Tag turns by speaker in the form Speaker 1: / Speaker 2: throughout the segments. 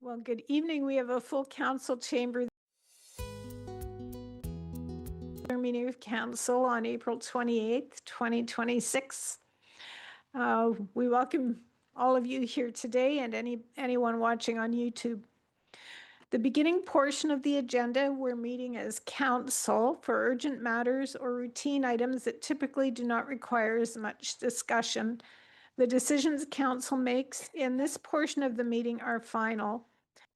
Speaker 1: Well, good evening. We have a full council chamber meeting of council on April 28th, 2026. We welcome all of you here today and anyone watching on YouTube. The beginning portion of the agenda, we're meeting as council for urgent matters or routine items that typically do not require as much discussion. The decisions council makes in this portion of the meeting are final.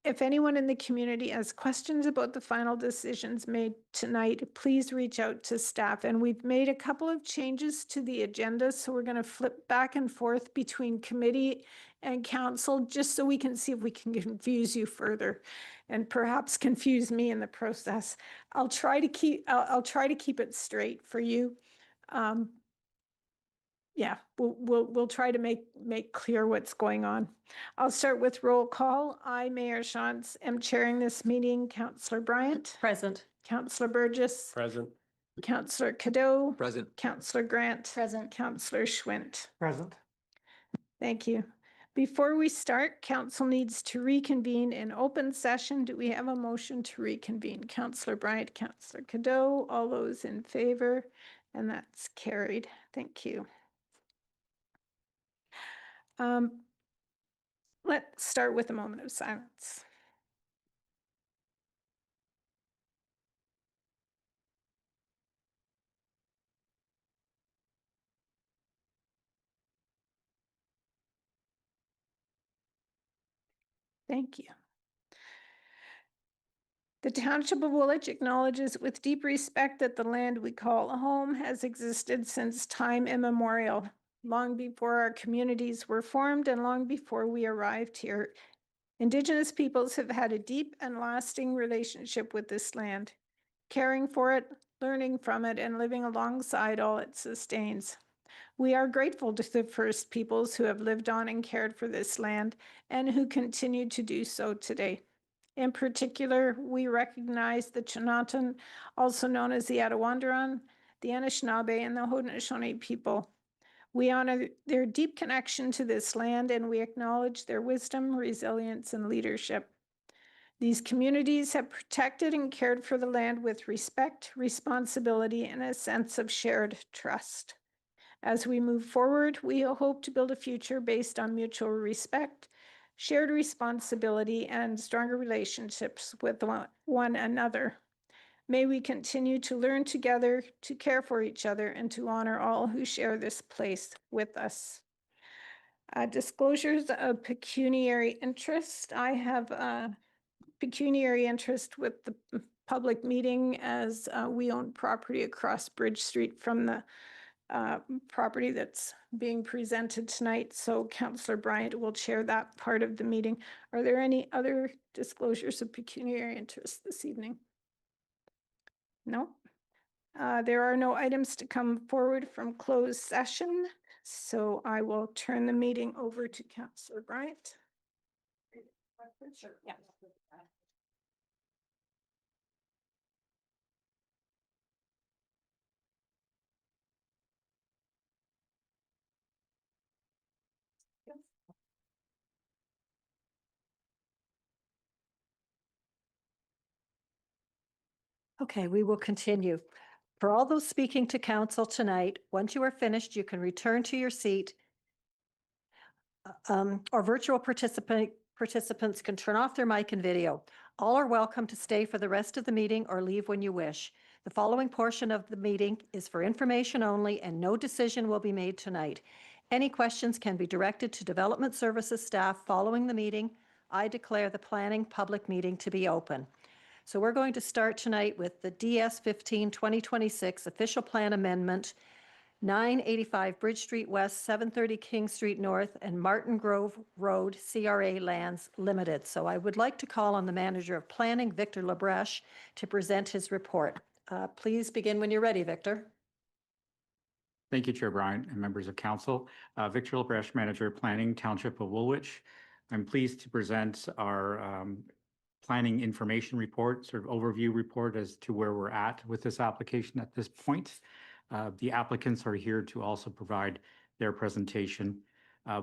Speaker 1: If anyone in the community has questions about the final decisions made tonight, please reach out to staff. And we've made a couple of changes to the agenda, so we're going to flip back and forth between committee and council just so we can see if we can confuse you further and perhaps confuse me in the process. I'll try to keep it straight for you. Yeah, we'll try to make clear what's going on. I'll start with roll call. I, Mayor Shantz, am chairing this meeting. Councillor Bryant.
Speaker 2: Present.
Speaker 1: Councillor Burgess.
Speaker 3: Present.
Speaker 1: Councillor Cadeau.
Speaker 3: Present.
Speaker 1: Councillor Grant.
Speaker 2: Present.
Speaker 1: Councillor Schwint.
Speaker 3: Present.
Speaker 1: Thank you. Before we start, council needs to reconvene in open session. Do we have a motion to reconvene? Councillor Bryant, Councillor Cadeau, all those in favor, and that's carried. Thank you. Let's start with a moment of silence. Thank you. The Township of Woolwich acknowledges with deep respect that the land we call home has existed since time immemorial, long before our communities were formed and long before we arrived here. Indigenous peoples have had a deep and lasting relationship with this land, caring for it, learning from it, and living alongside all it sustains. We are grateful to the First Peoples who have lived on and cared for this land and who continue to do so today. In particular, we recognize the Chinatan, also known as the Attawandaron, the Anishinaabe, and the Haudenosaunee people. We honor their deep connection to this land, and we acknowledge their wisdom, resilience, and leadership. These communities have protected and cared for the land with respect, responsibility, and a sense of shared trust. As we move forward, we hope to build a future based on mutual respect, shared responsibility, and stronger relationships with one another. May we continue to learn together, to care for each other, and to honor all who share this place with us. Disclosures of pecuniary interest. I have pecuniary interest with the public meeting as we own property across Bridge Street from the property that's being presented tonight. So Councillor Bryant will chair that part of the meeting. Are there any other disclosures of pecuniary interest this evening? No. There are no items to come forward from closed session, so I will turn the meeting over to Councillor Bryant. Sure. Yeah.
Speaker 2: Okay, we will continue. For all those speaking to council tonight, once you are finished, you can return to your seat. Or virtual participants can turn off their mic and video. All are welcome to stay for the rest of the meeting or leave when you wish. The following portion of the meeting is for information only and no decision will be made tonight. Any questions can be directed to Development Services staff following the meeting. I declare the planning public meeting to be open. So we're going to start tonight with the DS 15 2026 official plan amendment, 985 Bridge Street West, 730 King Street North, and Martin Grove Road CRA Lands Limited. So I would like to call on the Manager of Planning, Victor Labreche, to present his report. Please begin when you're ready, Victor.
Speaker 3: Thank you, Chair Bryant and members of council. Victor Labreche, Manager of Planning, Township of Woolwich. I'm pleased to present our planning information report, sort of overview report as to where we're at with this application at this point. The applicants are here to also provide their presentation.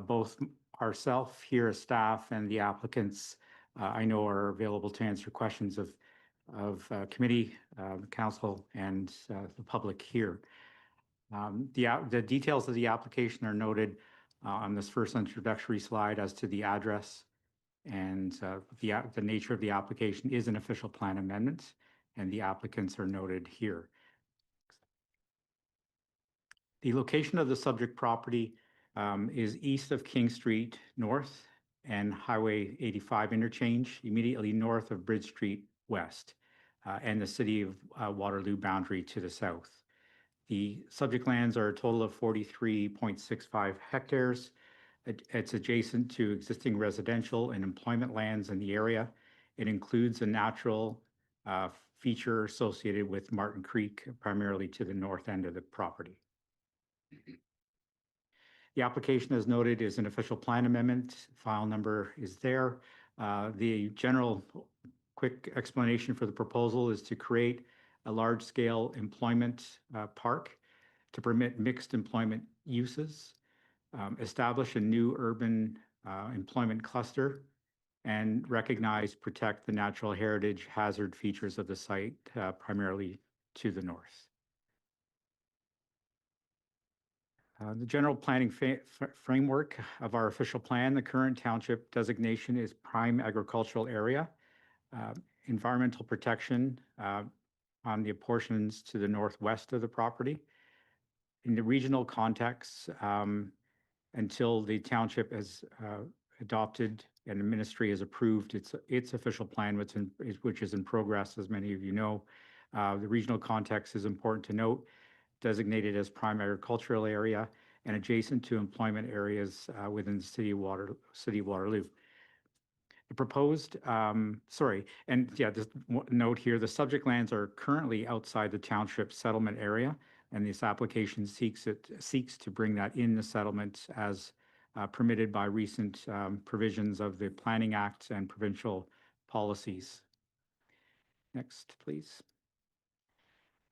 Speaker 3: Both ourselves here as staff and the applicants I know are available to answer questions of committee, council, and the public here. The details of the application are noted on this first introductory slide as to the address, and the nature of the application is an official plan amendment, and the applicants are noted here. The location of the subject property is east of King Street North and Highway 85 interchange, immediately north of Bridge Street West, and the city of Waterloo boundary to the south. The subject lands are a total of 43.65 hectares. It's adjacent to existing residential and employment lands in the area. It includes a natural feature associated with Martin Creek, primarily to the north end of the property. The application, as noted, is an official plan amendment. File number is there. The general quick explanation for the proposal is to create a large-scale employment park to permit mixed employment uses, establish a new urban employment cluster, and recognize, protect the natural heritage hazard features of the site, primarily to the north. The general planning framework of our official plan, the current township designation is prime agricultural area. Environmental protection on the portions to the northwest of the property. In the regional context, until the township has adopted and the ministry has approved its official plan, which is in progress, as many of you know. The regional context is important to note, designated as prime agricultural area and adjacent to employment areas within the city of Waterloo. The proposed, this note here, the subject lands are currently outside the township settlement area, and this application seeks to bring that in the settlement as permitted by recent provisions of the Planning Act and provincial policies. Next, please.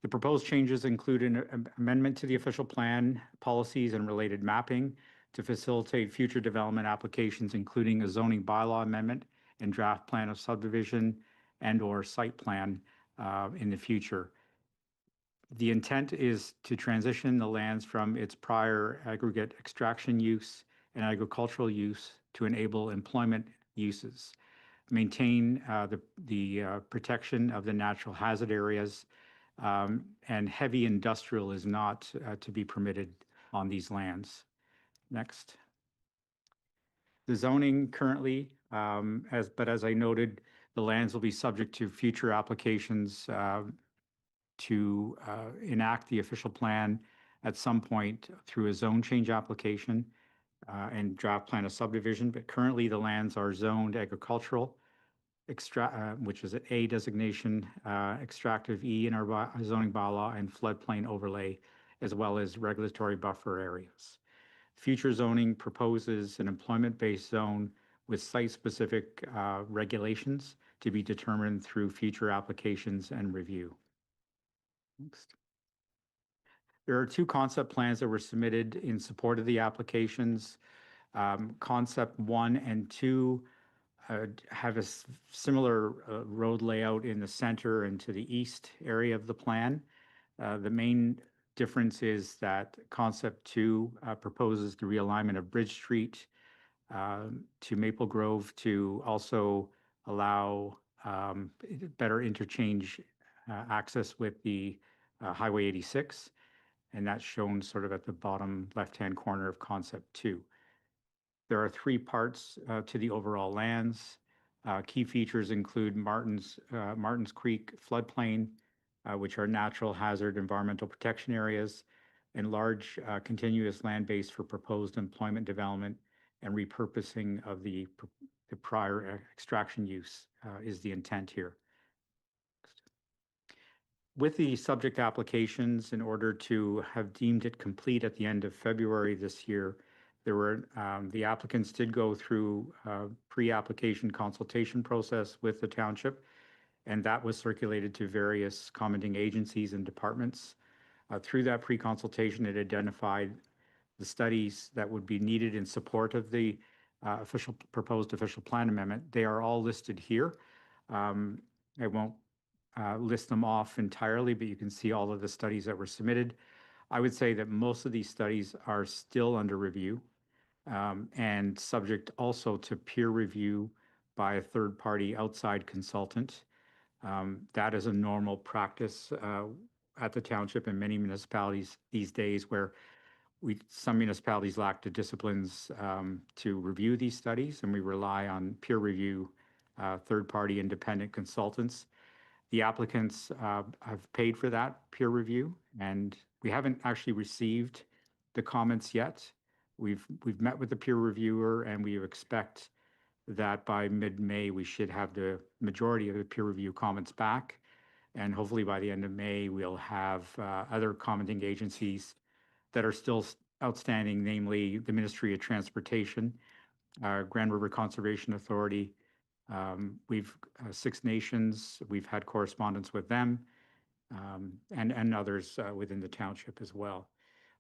Speaker 3: The proposed changes include an amendment to the official plan, policies, and related mapping to facilitate future development applications, including a zoning bylaw amendment and draft plan of subdivision and/or site plan in the future. The intent is to transition the lands from its prior aggregate extraction use and agricultural use to enable employment uses, maintain the protection of the natural hazard areas, and heavy industrial is not to be permitted on these lands. Next. The zoning currently, as I noted, the lands will be subject to future applications to enact the official plan at some point through a zone change application and draft plan of subdivision. But currently the lands are zoned agricultural, which is an A designation, extractive E in our zoning bylaw, and floodplain overlay, as well as regulatory buffer areas. Future zoning proposes an employment-based zone with site-specific regulations to be determined through future applications and review. Next. There are two concept plans that were submitted in support of the applications. Concept 1 and 2 have a similar road layout in the center and to the east area of the plan. The main difference is that concept 2 proposes the realignment of Bridge Street to Maple Grove to also allow better interchange access with the Highway 86, and that's shown sort of at the bottom left-hand corner of concept 2. There are 3 parts to the overall lands. Key features include Martin's Creek floodplain, which are natural hazard environmental protection areas, and large continuous land base for proposed employment development and repurposing of the prior extraction use is the intent here. With the subject applications, in order to have deemed it complete at the end of February this year, there were the applicants did go through a pre-application consultation process with the township, and that was circulated to various commenting agencies and departments. Through that pre-consultation, it identified the studies that would be needed in support of the proposed official plan amendment. They are all listed here. I won't list them off entirely, but you can see all of the studies that were submitted. I would say that most of these studies are still under review and subject also to peer review by a third-party outside consultant. That is a normal practice at the township and many municipalities these days, where some municipalities lack the disciplines to review these studies, and we rely on peer review, third-party independent consultants. The applicants have paid for that peer review, and we haven't actually received the comments yet. We've met with the peer reviewer, and we expect that by mid-May, we should have the majority of the peer review comments back. And hopefully by the end of May, we'll have other commenting agencies that are still outstanding, namely the Ministry of Transportation, Grand River Conservation Authority. We've Six Nations, we've had correspondence with them, and others within the township as well.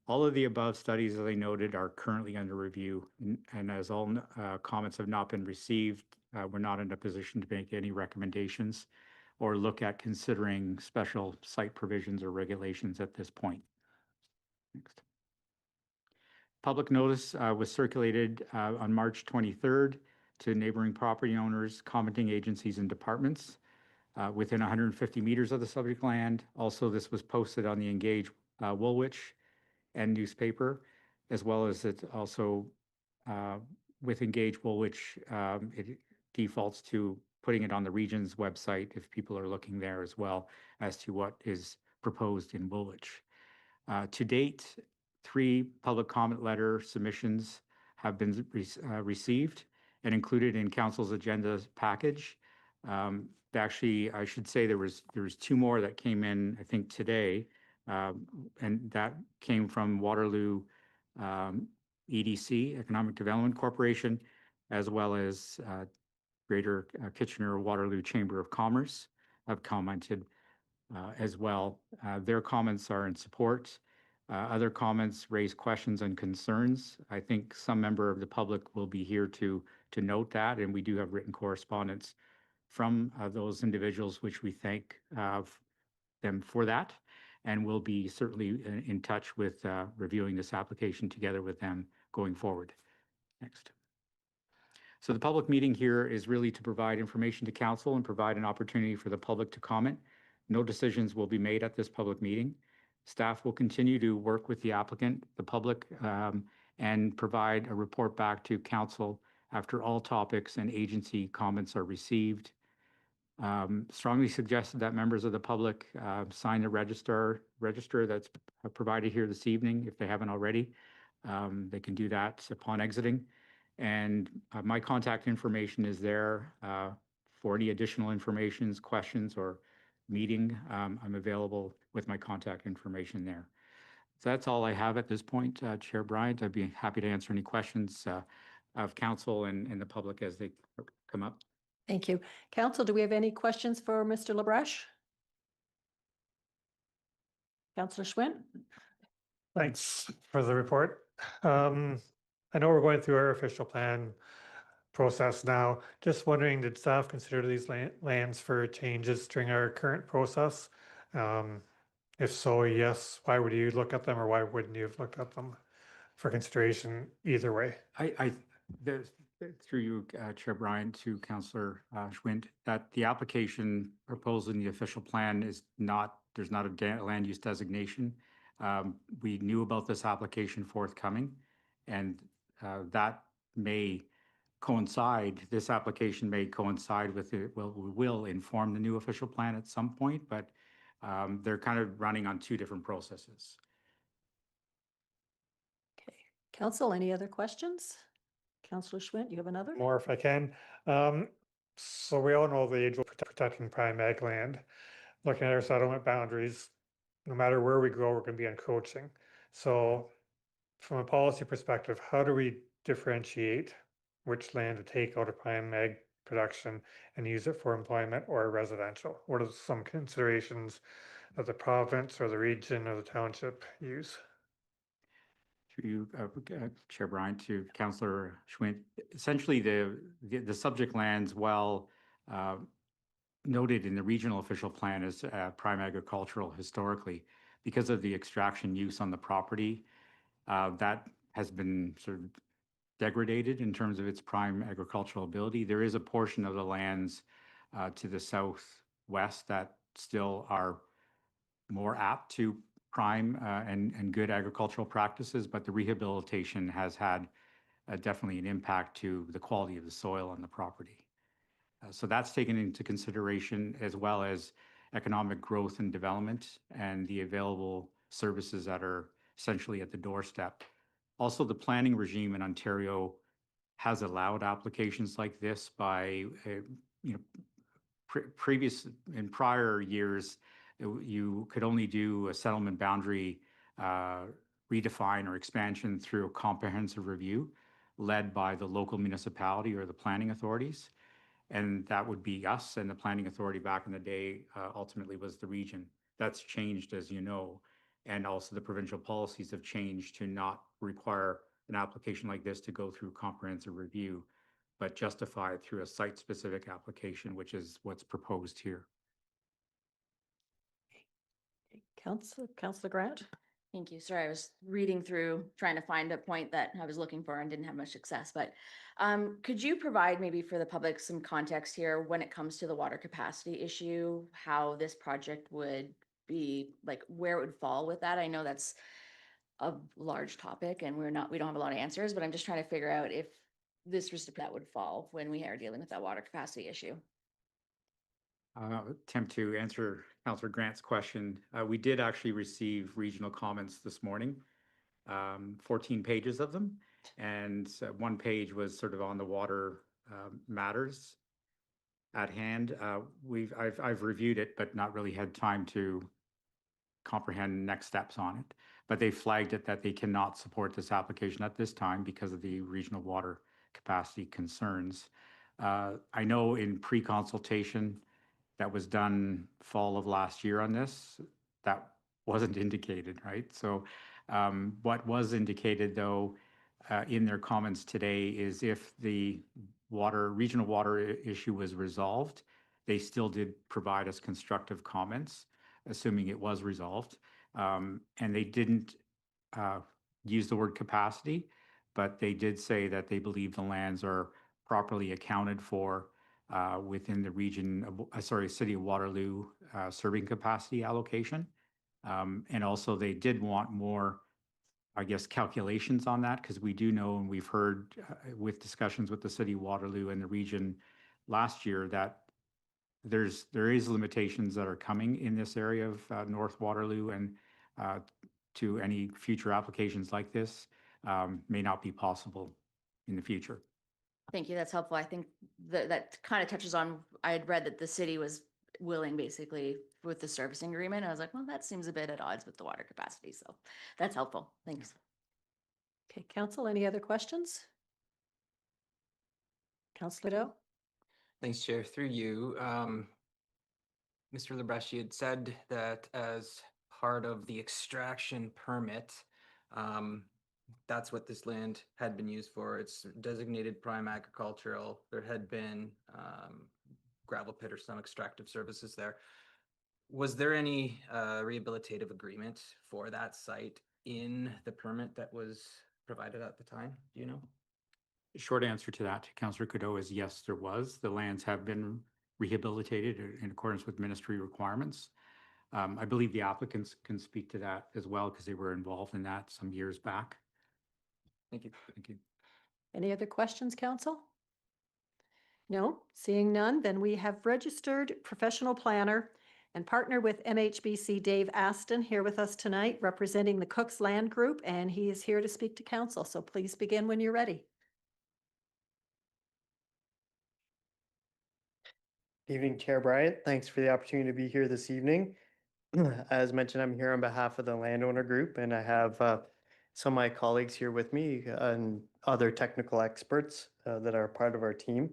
Speaker 3: All of the above studies, as I noted, are currently under review, and as all comments have not been received, we're not in a position to make any recommendations or look at considering special site provisions or regulations at this point. Next. Public notice was circulated on March 23rd to neighboring property owners, commenting agencies, and departments within 150 meters of the subject land. Also, this was posted on the Engage Woolwich and newspaper, as well as it also with Engage Woolwich, it defaults to putting it on the region's website if people are looking there as well as to what is proposed in Woolwich. To date, 3 public comment letter submissions have been received and included in council's agenda package. Actually, I should say there was 2 more that came in, I think, today, and that came from Waterloo EDC, Economic Development Corporation, as well as Greater Kitchener Waterloo Chamber of Commerce have commented as well. Their comments are in support. Other comments raise questions and concerns. I think some member of the public will be here to note that, and we do have written correspondence from those individuals, which we thank them for that, and we'll be certainly in touch with reviewing this application together with them going forward. Next. So the public meeting here is really to provide information to council and provide an opportunity for the public to comment. No decisions will be made at this public meeting. Staff will continue to work with the applicant, the public, and provide a report back to council after all topics and agency comments are received. Strongly suggested that members of the public sign the register that's provided here this evening if they haven't already. They can do that upon exiting. And my contact information is there for any additional information, questions, or meeting. I'm available with my contact information there. So that's all I have at this point, Chair Bryant. I'd be happy to answer any questions of council and the public as they come up.
Speaker 2: Thank you. Council, do we have any questions for Mr. LaBreche? Councillor Schwinn?
Speaker 4: Thanks for the report. I know we're going through our official plan process now. Just wondering, did staff consider these lands for changes during our current process? If so, yes, why would you look at them, or why wouldn't you have looked at them for consideration either way?
Speaker 3: Through you, Chair Bryant, to Councillor Schwinn, that the application proposed in the official plan is not, there's not a land use designation. We knew about this application forthcoming, and that may coincide, this application may coincide with it, well, we will inform the new official plan at some point, but they're kind of running on 2 different processes.
Speaker 2: Okay. Council, any other questions? Councillor Schwinn, you have another?
Speaker 4: More if I can. So we all know the age of protecting prime ag land. Looking at our settlement boundaries, no matter where we go, we're going to be encroaching. So from a policy perspective, how do we differentiate which land to take out of prime ag production and use it for employment or residential? What are some considerations that the province or the region or the township use?
Speaker 3: through you, Chair Bryant, to Councillor Schwint. Essentially, the subject lands, well noted in the regional official plan as prime agricultural historically, because of the extraction use on the property, that has been sort of degraded in terms of its prime agricultural ability. There is a portion of the lands to the southwest that still are more apt to prime and good agricultural practices, but the rehabilitation has had definitely an impact to the quality of the soil on the property. So that's taken into consideration, as well as economic growth and development and the available services that are essentially at the doorstep. Also, the planning regime in Ontario has allowed applications like this by, in prior years, you could only do a settlement boundary redefine or expansion through a comprehensive review led by the local municipality or the planning authorities. And that would be us, and the planning authority back in the day ultimately was the region. That's changed, as you know, and also the provincial policies have changed to not require an application like this to go through comprehensive review, but justify it through a site-specific application, which is what's proposed here.
Speaker 2: Councillor Grant?
Speaker 5: Thank you. Sorry, I was reading through, trying to find a point that I was looking for and didn't have much success. But could you provide maybe for the public some context here when it comes to the water capacity issue, how this project would be, like where it would fall with that? I know that's a large topic and we don't have a lot of answers, but I'm just trying to figure out if this was that would fall when we are dealing with that water capacity issue.
Speaker 3: Attempt to answer Councillor Grant's question. We did actually receive regional comments this morning, 14 pages of them, and one page was sort of on the water matters at hand. I've reviewed it, but not really had time to comprehend next steps on it. But they flagged it that they cannot support this application at this time because of the regional water capacity concerns. I know in pre-consultation that was done fall of last year on this, that wasn't indicated, right? So what was indicated though in their comments today is if the regional water issue was resolved, they still did provide us constructive comments, assuming it was resolved. And they didn't use the word capacity, but they did say that they believe the lands are properly accounted for within the region of, City of Waterloo serving capacity allocation. And also they did want more, I guess, calculations on that, because we do know, and we've heard with discussions with the City of Waterloo and the region last year, that there is limitations that are coming in this area of North Waterloo, and to any future applications like this may not be possible in the future.
Speaker 5: Thank you. That's helpful. I think that kind of touches on, I had read that the city was willing basically with the servicing agreement. I was like, well, that seems a bit at odds with the water capacity. So that's helpful. Thanks.
Speaker 2: Okay, Council, any other questions? Councillor Doe?
Speaker 6: Thanks, Chair. Through you, Mr. Lebrecht, you had said that as part of the extraction permit, that's what this land had been used for. It's designated prime agricultural. There had been gravel pit or some extractive services there. Was there any rehabilitative agreement for that site in the permit that was provided at the time? Do you know?
Speaker 3: The short answer to that, Councillor Cadeau, is yes, there was. The lands have been rehabilitated in accordance with ministry requirements. I believe the applicants can speak to that as well, because they were involved in that some years back.
Speaker 6: Thank you.
Speaker 3: Thank you.
Speaker 2: Any other questions, Council? No, seeing none, then we have registered professional planner and partner with MHBC Dave Aston here with us tonight, representing the Cook's Land Group, and he is here to speak to Council. So please begin when you're ready.
Speaker 7: Evening, Chair Bryant. Thanks for the opportunity to be here this evening. As mentioned, I'm here on behalf of the landowner group, and I have some of my colleagues here with me and other technical experts that are part of our team.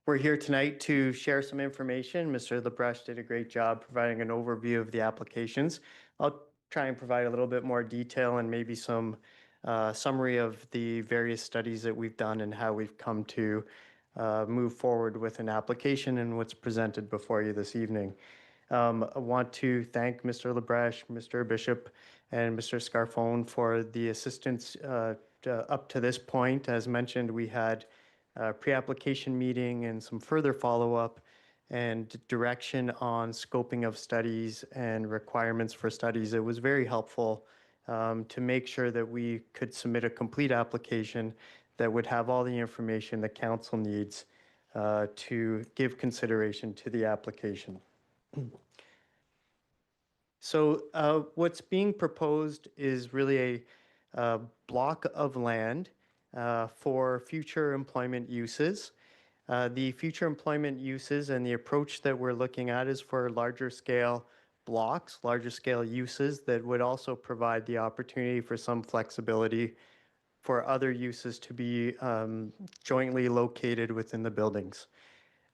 Speaker 7: We're here tonight to share some information. Mr. Lebrecht did a great job providing an overview of the applications. I'll try and provide a little bit more detail and maybe some summary of the various studies that we've done and how we've come to move forward with an application and what's presented before you this evening. I want to thank Mr. Labreche, Mr. Bishop, and Mr. Scarfone for the assistance up to this point. As mentioned, we had a pre-application meeting and some further follow-up and direction on scoping of studies and requirements for studies. It was very helpful to make sure that we could submit a complete application that would have all the information the council needs to give consideration to the application. So what's being proposed is really a block of land for future employment uses. The future employment uses and the approach that we're looking at is for larger scale blocks, larger scale uses that would also provide the opportunity for some flexibility for other uses to be jointly located within the buildings.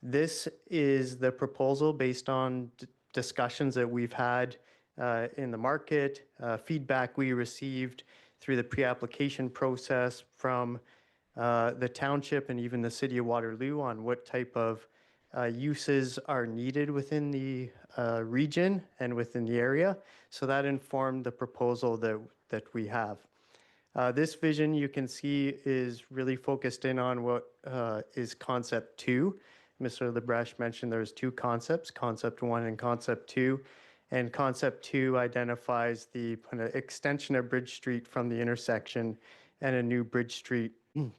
Speaker 7: This is the proposal based on discussions that we've had in the market, feedback we received through the pre-application process from the township and even the city of Waterloo on what type of uses are needed within the region and within the area. So that informed the proposal that we have. This vision you can see is really focused in on what is concept 2. Mr. Labreche mentioned there's 2 concepts, concept 1 and concept 2. And concept 2 identifies the kind of extension of Bridge Street from the intersection and a new Bridge Street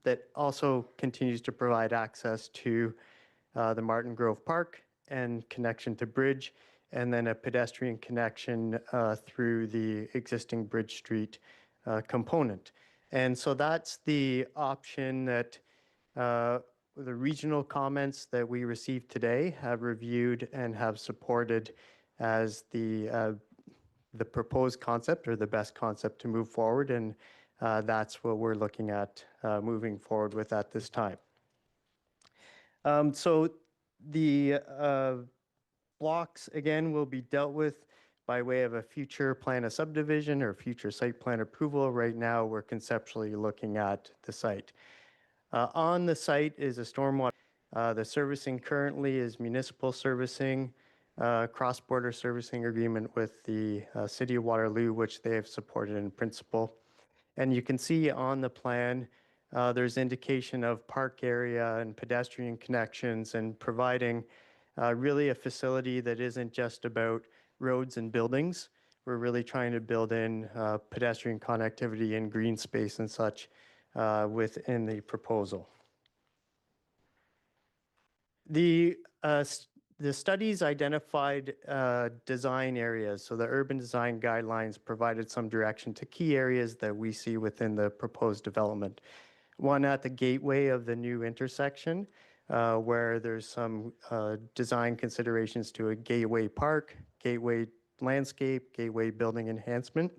Speaker 7: that also continues to provide access to the Martin Grove Park and connection to Bridge, and then a pedestrian connection through the existing Bridge Street component. And so that's the option that the regional comments that we received today have reviewed and have supported as the proposed concept or the best concept to move forward. And that's what we're looking at moving forward with at this time. So the blocks, again, will be dealt with by way of a future plan of subdivision or future site plan approval. Right now, we're conceptually looking at the site. On the site is a stormwater. The servicing currently is municipal servicing, cross-border servicing agreement with the City of Waterloo, which they have supported in principle. And you can see on the plan, there's indication of park area and pedestrian connections and providing really a facility that isn't just about roads and buildings. We're really trying to build in pedestrian connectivity and green space and such within the proposal. The studies identified design areas. So the urban design guidelines provided some direction to key areas that we see within the proposed development. One at the gateway of the new intersection, where there's some design considerations to a gateway park, gateway landscape, gateway building enhancement.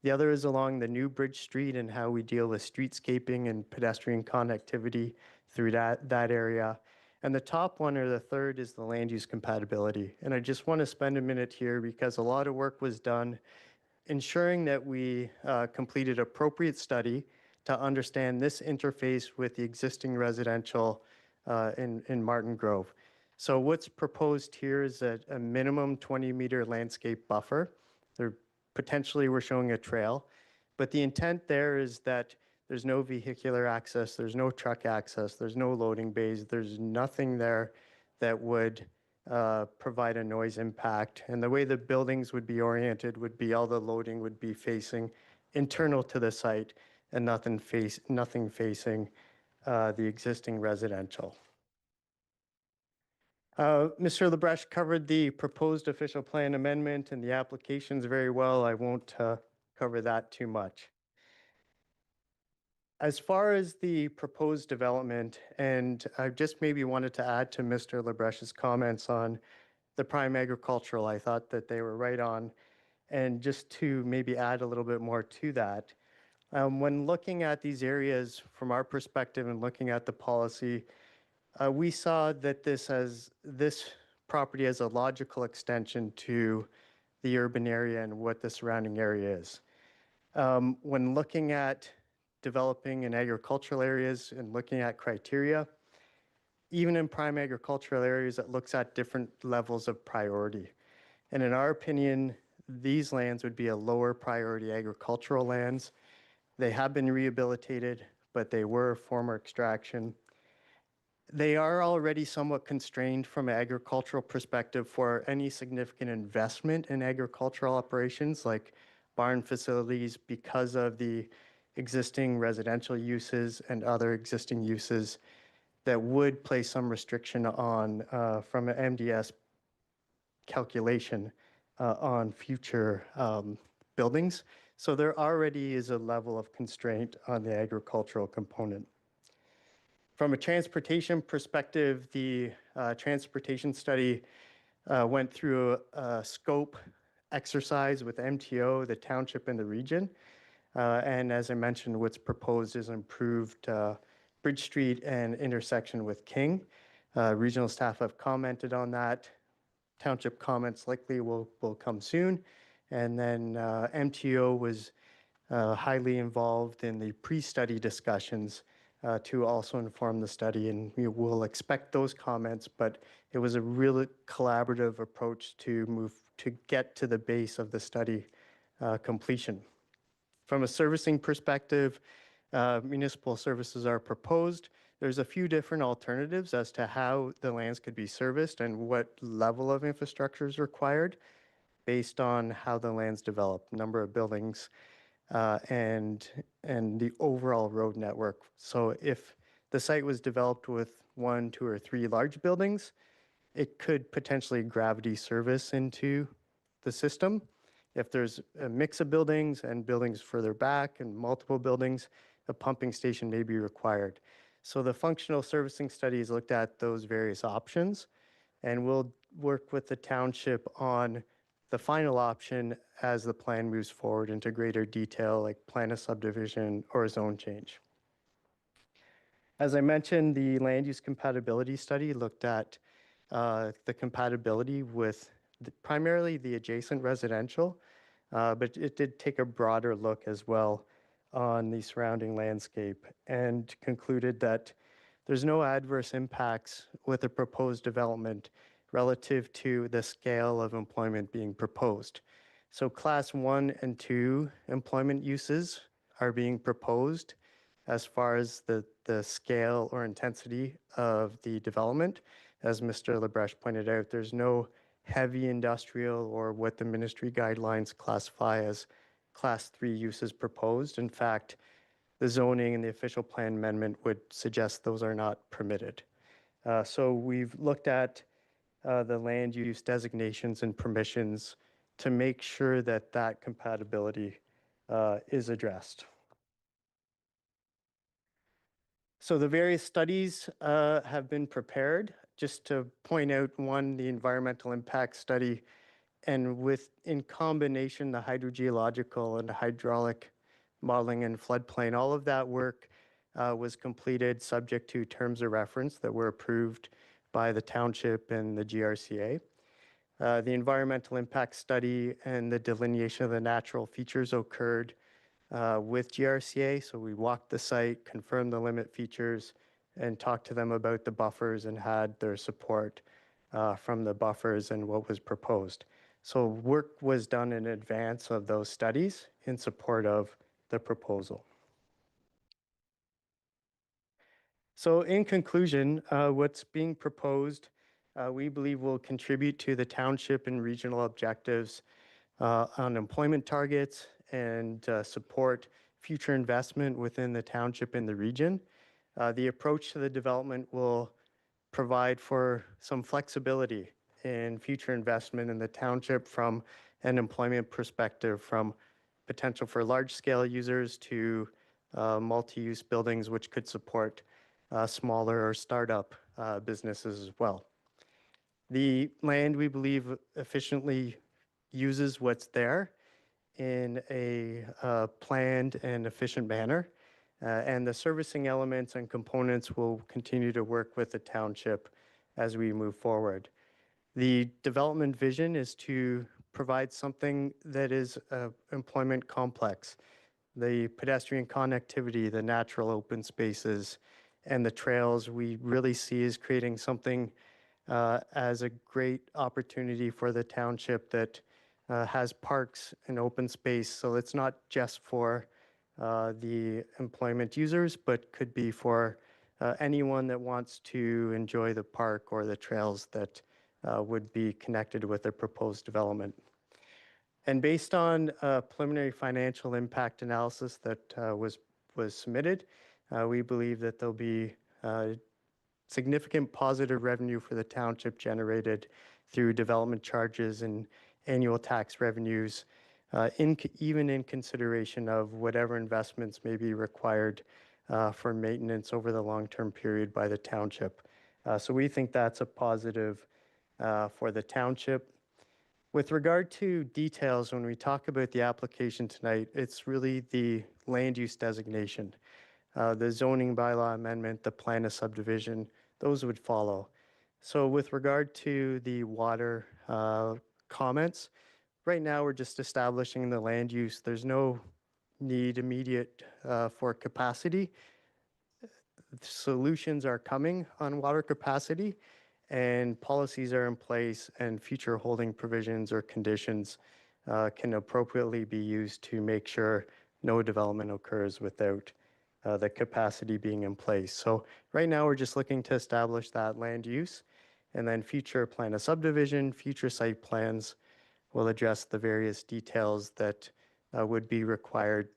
Speaker 7: The other is along the new Bridge Street and how we deal with streetscaping and pedestrian connectivity through that area. And the top one, or the third, is the land use compatibility. And I just want to spend a minute here because a lot of work was done ensuring that we completed appropriate study to understand this interface with the existing residential in Martin Grove. So what's proposed here is a minimum 20-meter landscape buffer. There potentially we're showing a trail, but the intent there is that there's no vehicular access, there's no truck access, there's no loading bays, there's nothing there that would provide a noise impact. And the way the buildings would be oriented would be all the loading would be facing internal to the site and nothing facing the existing residential. Mr. Labreche covered the proposed official plan amendment and the applications very well. I won't cover that too much. As far as the proposed development, and I just maybe wanted to add to Mr. Labreche's comments on the prime agricultural, I thought that they were right on. And just to maybe add a little bit more to that, when looking at these areas from our perspective and looking at the policy, we saw that this property as a logical extension to the urban area and what the surrounding area is. When looking at developing in agricultural areas and looking at criteria, even in prime agricultural areas, it looks at different levels of priority. And in our opinion, these lands would be a lower priority agricultural lands. They have been rehabilitated, but they were former extraction. They are already somewhat constrained from an agricultural perspective for any significant investment in agricultural operations like barn facilities because of the existing residential uses and other existing uses that would place some restriction on, from an MDS calculation, on future buildings. So there already is a level of constraint on the agricultural component. From a transportation perspective, the transportation study went through a scope exercise with MTO, the township, and the region. And as I mentioned, what's proposed is improved Bridge Street and intersection with King. Regional staff have commented on that. Township comments likely will come soon. And then MTO was highly involved in the pre-study discussions to also inform the study, and we will expect those comments, but it was a really collaborative approach to get to the base of the study completion. From a servicing perspective, municipal services are proposed. There's a few different alternatives as to how the lands could be serviced and what level of infrastructure is required based on how the lands develop, number of buildings, and the overall road network. So if the site was developed with 1, 2, or 3 large buildings, it could potentially gravity service into the system. If there's a mix of buildings and buildings further back and multiple buildings, a pumping station may be required. So the functional servicing studies looked at those various options, and we'll work with the township on the final option as the plan moves forward into greater detail, like plan a subdivision or a zone change. As I mentioned, the land use compatibility study looked at the compatibility with primarily the adjacent residential, but it did take a broader look as well on the surrounding landscape and concluded that there's no adverse impacts with the proposed development relative to the scale of employment being proposed. So class 1 and 2 employment uses are being proposed as far as the scale or intensity of the development. As Mr. Lebrecht pointed out, there's no heavy industrial or what the ministry guidelines classify as class 3 uses proposed. In fact, the zoning and the official plan amendment would suggest those are not permitted. So we've looked at the land use designations and permissions to make sure that that compatibility is addressed. So the various studies have been prepared. Just to point out one, the environmental impact study, and in combination, the hydrogeological and hydraulic modeling and floodplain, all of that work was completed subject to terms of reference that were approved by the township and the GRCA. The environmental impact study and the delineation of the natural features occurred with GRCA. So we walked the site, confirmed the limit features, and talked to them about the buffers and had their support from the buffers and what was proposed. So work was done in advance of those studies in support of the proposal. So in conclusion, what's being proposed, we believe will contribute to the township and regional objectives on employment targets and support future investment within the township and the region. The approach to the development will provide for some flexibility in future investment in the township from an employment perspective, from potential for large-scale users to multi-use buildings, which could support smaller or startup businesses as well. The land, we believe, efficiently uses what's there in a planned and efficient manner. And the servicing elements and components will continue to work with the township as we move forward. The development vision is to provide something that is employment complex. The pedestrian connectivity, the natural open spaces, and the trails we really see as creating something as a great opportunity for the township that has parks and open space. So it's not just for the employment users, but could be for anyone that wants to enjoy the park or the trails that would be connected with the proposed development. And based on preliminary financial impact analysis that was submitted, we believe that there'll be significant positive revenue for the township generated through development charges and annual tax revenues, even in consideration of whatever investments may be required for maintenance over the long-term period by the township. So we think that's a positive for the township. With regard to details, when we talk about the application tonight, it's really the land use designation. The zoning bylaw amendment, the plan of subdivision, those would follow. So with regard to the water comments, right now we're just establishing the land use. There's no need immediate for capacity. Solutions are coming on water capacity, and policies are in place, and future holding provisions or conditions can appropriately be used to make sure no development occurs without the capacity being in place. So right now we're just looking to establish that land use, and then future plan of subdivision, future site plans will address the various details that would be required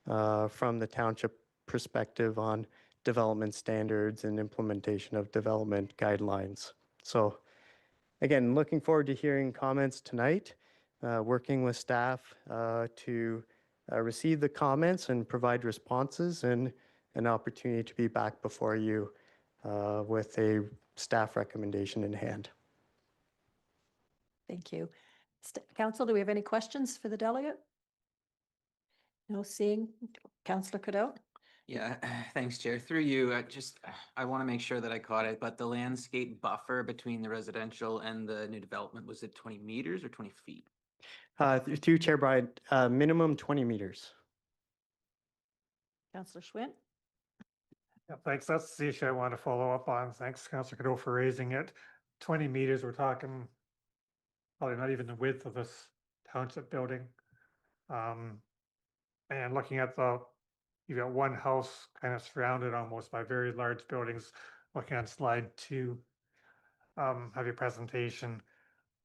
Speaker 7: from the township perspective on development standards and implementation of development guidelines. So again, looking forward to hearing comments tonight, working with staff to receive the comments and provide responses, and an opportunity to be back before you with a staff recommendation in hand.
Speaker 2: Thank you. Council, do we have any questions for the delegate? No, seeing Councillor Cadeau?
Speaker 6: Yeah, thanks, Chair. Through you, I want to make sure that I caught it, but the landscape buffer between the residential and the new development, was it 20 meters or 20 feet?
Speaker 7: Through Chair Bryan, minimum 20 meters.
Speaker 2: Councillor Schwint?
Speaker 4: Yeah, thanks. That's the issue I want to follow up on. Thanks, Councillor Cadeau, for raising it. 20 meters, we're talking probably not even the width of this township building. And looking at you've got one house kind of surrounded almost by very large buildings. Looking at slide 2 of your presentation,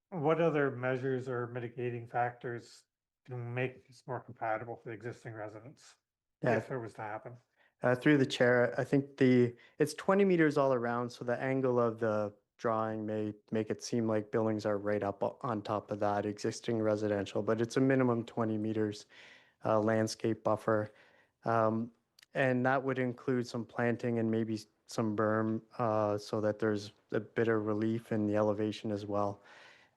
Speaker 4: what other measures or mitigating factors can make this more compatible for the existing residents if it was to happen?
Speaker 7: Through the chair, I think it's 20 meters all around, so the angle of the drawing may make it seem like buildings are right up on top of that existing residential, but it's a minimum 20 meters landscape buffer. And that would include some planting and maybe some berm so that there's a bit of relief in the elevation as well.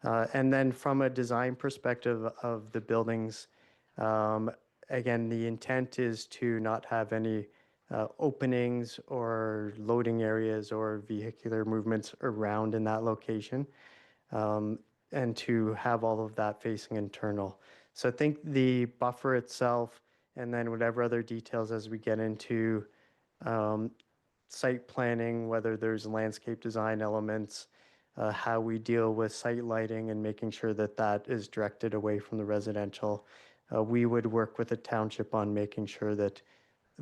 Speaker 7: And then from a design perspective of the buildings, again, the intent is to not have any openings or loading areas or vehicular movements around in that location, and to have all of that facing internal. So I think the buffer itself, and then whatever other details as we get into site planning, whether there's landscape design elements, how we deal with site lighting and making sure that that is directed away from the residential. We would work with the township on making sure that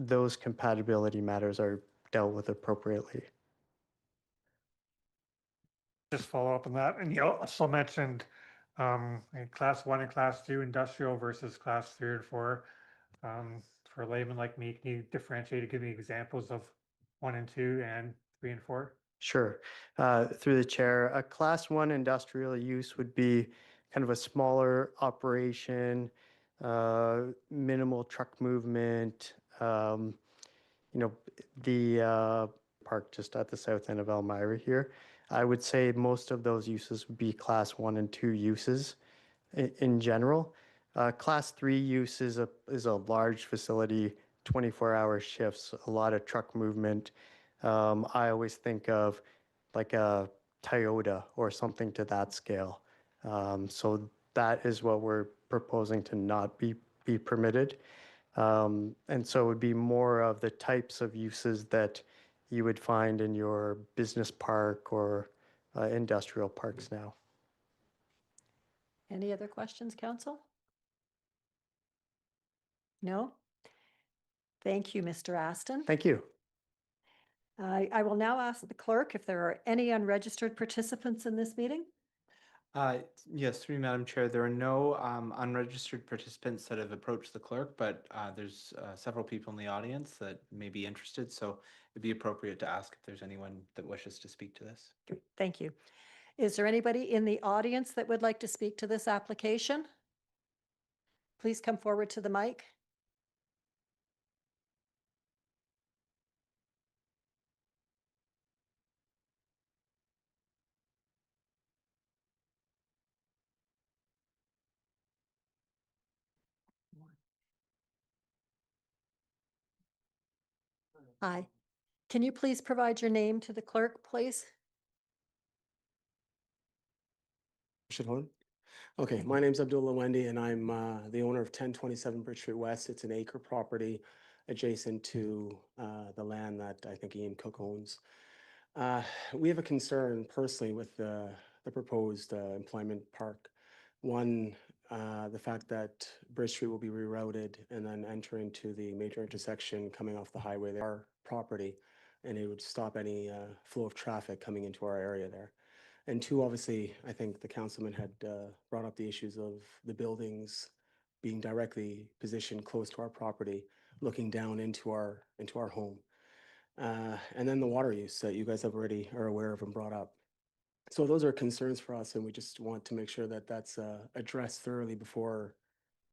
Speaker 7: those compatibility matters are dealt with appropriately.
Speaker 4: Just follow up on that. And you also mentioned class 1 and class 2 industrial versus class 3 and 4. For a layman like me, can you differentiate and give me examples of 1 and 2 and 3 and 4?
Speaker 7: Sure. Through the chair, a class 1 industrial use would be kind of a smaller operation, minimal truck movement. The park just at the south end of Elmira here, I would say most of those uses would be class 1 and 2 uses in general. Class 3 use is a large facility, 24-hour shifts, a lot of truck movement. I always think of like a Toyota or something to that scale. So that is what we're proposing to not be permitted. And so it would be more of the types of uses that you would find in your business park or industrial parks now.
Speaker 2: Any other questions, council? No? Thank you, Mr. Aston.
Speaker 7: Thank you.
Speaker 2: I will now ask the clerk if there are any unregistered participants in this meeting.
Speaker 8: Yes, through you, Madam Chair, there are no unregistered participants that have approached the clerk, but there's several people in the audience that may be interested, so it'd be appropriate to ask if there's anyone that wishes to speak to this.
Speaker 2: Great, thank you. Is there anybody in the audience that would like to speak to this application? Please come forward to the mic. Hi. Can you please provide your name to the clerk, please?
Speaker 9: Should Okay, my name's Abdullah Lawendy, and I'm the owner of 1027 Bridge Street West. It's an acre property adjacent to the land that I think Ian Cook owns. We have a concern personally with the proposed employment park. One, the fact that Bridge Street will be rerouted and then enter into the major intersection coming off the highway there, our property, and it would stop any flow of traffic coming into our area there. And two, obviously, I think the councilman had brought up the issues of the buildings being directly positioned close to our property, looking down into our home. And then the water use that you guys have already are aware of and brought up. So those are concerns for us, and we just want to make sure that that's addressed thoroughly before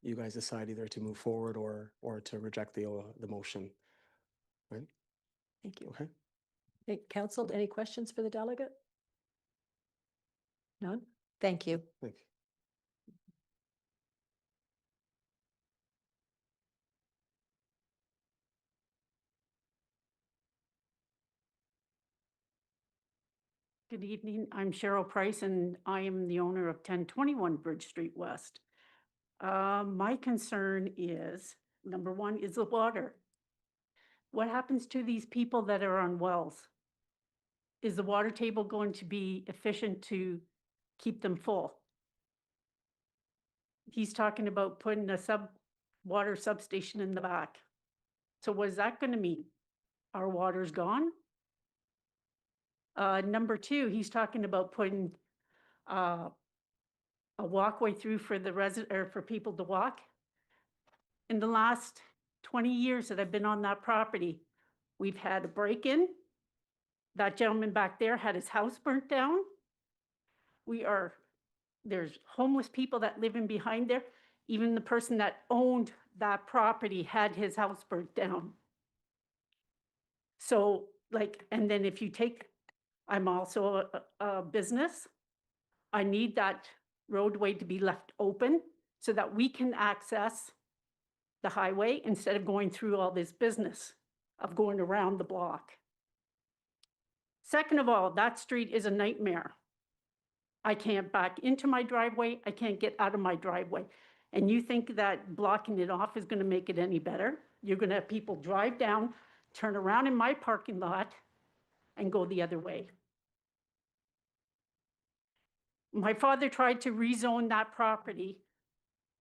Speaker 9: you guys decide either to move forward or to reject the motion. Right?
Speaker 2: Thank you.
Speaker 9: Okay.
Speaker 2: Hey, council, any questions for the delegate? None? Thank you.
Speaker 9: Thanks.
Speaker 10: Good evening. I'm Cheryl Preiss, and I am the owner of 1021 Bridge Street West. My concern is, number one, is the water. What happens to these people that are on wells? Is the water table going to be efficient to keep them full? He's talking about putting a water substation in the back. So what is that going to mean? Our water's gone? Number two, he's talking about putting a walkway through for the or for people to walk. In the last 20 years that I've been on that property, we've had a break-in. That gentleman back there had his house burnt down. There's homeless people that live in behind there. Even the person that owned that property had his house burnt down. So and then if you take, I'm also a business. I need that roadway to be left open so that we can access the highway instead of going through all this business of going around the block. Second of all, that street is a nightmare. I can't back into my driveway. I can't get out of my driveway. And you think that blocking it off is going to make it any better? You're going to have people drive down, turn around in my parking lot, and go the other way. My father tried to rezone that property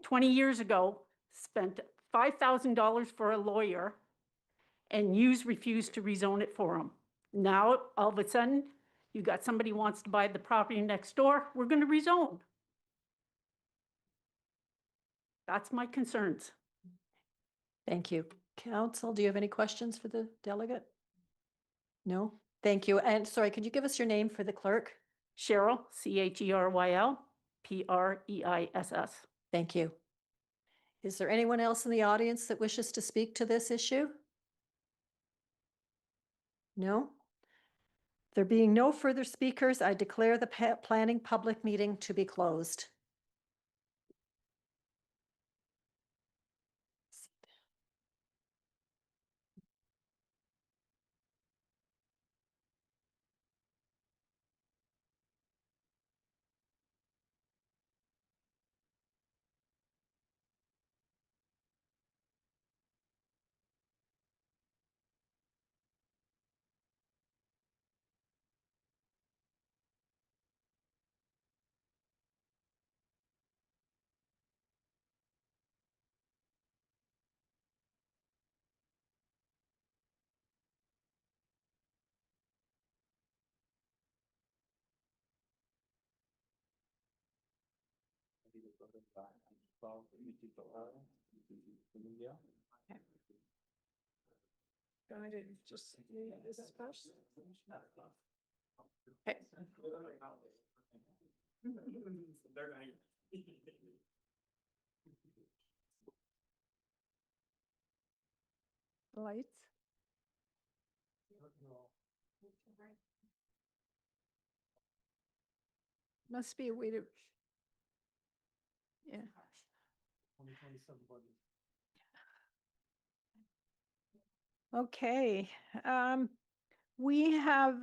Speaker 10: 20 years ago, spent $5,000 for a lawyer, and Hughes refused to rezone it for him. Now, all of a sudden, you got somebody who wants to buy the property next door, we're going to rezone. That's my concerns.
Speaker 2: Thank you. Council, do you have any questions for the delegate? No? Thank you. And sorry, could you give us your name for the clerk?
Speaker 10: Cheryl, Cheryl, Preiss.
Speaker 2: Thank you. Is there anyone else in the audience that wishes to speak to this issue? No? There being no further speakers, I declare the planning public meeting to be closed.
Speaker 1: Go ahead and just read this first. Okay. Lights. Must be a way to. Yeah. Okay, we have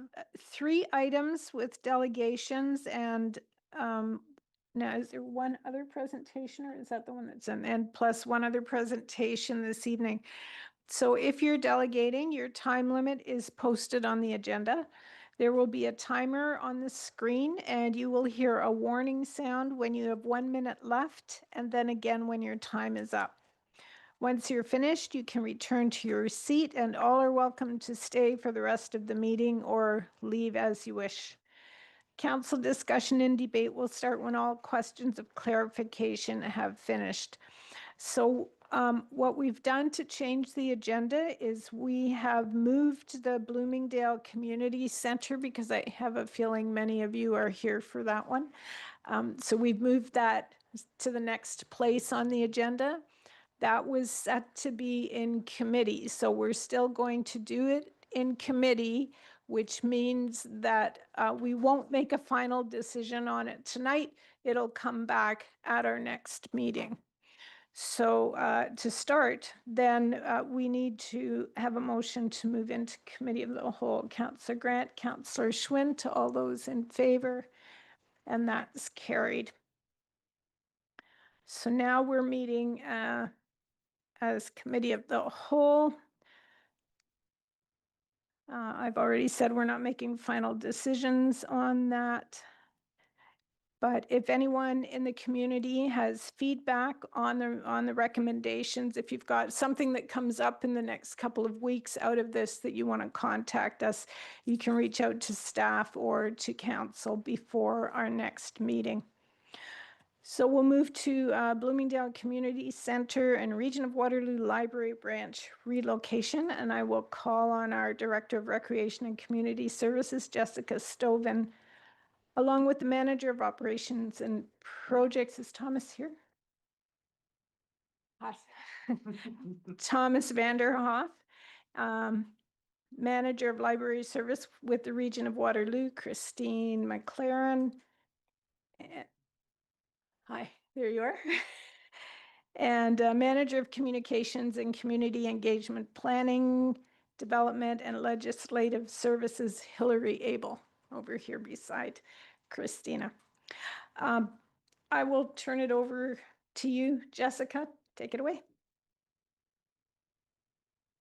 Speaker 1: 3 items with delegations and, now is there one other presentation or is that the one that's in, and plus one other presentation this evening? So if you're delegating, your time limit is posted on the agenda. There will be a timer on the screen and you will hear a warning sound when you have 1 minute left and then again when your time is up. Once you're finished, you can return to your seat and all are welcome to stay for the rest of the meeting or leave as you wish. Council discussion and debate will start when all questions of clarification have finished. So what we've done to change the agenda is we have moved the Bloomingdale Community Center because I have a feeling many of you are here for that one. So we've moved that to the next place on the agenda. That was set to be in committee, so we're still going to do it in committee, which means that we won't make a final decision on it tonight. It'll come back at our next meeting. So to start, then we need to have a motion to move into committee of the whole. Councillor Grant, Councillor Schwint, all those in favor, and that's carried. So now we're meeting as committee of the whole. I've already said we're not making final decisions on that. But if anyone in the community has feedback on the recommendations, if you've got something that comes up in the next couple of weeks out of this that you want to contact us, you can reach out to staff or to council before our next meeting. So we'll move to Bloomingdale Community Center and Region of Waterloo Library Branch relocation. And I will call on our Director of Recreation and Community Services, Jessica Stovin, along with the Manager of Operations and Projects. Is Thomas here? Hi. Thomas Vanderhoff, Manager of Library Service with the Region of Waterloo, Christine McLaren. Hi, there you are. And Manager of Communications and Community Engagement Planning, Development and Legislative Services, Hillary Abel, over here beside Cristina. I will turn it over to you, Jessica. Take it away.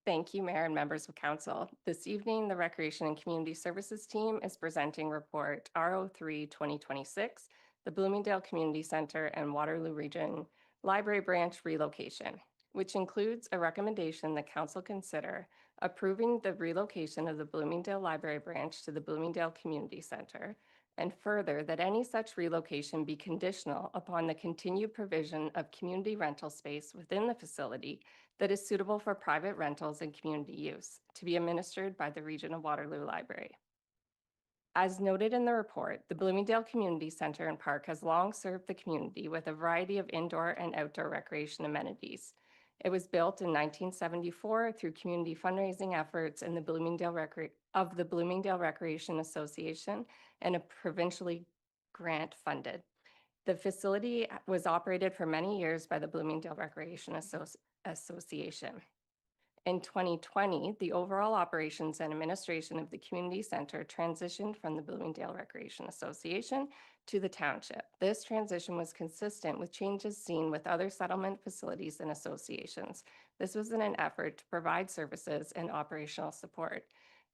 Speaker 11: Thank you, Mayor and members of Council. This evening, the Recreation and Community Services team is presenting report RO3 2026, the Bloomingdale Community Center and Waterloo Region Library Branch relocation, which includes a recommendation that Council consider approving the relocation of the Bloomingdale Library Branch to the Bloomingdale Community Center, and further that any such relocation be conditional upon the continued provision of community rental space within the facility that is suitable for private rentals and community use to be administered by the Region of Waterloo Library. As noted in the report, the Bloomingdale Community Center and Park has long served the community with a variety of indoor and outdoor recreation amenities. It was built in 1974 through community fundraising efforts in the Bloomingdale Recreation Association and a provincially grant funded. The facility was operated for many years by the Bloomingdale Recreation Association. In 2020, the overall operations and administration of the community center transitioned from the Bloomingdale Recreation Association to the township. This transition was consistent with changes seen with other settlement facilities and associations. This was in an effort to provide services and operational support.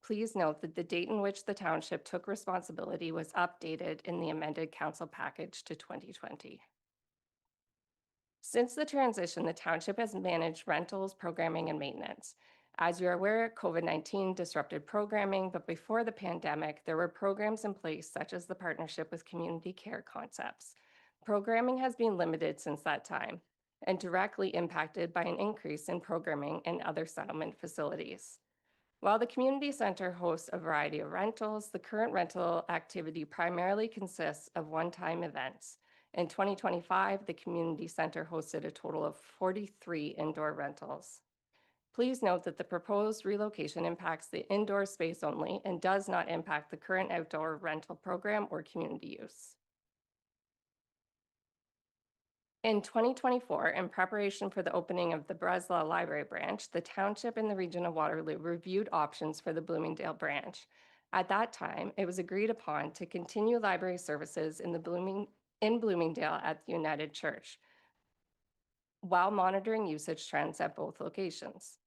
Speaker 11: Please note that the date in which the township took responsibility was updated in the amended council package to 2020. Since the transition, the township has managed rentals, programming, and maintenance. As you're aware, COVID-19 disrupted programming, but before the pandemic, there were programs in place such as the partnership with Community Care Concepts. Programming has been limited since that time and directly impacted by an increase in programming in other settlement facilities. While the community center hosts a variety of rentals, the current rental activity primarily consists of one-time events. In 2025, the community center hosted a total of 43 indoor rentals. Please note that the proposed relocation impacts the indoor space only and does not impact the current outdoor rental program or community use. In 2024, in preparation for the opening of the Breslau Library branch, the township in the region of Waterloo reviewed options for the Bloomingdale branch. At that time, it was agreed upon to continue library services in Bloomingdale at the United Church, while monitoring usage trends at both locations.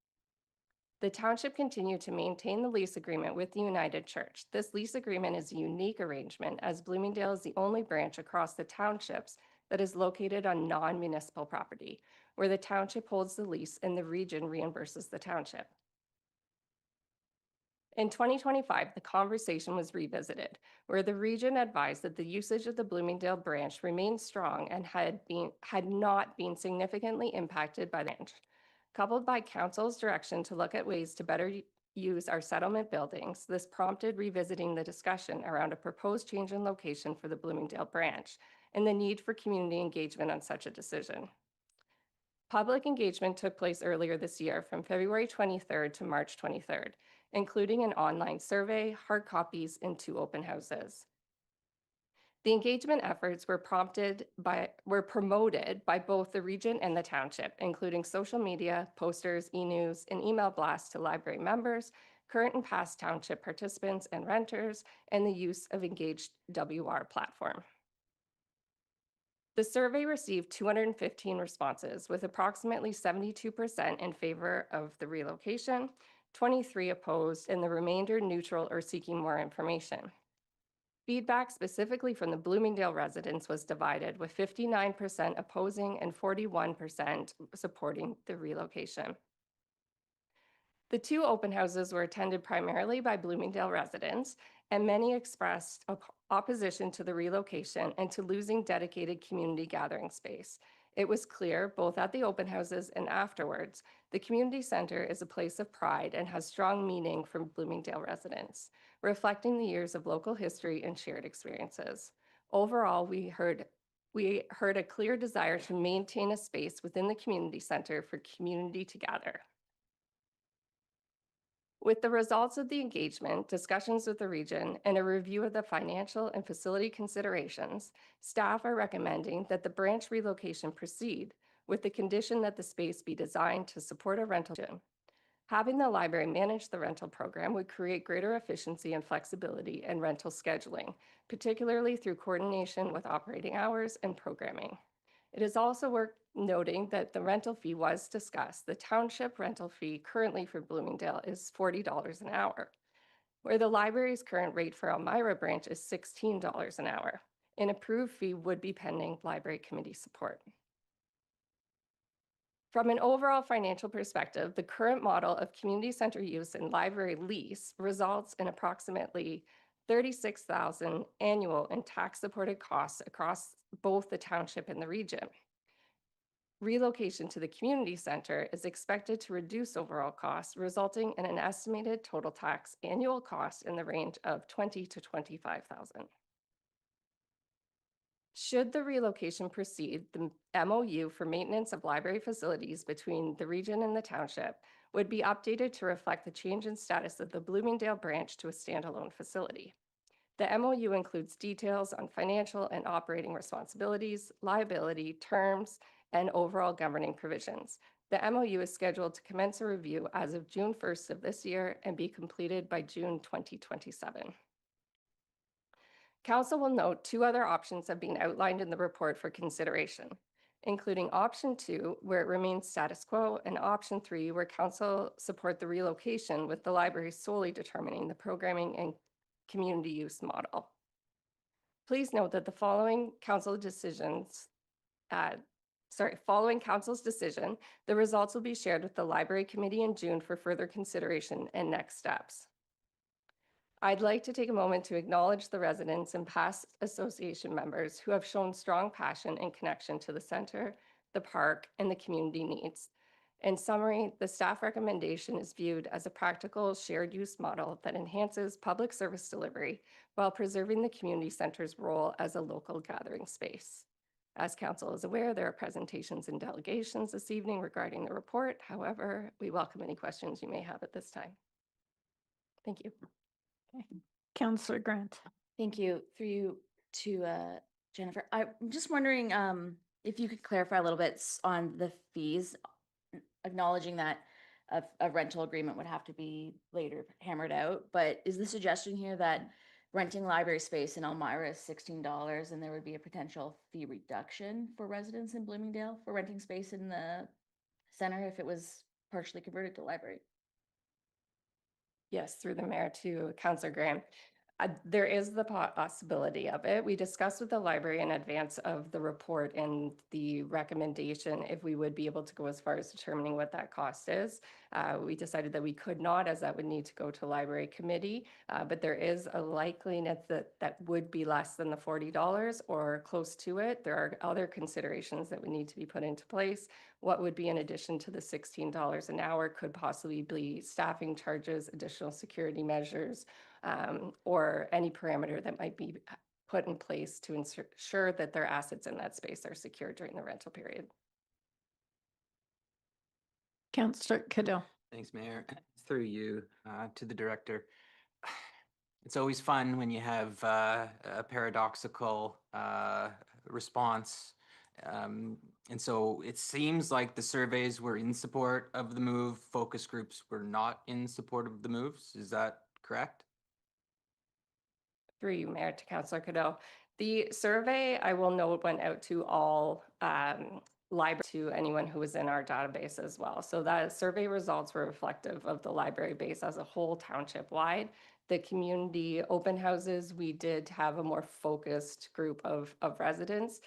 Speaker 11: The township continued to maintain the lease agreement with the United Church. This lease agreement is a unique arrangement, as Bloomingdale is the only branch across the townships that is located on non-municipal property, where the township holds the lease and the region reimburses the township. In 2025, the conversation was revisited, where the region advised that the usage of the Bloomingdale branch remained strong and had not been significantly impacted by the branch. Coupled by council's direction to look at ways to better use our settlement buildings, this prompted revisiting the discussion around a proposed change in location for the Bloomingdale branch and the need for community engagement on such a decision. Public engagement took place earlier this year from February 23rd to March 23rd, including an online survey, hard copies, and 2 open houses. The engagement efforts were promoted by both the region and the township, including social media, posters, e-news, and email blasts to library members, current and past township participants and renters, and the use of Engaged WR platform. The survey received 215 responses, with approximately 72% in favor of the relocation, 23 opposed, and the remainder neutral or seeking more information. Feedback specifically from the Bloomingdale residents was divided, with 59% opposing and 41% supporting the relocation. The 2 open houses were attended primarily by Bloomingdale residents, and many expressed opposition to the relocation and to losing dedicated community gathering space. It was clear, both at the open houses and afterwards, the community center is a place of pride and has strong meaning for Bloomingdale residents, reflecting the years of local history and shared experiences. Overall, we heard a clear desire to maintain a space within the community center for community to gather. With the results of the engagement, discussions with the region, and a review of the financial and facility considerations, staff are recommending that the branch relocation proceed with the condition that the space be designed to support a rental. Having the library manage the rental program would create greater efficiency and flexibility in rental scheduling, particularly through coordination with operating hours and programming. It is also worth noting that the rental fee was discussed. The township rental fee currently for Bloomingdale is $40 an hour, where the library's current rate for Elmira branch is $16 an hour. An approved fee would be pending library committee support. From an overall financial perspective, the current model of community center use and library lease results in approximately $36,000 annual in tax-supported costs across both the township and the region. Relocation to the community center is expected to reduce overall costs, resulting in an estimated total tax annual cost in the range of $20,000 to $25,000. Should the relocation proceed, the MOU for maintenance of library facilities between the region and the township would be updated to reflect the change in status of the Bloomingdale branch to a standalone facility. The MOU includes details on financial and operating responsibilities, liability, terms, and overall governing provisions. The MOU is scheduled to commence a review as of June 1st of this year and be completed by June 2027. Council will note 2 other options have been outlined in the report for consideration, including option 2, where it remains status quo, and option 3, where council support the relocation with the library solely determining the programming and community use model. Please note that following council's decision, the results will be shared with the library committee in June for further consideration and next steps. I'd like to take a moment to acknowledge the residents and past association members who have shown strong passion and connection to the center, the park, and the community needs. In summary, the staff recommendation is viewed as a practical shared use model that enhances public service delivery while preserving the community center's role as a local gathering space. As council is aware, there are presentations and delegations this evening regarding the report. However, we welcome any questions you may have at this time. Thank you.
Speaker 1: Okay. Councillor Grant.
Speaker 5: Thank you. Through you to Jennifer. I'm just wondering if you could clarify a little bit on the fees, acknowledging that a rental agreement would have to be later hammered out. But is the suggestion here that renting library space in Elmira is $16 and there would be a potential fee reduction for residents in Bloomingdale for renting space in the center if it was partially converted to library?
Speaker 11: Yes, through the mayor to Councillor Graham. There is the possibility of it. We discussed with the library in advance of the report and the recommendation if we would be able to go as far as determining what that cost is. We decided that we could not, as that would need to go to library committee, but there is a likeliness that that would be less than the $40 or close to it. There are other considerations that would need to be put into place. What would be in addition to the $16 an hour could possibly be staffing charges, additional security measures, or any parameter that might be put in place to ensure that their assets in that space are secure during the rental period.
Speaker 1: Councillor Cadeau.
Speaker 6: Thanks, Mayor. Through you to the director. It's always fun when you have a paradoxical response. And so it seems like the surveys were in support of the move. Focus groups were not in support of the moves. Is that correct?
Speaker 11: Through you, Mayor, to Councillor Cadeau. The survey, I will note, went out to all library, to anyone who was in our database as well. So that survey results were reflective of the library base as a whole township wide. The community open houses, we did have a more focused group of residents.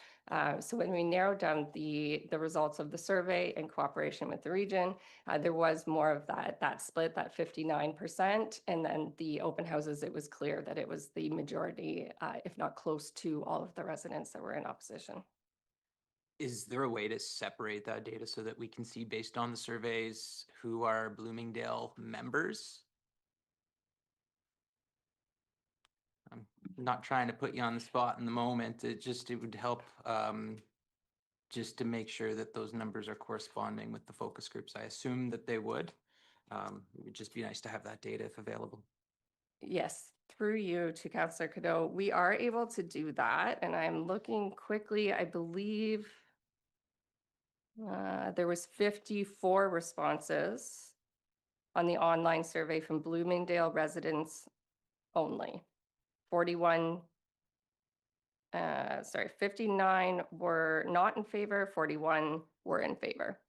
Speaker 11: So when we narrowed down the results of the survey in cooperation with the region, there was more of that split, that 59%. And then the open houses, it was clear that it was the majority, if not close to all of the residents that were in opposition.
Speaker 6: Is there a way to separate that data so that we can see based on the surveys who are Bloomingdale members? I'm not trying to put you on the spot in the moment. It would help just to make sure that those numbers are corresponding with the focus groups. I assume that they would. It would just be nice to have that data if available.
Speaker 11: Yes, through you to Councillor Cadeau, we are able to do that. And I'm looking quickly, I believe there was 54 responses on the online survey from Bloomingdale residents only. 59 were not in favor, 41 were in favor.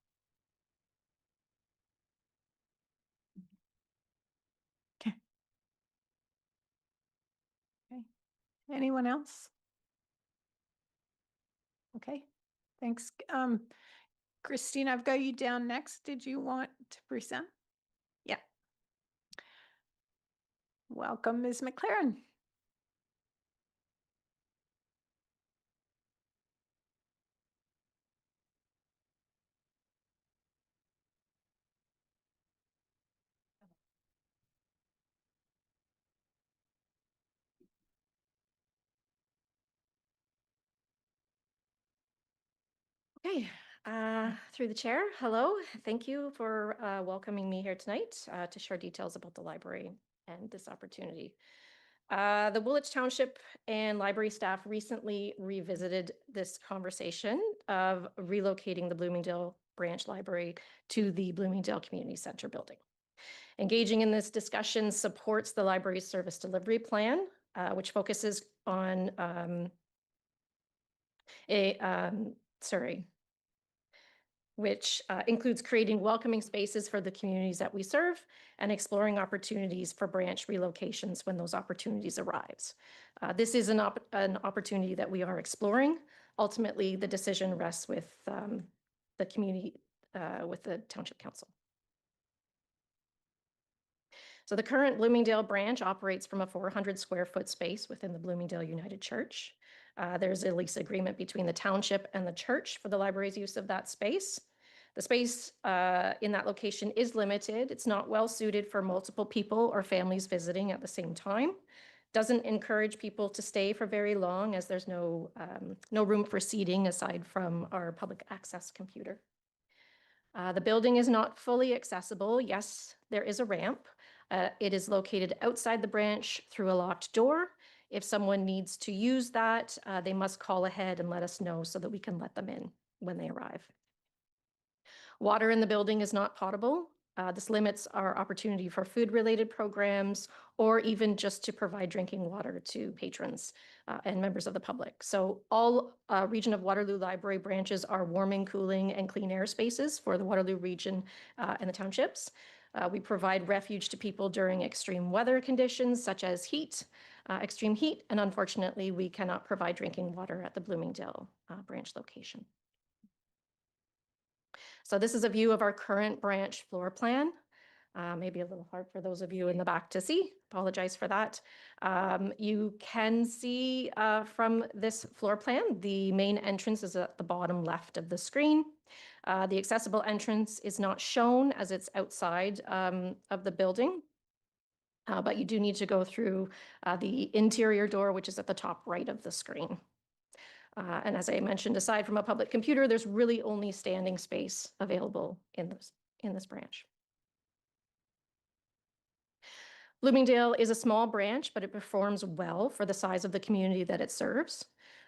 Speaker 1: Okay. Okay. Anyone else? Okay, thanks. Cristina, I've got you down next. Did you want to present? Yeah. Welcome, Ms. McLaren.
Speaker 12: Okay, through the chair, hello. Thank you for welcoming me here tonight to share details about the library and this opportunity. The Woolwich Township and library staff recently revisited this conversation of relocating the Bloomingdale branch library to the Bloomingdale Community Center building. Engaging in this discussion supports the library's service delivery plan, which focuses on which includes creating welcoming spaces for the communities that we serve and exploring opportunities for branch relocations when those opportunities arise. This is an opportunity that we are exploring. Ultimately, the decision rests with the community, with the Township Council. So the current Bloomingdale branch operates from a 400 square foot space within the Bloomingdale United Church. There's a lease agreement between the township and the church for the library's use of that space. The space in that location is limited. It's not well suited for multiple people or families visiting at the same time. Doesn't encourage people to stay for very long as there's no room for seating aside from our public access computer. The building is not fully accessible. Yes, there is a ramp. It is located outside the branch through a locked door. If someone needs to use that, they must call ahead and let us know so that we can let them in when they arrive. Water in the building is not potable. This limits our opportunity for food-related programs or even just to provide drinking water to patrons and members of the public. So all Region of Waterloo Library branches are warming, cooling, and clean air spaces for the Waterloo region and the townships. We provide refuge to people during extreme weather conditions such as extreme heat, and unfortunately, we cannot provide drinking water at the Bloomingdale branch location. So this is a view of our current branch floor plan. Maybe a little hard for those of you in the back to see. Apologize for that. You can see from this floor plan, the main entrance is at the bottom left of the screen. The accessible entrance is not shown as it's outside of the building, but you do need to go through the interior door, which is at the top right of the screen. And as I mentioned, aside from a public computer, there's really only standing space available in this branch. Bloomingdale is a small branch, but it performs well for the size of the community that it serves.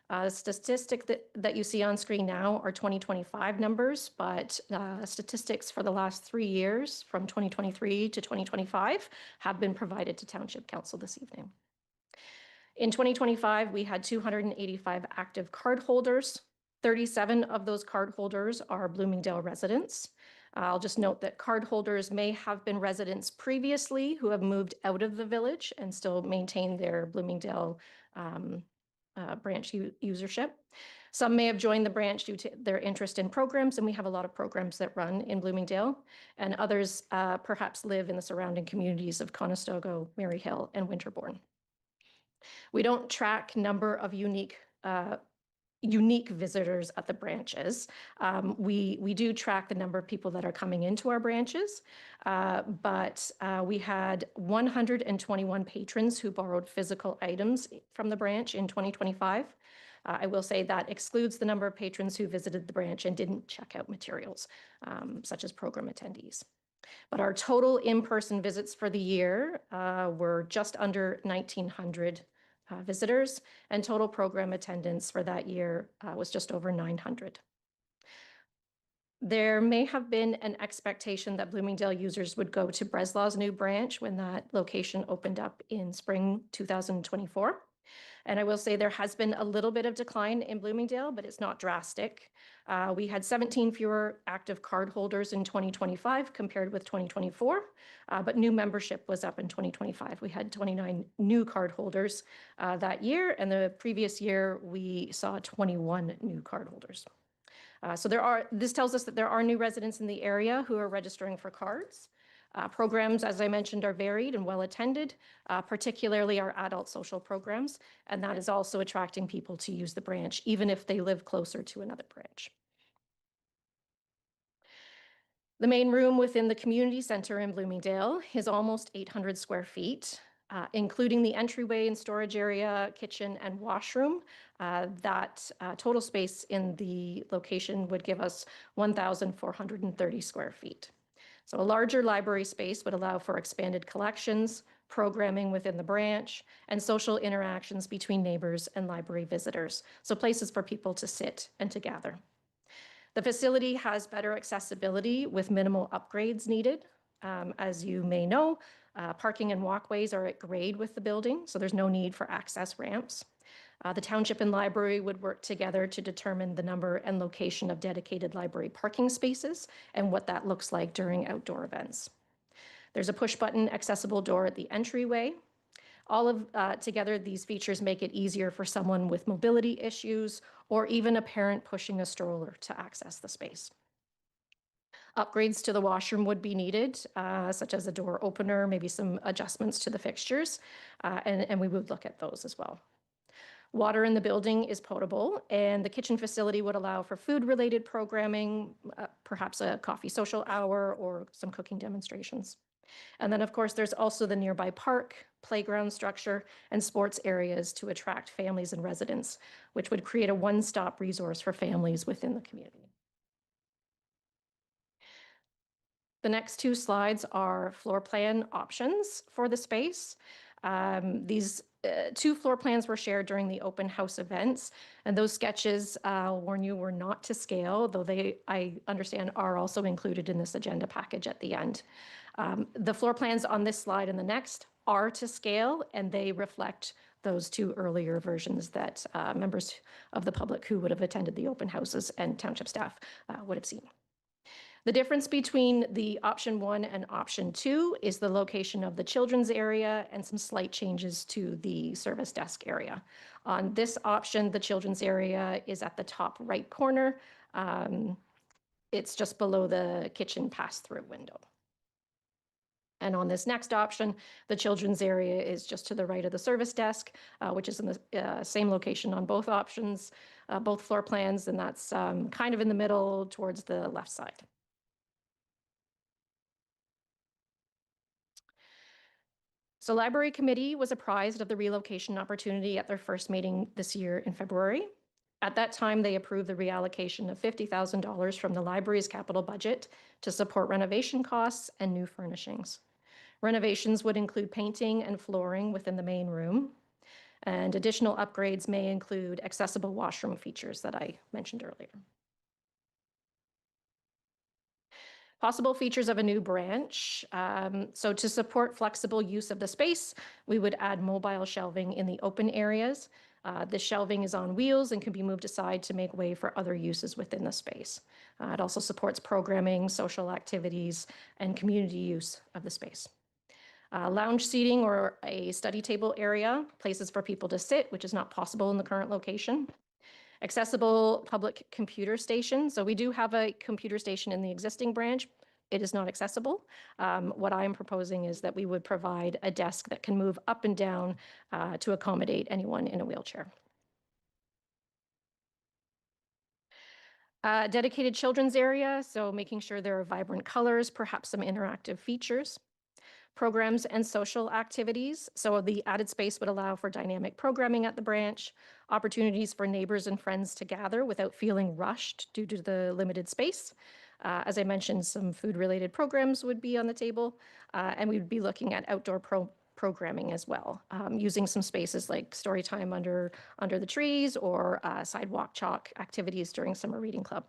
Speaker 12: The statistic that you see on screen now are 2025 numbers, but statistics for the last 3 years, from 2023 to 2025, have been provided to Township Council this evening. In 2025, we had 285 active card holders. 37 of those card holders are Bloomingdale residents. I'll just note that card holders may have been residents previously who have moved out of the village and still maintain their Bloomingdale branch usership. Some may have joined the branch due to their interest in programs, and we have a lot of programs that run in Bloomingdale, and others perhaps live in the surrounding communities of Conestoga, Maryhill, and Winterbourne. We don't track number of unique visitors at the branches. We do track the number of people that are coming into our branches, but we had 121 patrons who borrowed physical items from the branch in 2025. I will say that excludes the number of patrons who visited the branch and didn't check out materials, such as program attendees. But our total in-person visits for the year were just under 1,900 visitors, and total program attendance for that year was just over 900. There may have been an expectation that Bloomingdale users would go to Breslau's new branch when that location opened up in spring 2024. And I will say there has been a little bit of decline in Bloomingdale, but it's not drastic. We had 17 fewer active card holders in 2025 compared with 2024, but new membership was up in 2025. We had 29 new card holders that year, and the previous year we saw 21 new card holders. So this tells us that there are new residents in the area who are registering for cards. Programs, as I mentioned, are varied and well attended, particularly our adult social programs, and that is also attracting people to use the branch, even if they live closer to another branch. The main room within the community center in Bloomingdale is almost 800 square feet, including the entryway and storage area, kitchen, and washroom. That total space in the location would give us 1,430 square feet. So a larger library space would allow for expanded collections, programming within the branch, and social interactions between neighbors and library visitors. So places for people to sit and to gather. The facility has better accessibility with minimal upgrades needed. As you may know, parking and walkways are at grade with the building, so there's no need for access ramps. The township and library would work together to determine the number and location of dedicated library parking spaces and what that looks like during outdoor events. There's a push-button accessible door at the entryway. All of together, these features make it easier for someone with mobility issues or even a parent pushing a stroller to access the space. Upgrades to the washroom would be needed, such as a door opener, maybe some adjustments to the fixtures, and we would look at those as well. Water in the building is potable, and the kitchen facility would allow for food-related programming, perhaps a coffee social hour or some cooking demonstrations. And then, of course, there's also the nearby park, playground structure, and sports areas to attract families and residents, which would create a one-stop resource for families within the community. The next two slides are floor plan options for the space. These two floor plans were shared during the open house events, and those sketches, I'll warn you, were not to scale, though they, I understand, are also included in this agenda package at the end. The floor plans on this slide and the next are to scale, and they reflect those two earlier versions that members of the public who would have attended the open houses and township staff would have seen. The difference between the option 1 and option 2 is the location of the children's area and some slight changes to the service desk area. On this option, the children's area is at the top right corner. It's just below the kitchen pass-through window. And on this next option, the children's area is just to the right of the service desk, which is in the same location on both options, both floor plans, and that's kind of in the middle towards the left side. So Library Committee was apprised of the relocation opportunity at their first meeting this year in February. At that time, they approved the reallocation of $50,000 from the library's capital budget to support renovation costs and new furnishings. Renovations would include painting and flooring within the main room, and additional upgrades may include accessible washroom features that I mentioned earlier. Possible features of a new branch. So to support flexible use of the space, we would add mobile shelving in the open areas. The shelving is on wheels and can be moved aside to make way for other uses within the space. It also supports programming, social activities, and community use of the space. Lounge seating or a study table area, places for people to sit, which is not possible in the current location. Accessible public computer station. So we do have a computer station in the existing branch. It is not accessible. What I am proposing is that we would provide a desk that can move up and down to accommodate anyone in a wheelchair. Dedicated children's area, so making sure there are vibrant colors, perhaps some interactive features. Programs and social activities. So the added space would allow for dynamic programming at the branch, opportunities for neighbors and friends to gather without feeling rushed due to the limited space. As I mentioned, some food-related programs would be on the table, and we'd be looking at outdoor programming as well, using some spaces like story time under the trees or sidewalk chalk activities during summer reading club.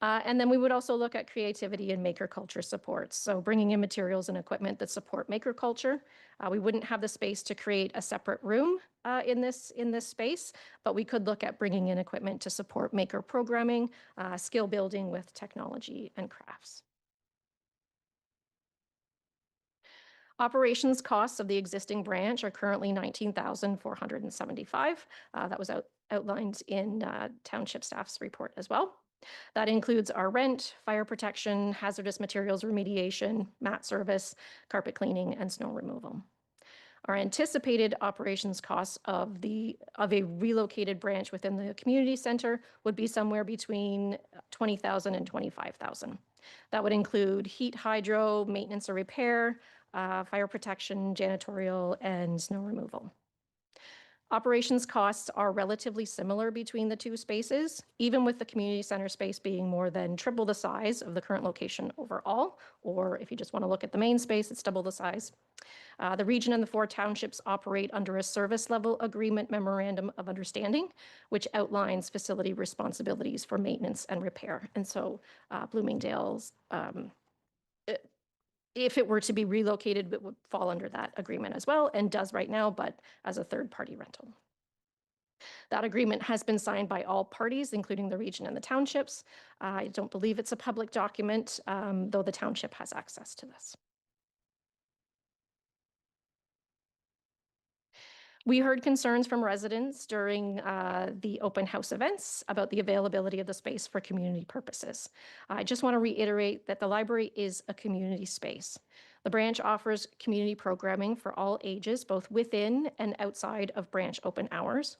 Speaker 12: And then we would also look at creativity and maker culture supports. So bringing in materials and equipment that support maker culture. We wouldn't have the space to create a separate room in this space, but we could look at bringing in equipment to support maker programming, skill building with technology and crafts. Operations costs of the existing branch are currently $19,475. That was outlined in township staff's report as well. That includes our rent, fire protection, hazardous materials remediation, mat service, carpet cleaning, and snow removal. Our anticipated operations costs of a relocated branch within the community center would be somewhere between $20,000 and $25,000. That would include heat, hydro, maintenance or repair, fire protection, janitorial, and snow removal. Operations costs are relatively similar between the two spaces, even with the community center space being more than triple the size of the current location overall, or if you just want to look at the main space, it's double the size. The region and the 4 townships operate under a service level agreement memorandum of understanding, which outlines facility responsibilities for maintenance and repair. And so Bloomingdale's, if it were to be relocated, it would fall under that agreement as well, and does right now, but as a third-party rental. That agreement has been signed by all parties, including the region and the townships. I don't believe it's a public document, though the township has access to this. We heard concerns from residents during the open house events about the availability of the space for community purposes. I just want to reiterate that the library is a community space. The branch offers community programming for all ages, both within and outside of branch open hours.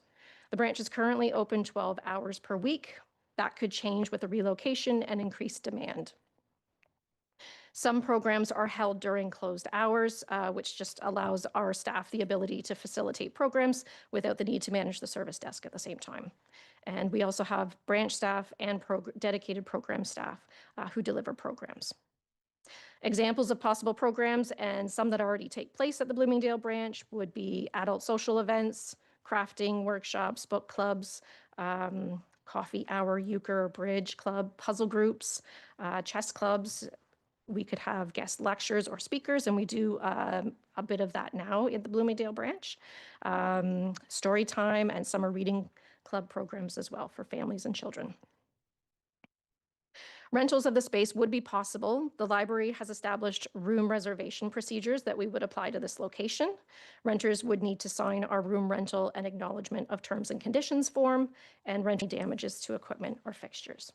Speaker 12: The branch is currently open 12 hours per week. That could change with the relocation and increased demand. Some programs are held during closed hours, which just allows our staff the ability to facilitate programs without the need to manage the service desk at the same time. And we also have branch staff and dedicated program staff who deliver programs. Examples of possible programs and some that already take place at the Bloomingdale branch would be adult social events, crafting workshops, book clubs, coffee hour, euchre, bridge club, puzzle groups, chess clubs. We could have guest lectures or speakers, and we do a bit of that now in the Bloomingdale branch. Story time and summer reading club programs as well for families and children. Rentals of the space would be possible. The library has established room reservation procedures that we would apply to this location. Renters would need to sign our room rental and acknowledgement of terms and conditions form and rent damages to equipment or fixtures.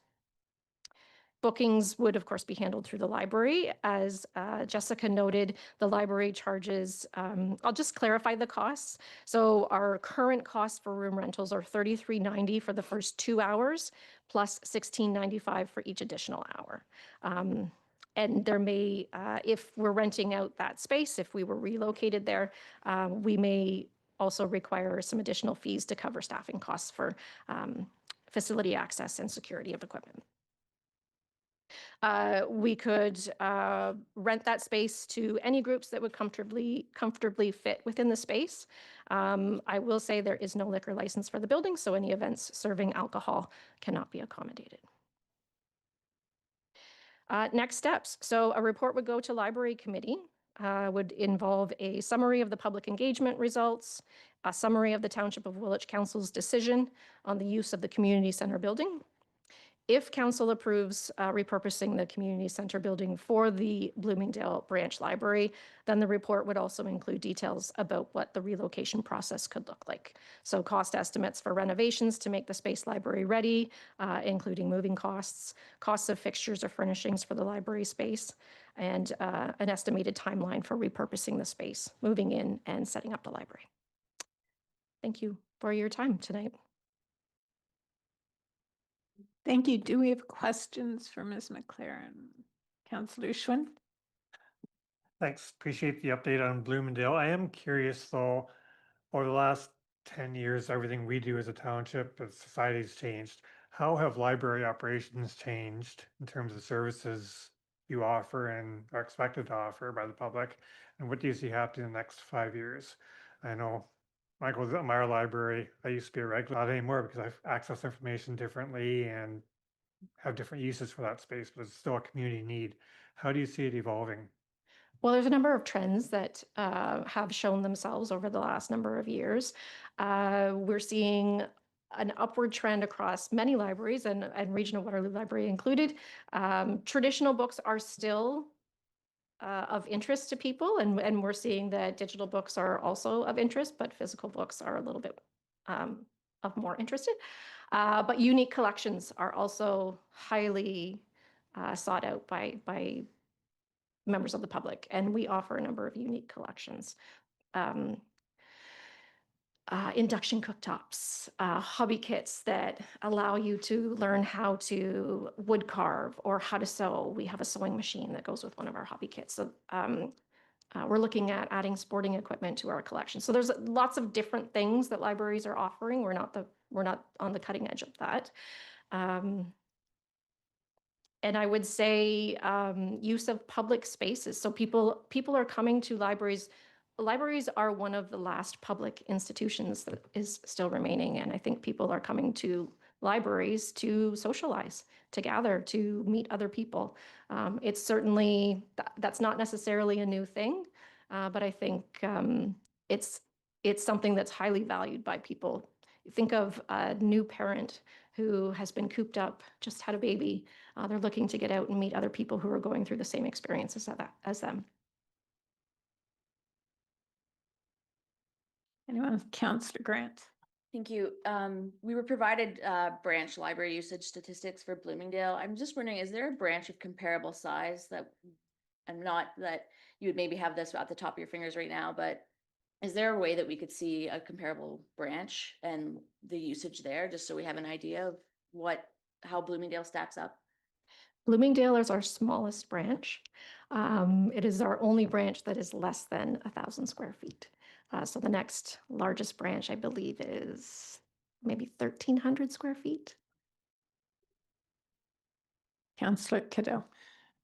Speaker 12: Bookings would, of course, be handled through the library. As Jessica noted, the library charges, I'll just clarify the costs. So our current costs for room rentals are $33.90 for the first 2 hours, plus $16.95 for each additional hour. And there may, if we're renting out that space, if we were relocated there, we may also require some additional fees to cover staffing costs for facility access and security of equipment. We could rent that space to any groups that would comfortably fit within the space. I will say there is no liquor license for the building, so any events serving alcohol cannot be accommodated. Next steps. So a report would go to library committee, would involve a summary of the public engagement results, a summary of the Township of Woolwich Council's decision on the use of the community center building. If council approves repurposing the community center building for the Bloomingdale branch library, then the report would also include details about what the relocation process could look like. So cost estimates for renovations to make the space library ready, including moving costs, costs of fixtures or furnishings for the library space, and an estimated timeline for repurposing the space, moving in and setting up the library. Thank you for your time tonight.
Speaker 1: Thank you. Do we have questions for Ms. McLaren? Councillor Schwinn?
Speaker 4: Thanks. Appreciate the update on Bloomingdale. I am curious though, over the last 10 years, everything we do as a township, as society's changed. How have library operations changed in terms of services you offer and are expected to offer by the public? And what do you see happening in the next 5 years? I know I go to the Elmira library. I used to be a regular, not anymore because I've accessed information differently and have different uses for that space, but it's still a community need. How do you see it evolving?
Speaker 12: Well, there's a number of trends that have shown themselves over the last number of years. We're seeing an upward trend across many libraries and Regional Waterloo Library included. Traditional books are still of interest to people, and we're seeing that digital books are also of interest, but physical books are a little bit of more interest. But unique collections are also highly sought out by members of the public, and we offer a number of unique collections. Induction cooktops, hobby kits that allow you to learn how to wood carve or how to sew. We have a sewing machine that goes with one of our hobby kits. So we're looking at adding sporting equipment to our collection. So there's lots of different things that libraries are offering. We're not on the cutting edge of that. And I would say use of public spaces. So people are coming to libraries. Libraries are one of the last public institutions that is still remaining. And I think people are coming to libraries to socialize, to gather, to meet other people. It's certainly, that's not necessarily a new thing, but I think it's something that's highly valued by people. Think of a new parent who has been cooped up, just had a baby. They're looking to get out and meet other people who are going through the same experiences as them.
Speaker 1: Anyone? Councillor Grant.
Speaker 5: Thank you. We were provided branch library usage statistics for Bloomingdale. I'm just wondering, is there a branch of comparable size that, I'm not that you would maybe have this at the top of your fingers right now, but is there a way that we could see a comparable branch and the usage there, just so we have an idea of how Bloomingdale stacks up?
Speaker 12: Bloomingdale is our smallest branch. It is our only branch that is less than 1,000 square feet. So the next largest branch, I believe, is maybe 1,300 square feet.
Speaker 1: Councillor Cadeau.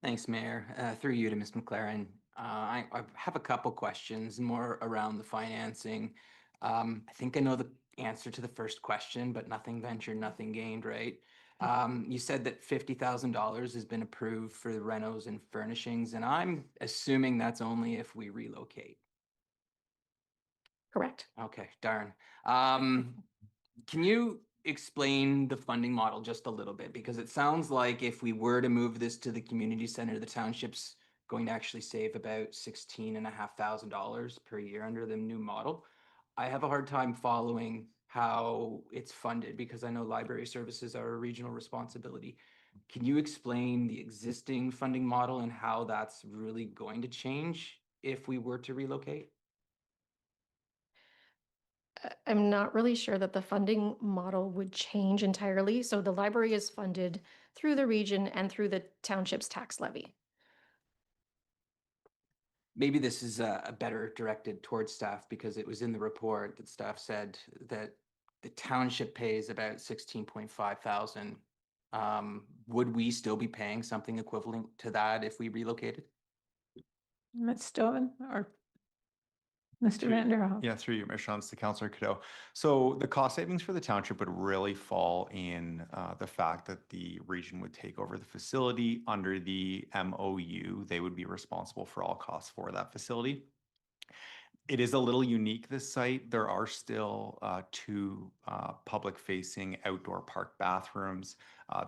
Speaker 6: Thanks, Mayor. Through you to Ms. McLaren. I have a couple questions more around the financing. I think I know the answer to the first question, but nothing ventured, nothing gained, right? You said that $50,000 has been approved for the renos and furnishings, and I'm assuming that's only if we relocate.
Speaker 12: Correct.
Speaker 6: Okay, darn. Can you explain the funding model just a little bit? Because it sounds like if we were to move this to the community center, the township's going to actually save about $16,500 per year under the new model. I have a hard time following how it's funded because I know library services are a regional responsibility. Can you explain the existing funding model and how that's really going to change if we were to relocate?
Speaker 12: I'm not really sure that the funding model would change entirely. So the library is funded through the region and through the township's tax levy.
Speaker 6: Maybe this is a better directed towards staff because it was in the report that staff said that the township pays about 16.5 thousand. Would we still be paying something equivalent to that if we relocated?
Speaker 1: Ms. Stoven or Mr. Vanderhoff?
Speaker 13: Yeah, through you, Ms. Shantz, to Councillor Cadeau. So the cost savings for the township would really fall in the fact that the region would take over the facility under the MOU. They would be responsible for all costs for that facility. It is a little unique, this site. There are still two public-facing outdoor park bathrooms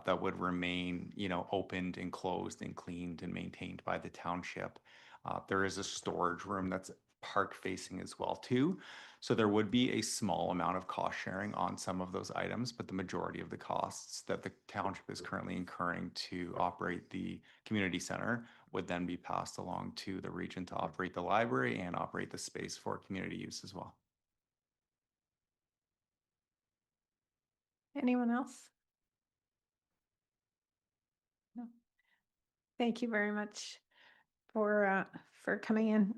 Speaker 13: that would remain, opened and closed and cleaned and maintained by the township. There is a storage room that's park facing as well too. So there would be a small amount of cost sharing on some of those items, but the majority of the costs that the township is currently incurring to operate the community center would then be passed along to the region to operate the library and operate the space for community use as well.
Speaker 1: Anyone else? No. Thank you very much for coming in.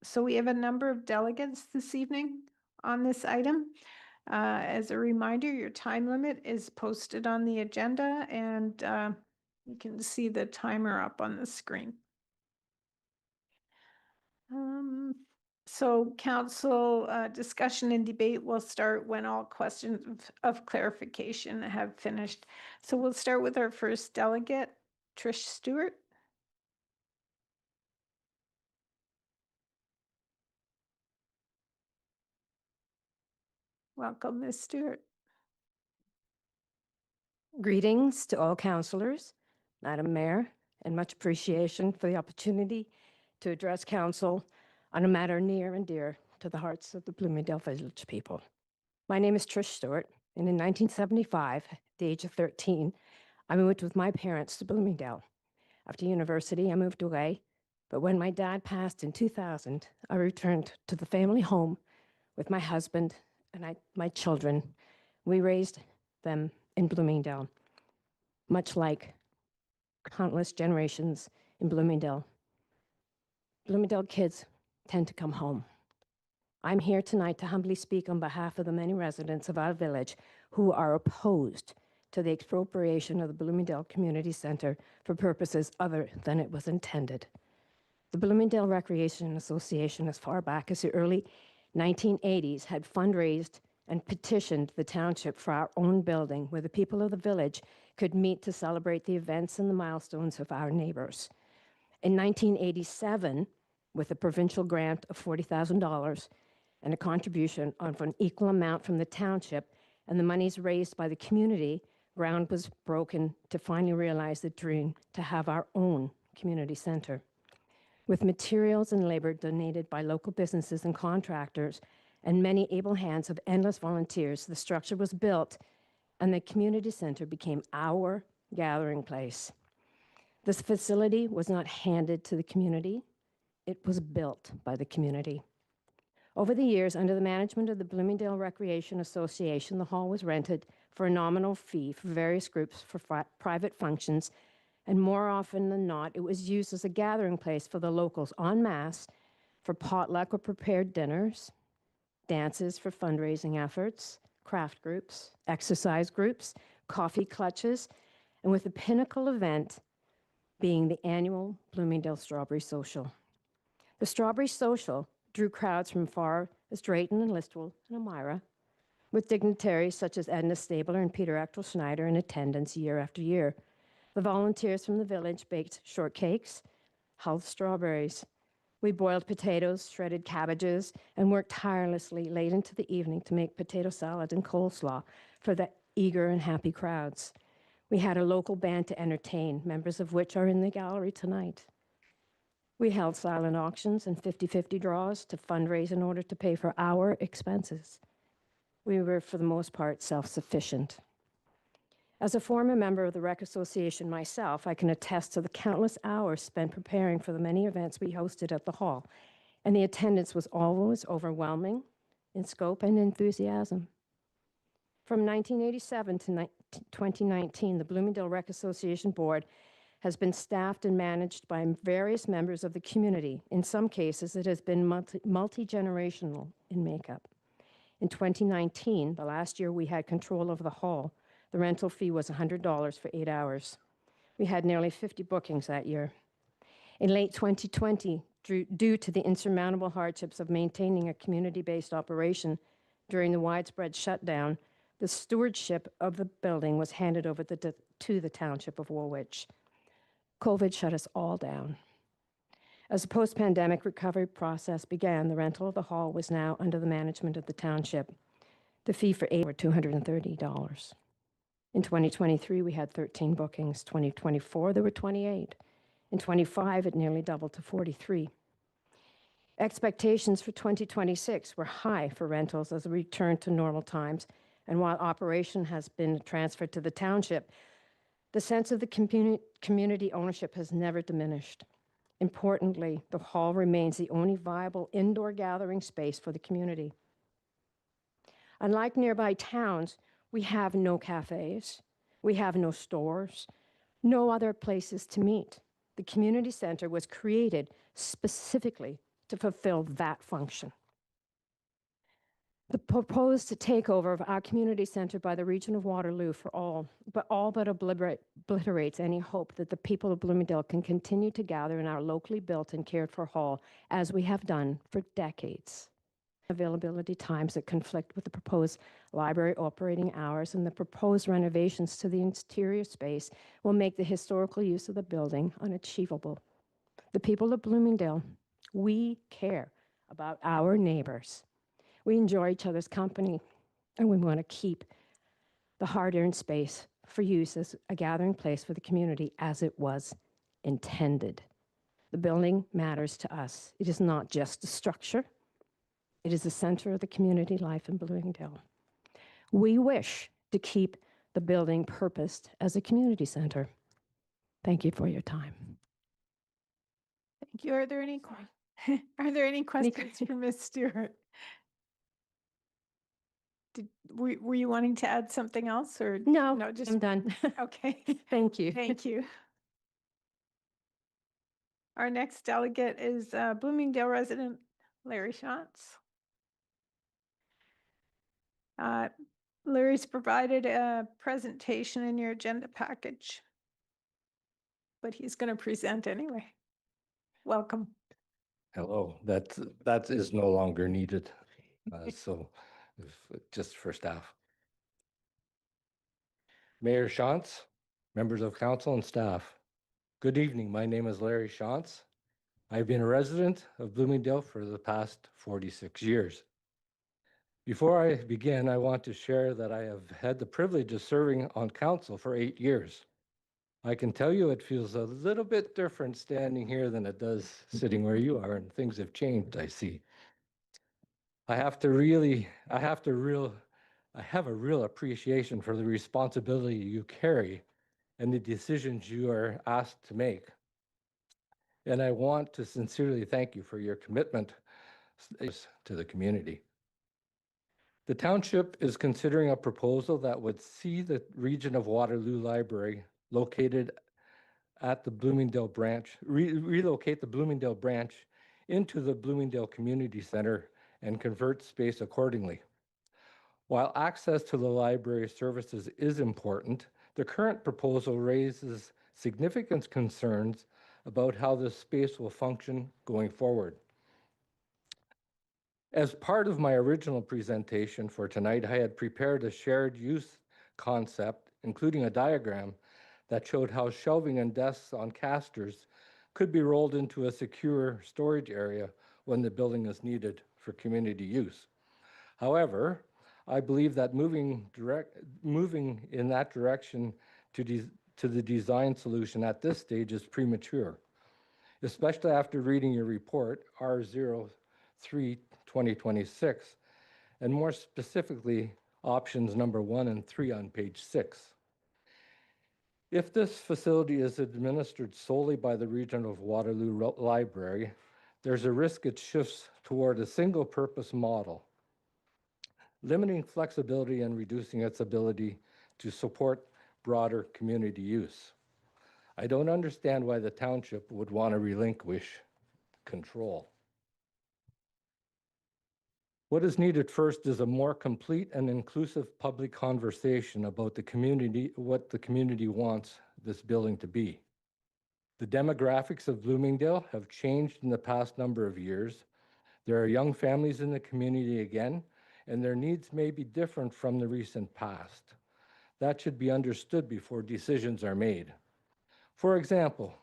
Speaker 1: So we have a number of delegates this evening on this item. As a reminder, your time limit is posted on the agenda and you can see the timer up on the screen. So council discussion and debate will start when all questions of clarification have finished. So we'll start with our first delegate, Trish Stewart. Welcome, Ms. Stewart.
Speaker 14: Greetings to all councillors, Madam Mayor, and much appreciation for the opportunity to address council on a matter near and dear to the hearts of the Bloomingdale Village people. My name is Trish Stewart, and in 1975, at the age of 13, I moved with my parents to Bloomingdale. After university, I moved away, but when my dad passed in 2000, I returned to the family home with my husband and my children. We raised them in Bloomingdale, much like countless generations in Bloomingdale. Bloomingdale kids tend to come home. I'm here tonight to humbly speak on behalf of the many residents of our village who are opposed to the expropriation of the Bloomingdale Community Center for purposes other than it was intended. The Bloomingdale Recreation Association, as far back as the early 1980s, had fundraised and petitioned the township for our own building where the people of the village could meet to celebrate the events and the milestones of our neighbors. In 1987, with a provincial grant of $40,000 and a contribution of an equal amount from the township and the monies raised by the community, ground was broken to finally realize the dream to have our own community center. With materials and labor donated by local businesses and contractors and many able hands of endless volunteers, the structure was built and the community center became our gathering place. This facility was not handed to the community, it was built by the community. Over the years, under the management of the Bloomingdale Recreation Association, the hall was rented for a nominal fee for various groups for private functions, and more often than not, it was used as a gathering place for the locals en masse for potluck or prepared dinners, dances for fundraising efforts, craft groups, exercise groups, coffee clutches, and with the pinnacle event being the annual Bloomingdale Strawberry Social. The Strawberry Social drew crowds from far as Drayton and Listowel and Elmira, with dignitaries such as Edna Stabler and Peter Eckel Schneider in attendance year after year. The volunteers from the village baked shortcakes, hulled strawberries. We boiled potatoes, shredded cabbages, and worked tirelessly late into the evening to make potato salad and coleslaw for the eager and happy crowds. We had a local band to entertain, members of which are in the gallery tonight. We held silent auctions and 50-50 draws to fundraise in order to pay for our expenses. We were, for the most part, self-sufficient. As a former member of the Rec Association myself, I can attest to the countless hours spent preparing for the many events we hosted at the hall, and the attendance was always overwhelming in scope and enthusiasm. From 1987 to 2019, the Bloomingdale Rec Association Board has been staffed and managed by various members of the community. In some cases, it has been multi-generational in makeup. In 2019, the last year we had control of the hall, the rental fee was $100 for 8 hours. We had nearly 50 bookings that year. In late 2020, due to the insurmountable hardships of maintaining a community-based operation during the widespread shutdown, the stewardship of the building was handed over to the Township of Woolwich. COVID shut us all down. As the post-pandemic recovery process began, the rental of the hall was now under the management of the township. The fee for 8 were $230. In 2023, we had 13 bookings. 2024, there were 28. In 25, it nearly doubled to 43. Expectations for 2026 were high for rentals as a return to normal times, and while operation has been transferred to the township, the sense of the community ownership has never diminished. Importantly, the hall remains the only viable indoor gathering space for the community. Unlike nearby towns, we have no cafes, we have no stores, no other places to meet. The community center was created specifically to fulfill that function. The proposed takeover of our community center by the region of Waterloo all but obliterates any hope that the people of Bloomingdale can continue to gather in our locally built and cared for hall, as we have done for decades. Availability times that conflict with the proposed library operating hours and the proposed renovations to the interior space will make the historical use of the building unachievable. The people of Bloomingdale, we care about our neighbors. We enjoy each other's company, and we want to keep the hard-earned space for use as a gathering place for the community as it was intended. The building matters to us. It is not just a structure. It is the center of the community life in Bloomingdale. We wish to keep the building purposed as a community center. Thank you for your time.
Speaker 1: Thank you. Are there any questions for Ms. Stewart? Were you wanting to add something else or?
Speaker 14: No,
Speaker 1: just
Speaker 14: I'm done.
Speaker 1: Okay.
Speaker 14: Thank you.
Speaker 1: Thank you. Our next delegate is Bloomingdale resident Larry Shantz. Larry's provided a presentation in your agenda package, but he's going to present anyway. Welcome.
Speaker 15: Hello, that is no longer needed. Just for staff. Mayor Shantz, members of council and staff, good evening. My name is Larry Shantz. I've been a resident of Bloomingdale for the past 46 years. Before I begin, I want to share that I have had the privilege of serving on council for 8 years. I can tell you it feels a little bit different standing here than it does sitting where you are, and things have changed, I see. I have a real appreciation for the responsibility you carry and the decisions you are asked to make. And I want to sincerely thank you for your commitment to the community. The township is considering a proposal that would see the region of Waterloo Library located at the Bloomingdale branch, relocate the Bloomingdale branch into the Bloomingdale Community Center and convert space accordingly. While access to the library services is important, the current proposal raises significant concerns about how this space will function going forward. As part of my original presentation for tonight, I had prepared a shared use concept, including a diagram that showed how shelving and desks on casters could be rolled into a secure storage area when the building is needed for community use. However, I believe that moving in that direction to the design solution at this stage is premature, especially after reading your report, R03-2026, and more specifically, options number 1 and 3 on page 6. If this facility is administered solely by the region of Waterloo Library, there's a risk it shifts toward a single-purpose model, limiting flexibility and reducing its ability to support broader community use. I don't understand why the township would want to relinquish control. What is needed first is a more complete and inclusive public conversation about the community, what the community wants this building to be. The demographics of Bloomingdale have changed in the past number of years. There are young families in the community again, and their needs may be different from the recent past. That should be understood before decisions are made. For example,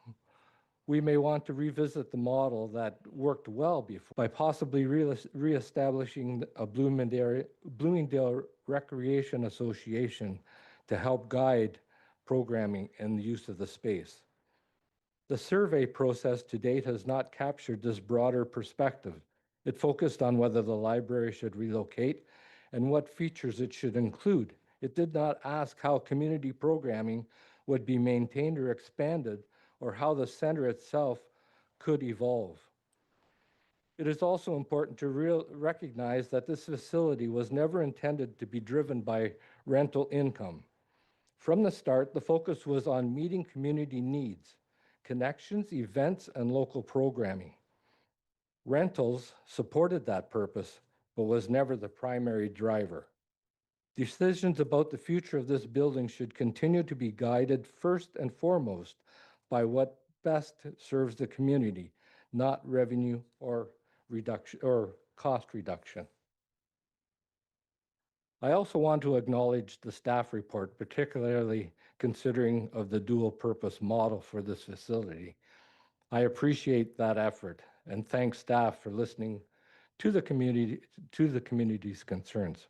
Speaker 15: we may want to revisit the model that worked well before by possibly reestablishing a Bloomingdale Recreation Association to help guide programming and the use of the space. The survey process to date has not captured this broader perspective. It focused on whether the library should relocate and what features it should include. It did not ask how community programming would be maintained or expanded, or how the center itself could evolve. It is also important to recognize that this facility was never intended to be driven by rental income. From the start, the focus was on meeting community needs, connections, events, and local programming. Rentals supported that purpose, but was never the primary driver. Decisions about the future of this building should continue to be guided first and foremost by what best serves the community, not revenue or reduction or cost reduction. I also want to acknowledge the staff report, particularly considering of the dual purpose model for this facility. I appreciate that effort and thank staff for listening to the community's concerns.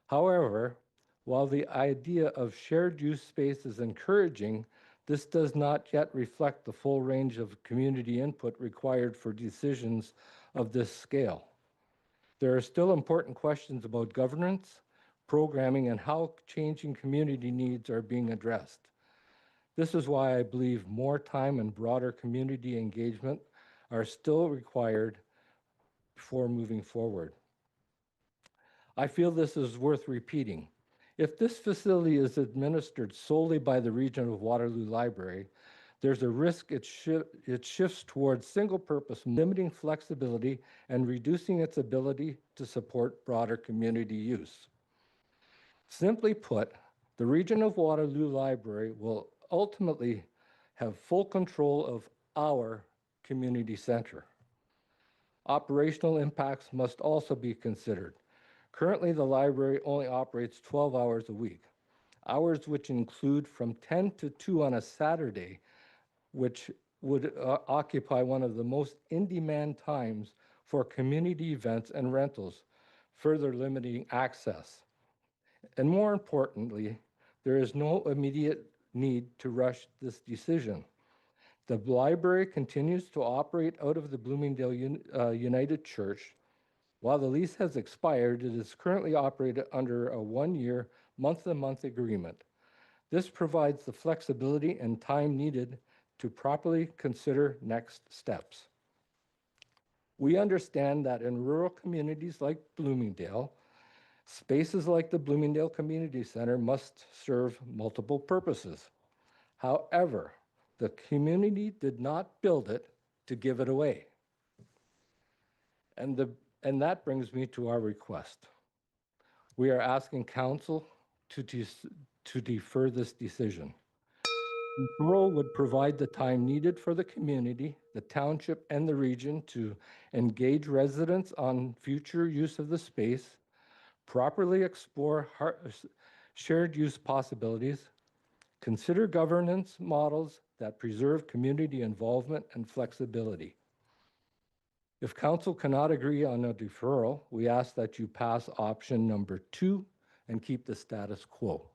Speaker 15: However, while the idea of shared use space is encouraging, this does not yet reflect the full range of community input required for decisions of this scale. There are still important questions about governance, programming, and how changing community needs are being addressed. This is why I believe more time and broader community engagement are still required before moving forward. I feel this is worth repeating. If this facility is administered solely by the region of Waterloo Library, there's a risk it shifts towards single-purpose, limiting flexibility and reducing its ability to support broader community use. Simply put, the region of Waterloo Library will ultimately have full control of our community center. Operational impacts must also be considered. Currently, the library only operates 12 hours a week, hours which include from 10 to 2 on a Saturday, which would occupy one of the most in-demand times for community events and rentals, further limiting access. And more importantly, there is no immediate need to rush this decision. The library continues to operate out of the Bloomingdale United Church. While the lease has expired, it is currently operated under a one-year, month-to-month agreement. This provides the flexibility and time needed to properly consider next steps. We understand that in rural communities like Bloomingdale, spaces like the Bloomingdale Community Center must serve multiple purposes. However, the community did not build it to give it away. And that brings me to our request. We are asking council to defer this decision. Deferral would provide the time needed for the community, the township, and the region to engage residents on future use of the space, properly explore shared use possibilities, consider governance models that preserve community involvement and flexibility. If council cannot agree on a deferral, we ask that you pass option number 2 and keep the status quo.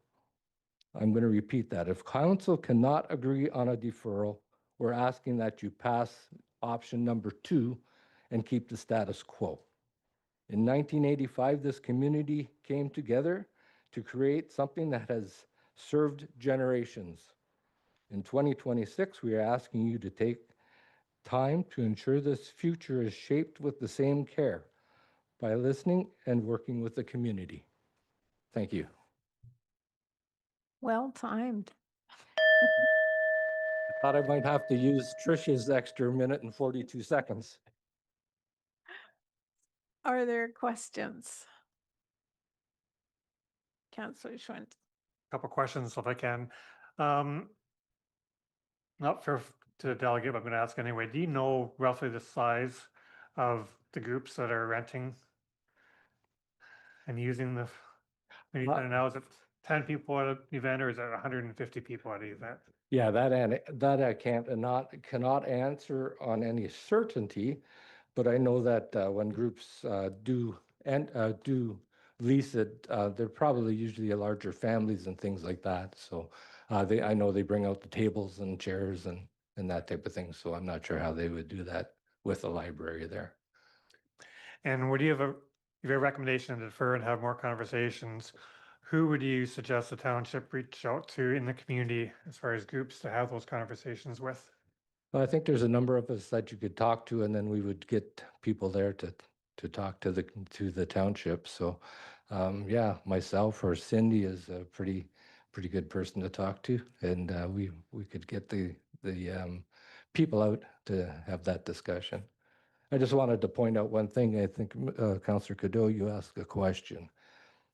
Speaker 15: I'm going to repeat that. If council cannot agree on a deferral, we're asking that you pass option number 2 and keep the status quo. In 1985, this community came together to create something that has served generations. In 2026, we are asking you to take time to ensure this future is shaped with the same care by listening and working with the community. Thank you.
Speaker 1: Well timed.
Speaker 15: I thought I might have to use Trish's extra minute and 42 seconds.
Speaker 1: Are there questions? Councillor Schwint.
Speaker 4: Couple questions if I can. Not fair to the delegate, but I'm going to ask anyway. Do you know roughly the size of the groups that are renting and using the community center now? Is it 10 people at an event, or is it 150 people at an event?
Speaker 15: Yeah, that I cannot answer on any certainty, but I know that when groups do lease it, they're probably usually larger families and things like that. So I know they bring out the tables and chairs and that type of thing. So I'm not sure how they would do that with the library there.
Speaker 4: And would you have a recommendation to defer and have more conversations? Who would you suggest the township reach out to in the community as far as groups to have those conversations with?
Speaker 15: Well, I think there's a number of us that you could talk to, and then we would get people there to talk to the township. So, yeah, myself or Cindy is a pretty good person to talk to, and we could get the people out to have that discussion. I just wanted to point out one thing. I think Councillor Cadeau, you asked a question,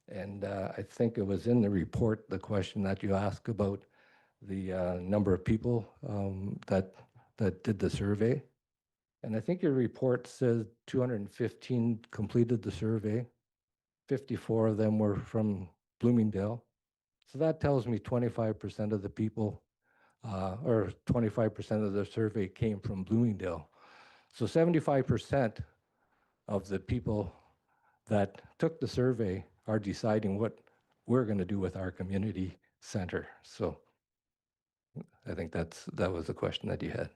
Speaker 15: and I think it was in the report, the question that you asked about the number of people that did the survey. And I think your report says 215 completed the survey. 54 of them were from Bloomingdale. So that tells me 25% of the people, or 25% of the survey came from Bloomingdale. So 75% of the people that took the survey are deciding what we're going to do with our community center. So I think that was the question that you had.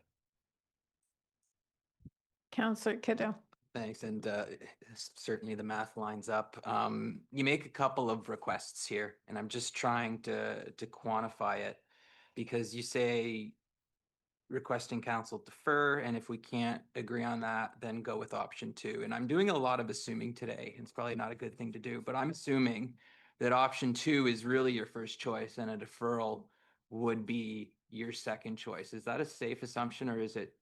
Speaker 1: Councillor Cadeau.
Speaker 6: Thanks, and certainly the math lines up. You make a couple of requests here, and I'm just trying to quantify it, because you say requesting council defer, and if we can't agree on that, then go with option 2. And I'm doing a lot of assuming today. It's probably not a good thing to do, but I'm assuming that option 2 is really your first choice and a deferral would be your second choice. Is that a safe assumption, or is it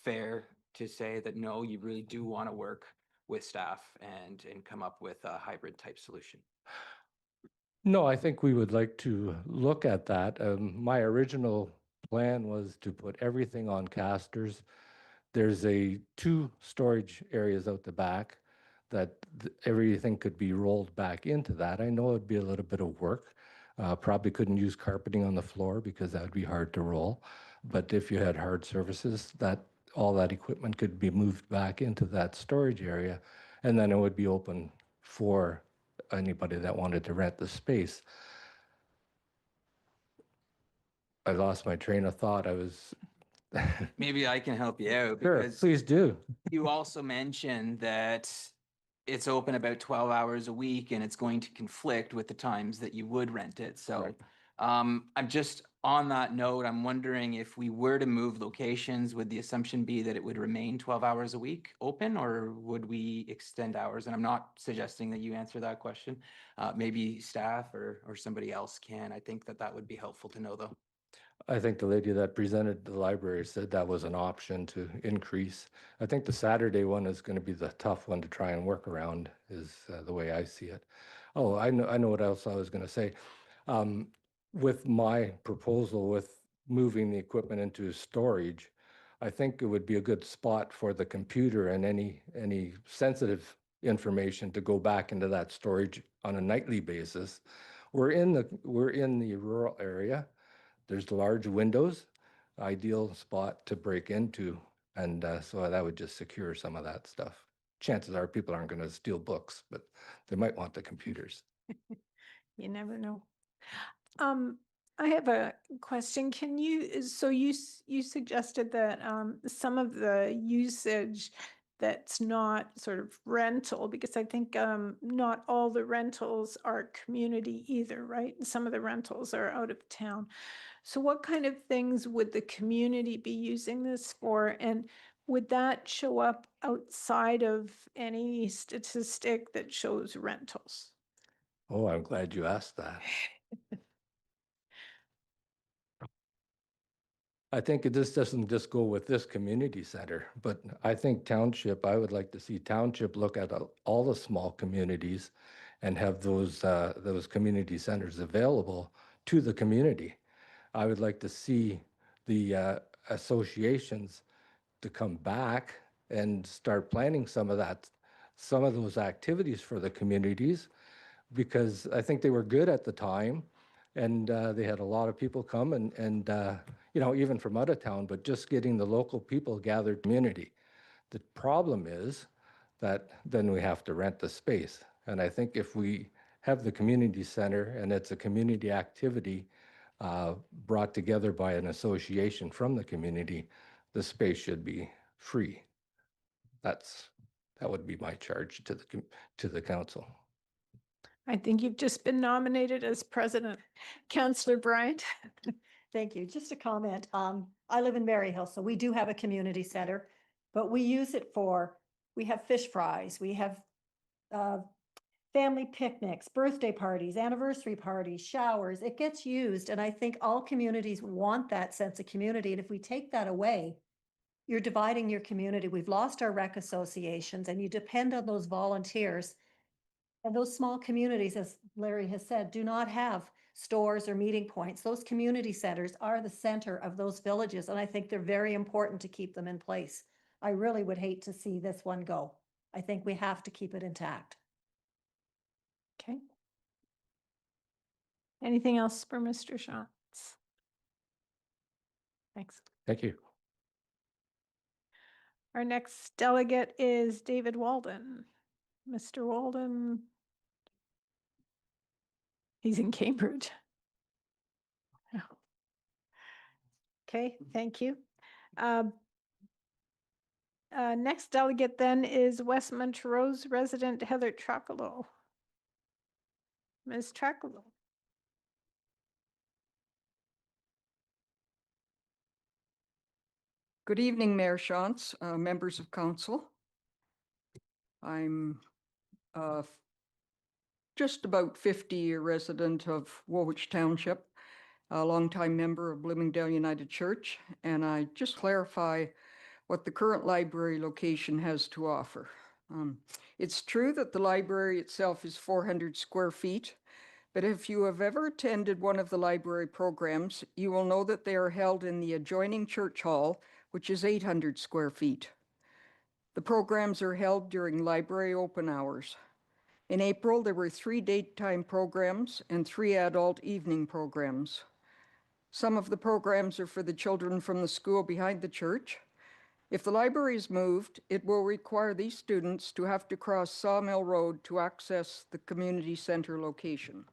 Speaker 6: fair to say that no, you really do want to work with staff and come up with a hybrid type solution?
Speaker 15: No, I think we would like to look at that. My original plan was to put everything on casters. There's 2 storage areas out the back that everything could be rolled back into that. I know it'd be a little bit of work. Probably couldn't use carpeting on the floor because that would be hard to roll. But if you had hard surfaces, all that equipment could be moved back into that storage area, and then it would be open for anybody that wanted to rent the space. I lost my train of thought. I was.
Speaker 6: Maybe I can help you out
Speaker 15: Sure,
Speaker 6: because
Speaker 15: please do.
Speaker 6: you also mentioned that it's open about 12 hours a week and it's going to conflict with the times that you would rent it. So
Speaker 15: Right.
Speaker 6: I'm just on that note, I'm wondering if we were to move locations, would the assumption be that it would remain 12 hours a week open, or would we extend hours? And I'm not suggesting that you answer that question. Maybe staff or somebody else can. I think that that would be helpful to know, though.
Speaker 15: I think the lady that presented the library said that was an option to increase. I think the Saturday one is going to be the tough one to try and work around, is the way I see it. Oh, I know what else I was going to say. With my proposal with moving the equipment into storage, I think it would be a good spot for the computer and any sensitive information to go back into that storage on a nightly basis. We're in the rural area. There's large windows, ideal spot to break into, and so that would just secure some of that stuff. Chances are people aren't going to steal books, but they might want the computers.
Speaker 1: You never know. I have a question. Can you, so you suggested that some of the usage that's not sort of rental, because I think not all the rentals are community either, right? Some of the rentals are out of town. So what kind of things would the community be using this for? And would that show up outside of any statistic that shows rentals?
Speaker 15: Oh, I'm glad you asked that. I think this doesn't just go with this community center, but I think township, I would like to see township look at all the small communities and have those community centers available to the community. I would like to see the associations to come back and start planning some of those activities for the communities, because I think they were good at the time, and they had a lot of people come and even from out of town, but just getting the local people gathered community. The problem is that then we have to rent the space. And I think if we have the community center and it's a community activity brought together by an association from the community, the space should be free. That would be my charge to the council.
Speaker 1: I think you've just been nominated as president. Councillor Bryant.
Speaker 2: Thank you. Just a comment. I live in Maryhill, so we do have a community center, but we use it we have fish fries, we have family picnics, birthday parties, anniversary parties, showers. It gets used, and I think all communities want that sense of community. And if we take that away, you're dividing your community. We've lost our rec associations, and you depend on those volunteers. And those small communities, as Larry has said, do not have stores or meeting points. Those community centers are the center of those villages, and I think they're very important to keep them in place. I really would hate to see this one go. I think we have to keep it intact.
Speaker 1: Okay. Anything else for Mr. Shantz? Thanks.
Speaker 15: Thank you.
Speaker 1: Our next delegate is David Walden. Mr. Walden. He's in Cambridge. Okay, thank you. Next delegate then is West Montrose resident Heather Trakalo. Ms. Trakalo.
Speaker 16: Good evening, Mayor Shantz, members of council. I'm just about 50-year resident of Woolwich Township, a longtime member of Bloomingdale United Church, and I just clarify what the current library location has to offer. It's true that the library itself is 400 square feet, but if you have ever attended one of the library programs, you will know that they are held in the adjoining church hall, which is 800 square feet. The programs are held during library open hours. In April, there were 3 daytime programs and 3 adult evening programs. Some of the programs are for the children from the school behind the church. If the library is moved, it will require these students to have to cross Sawmill Road to access the community center location.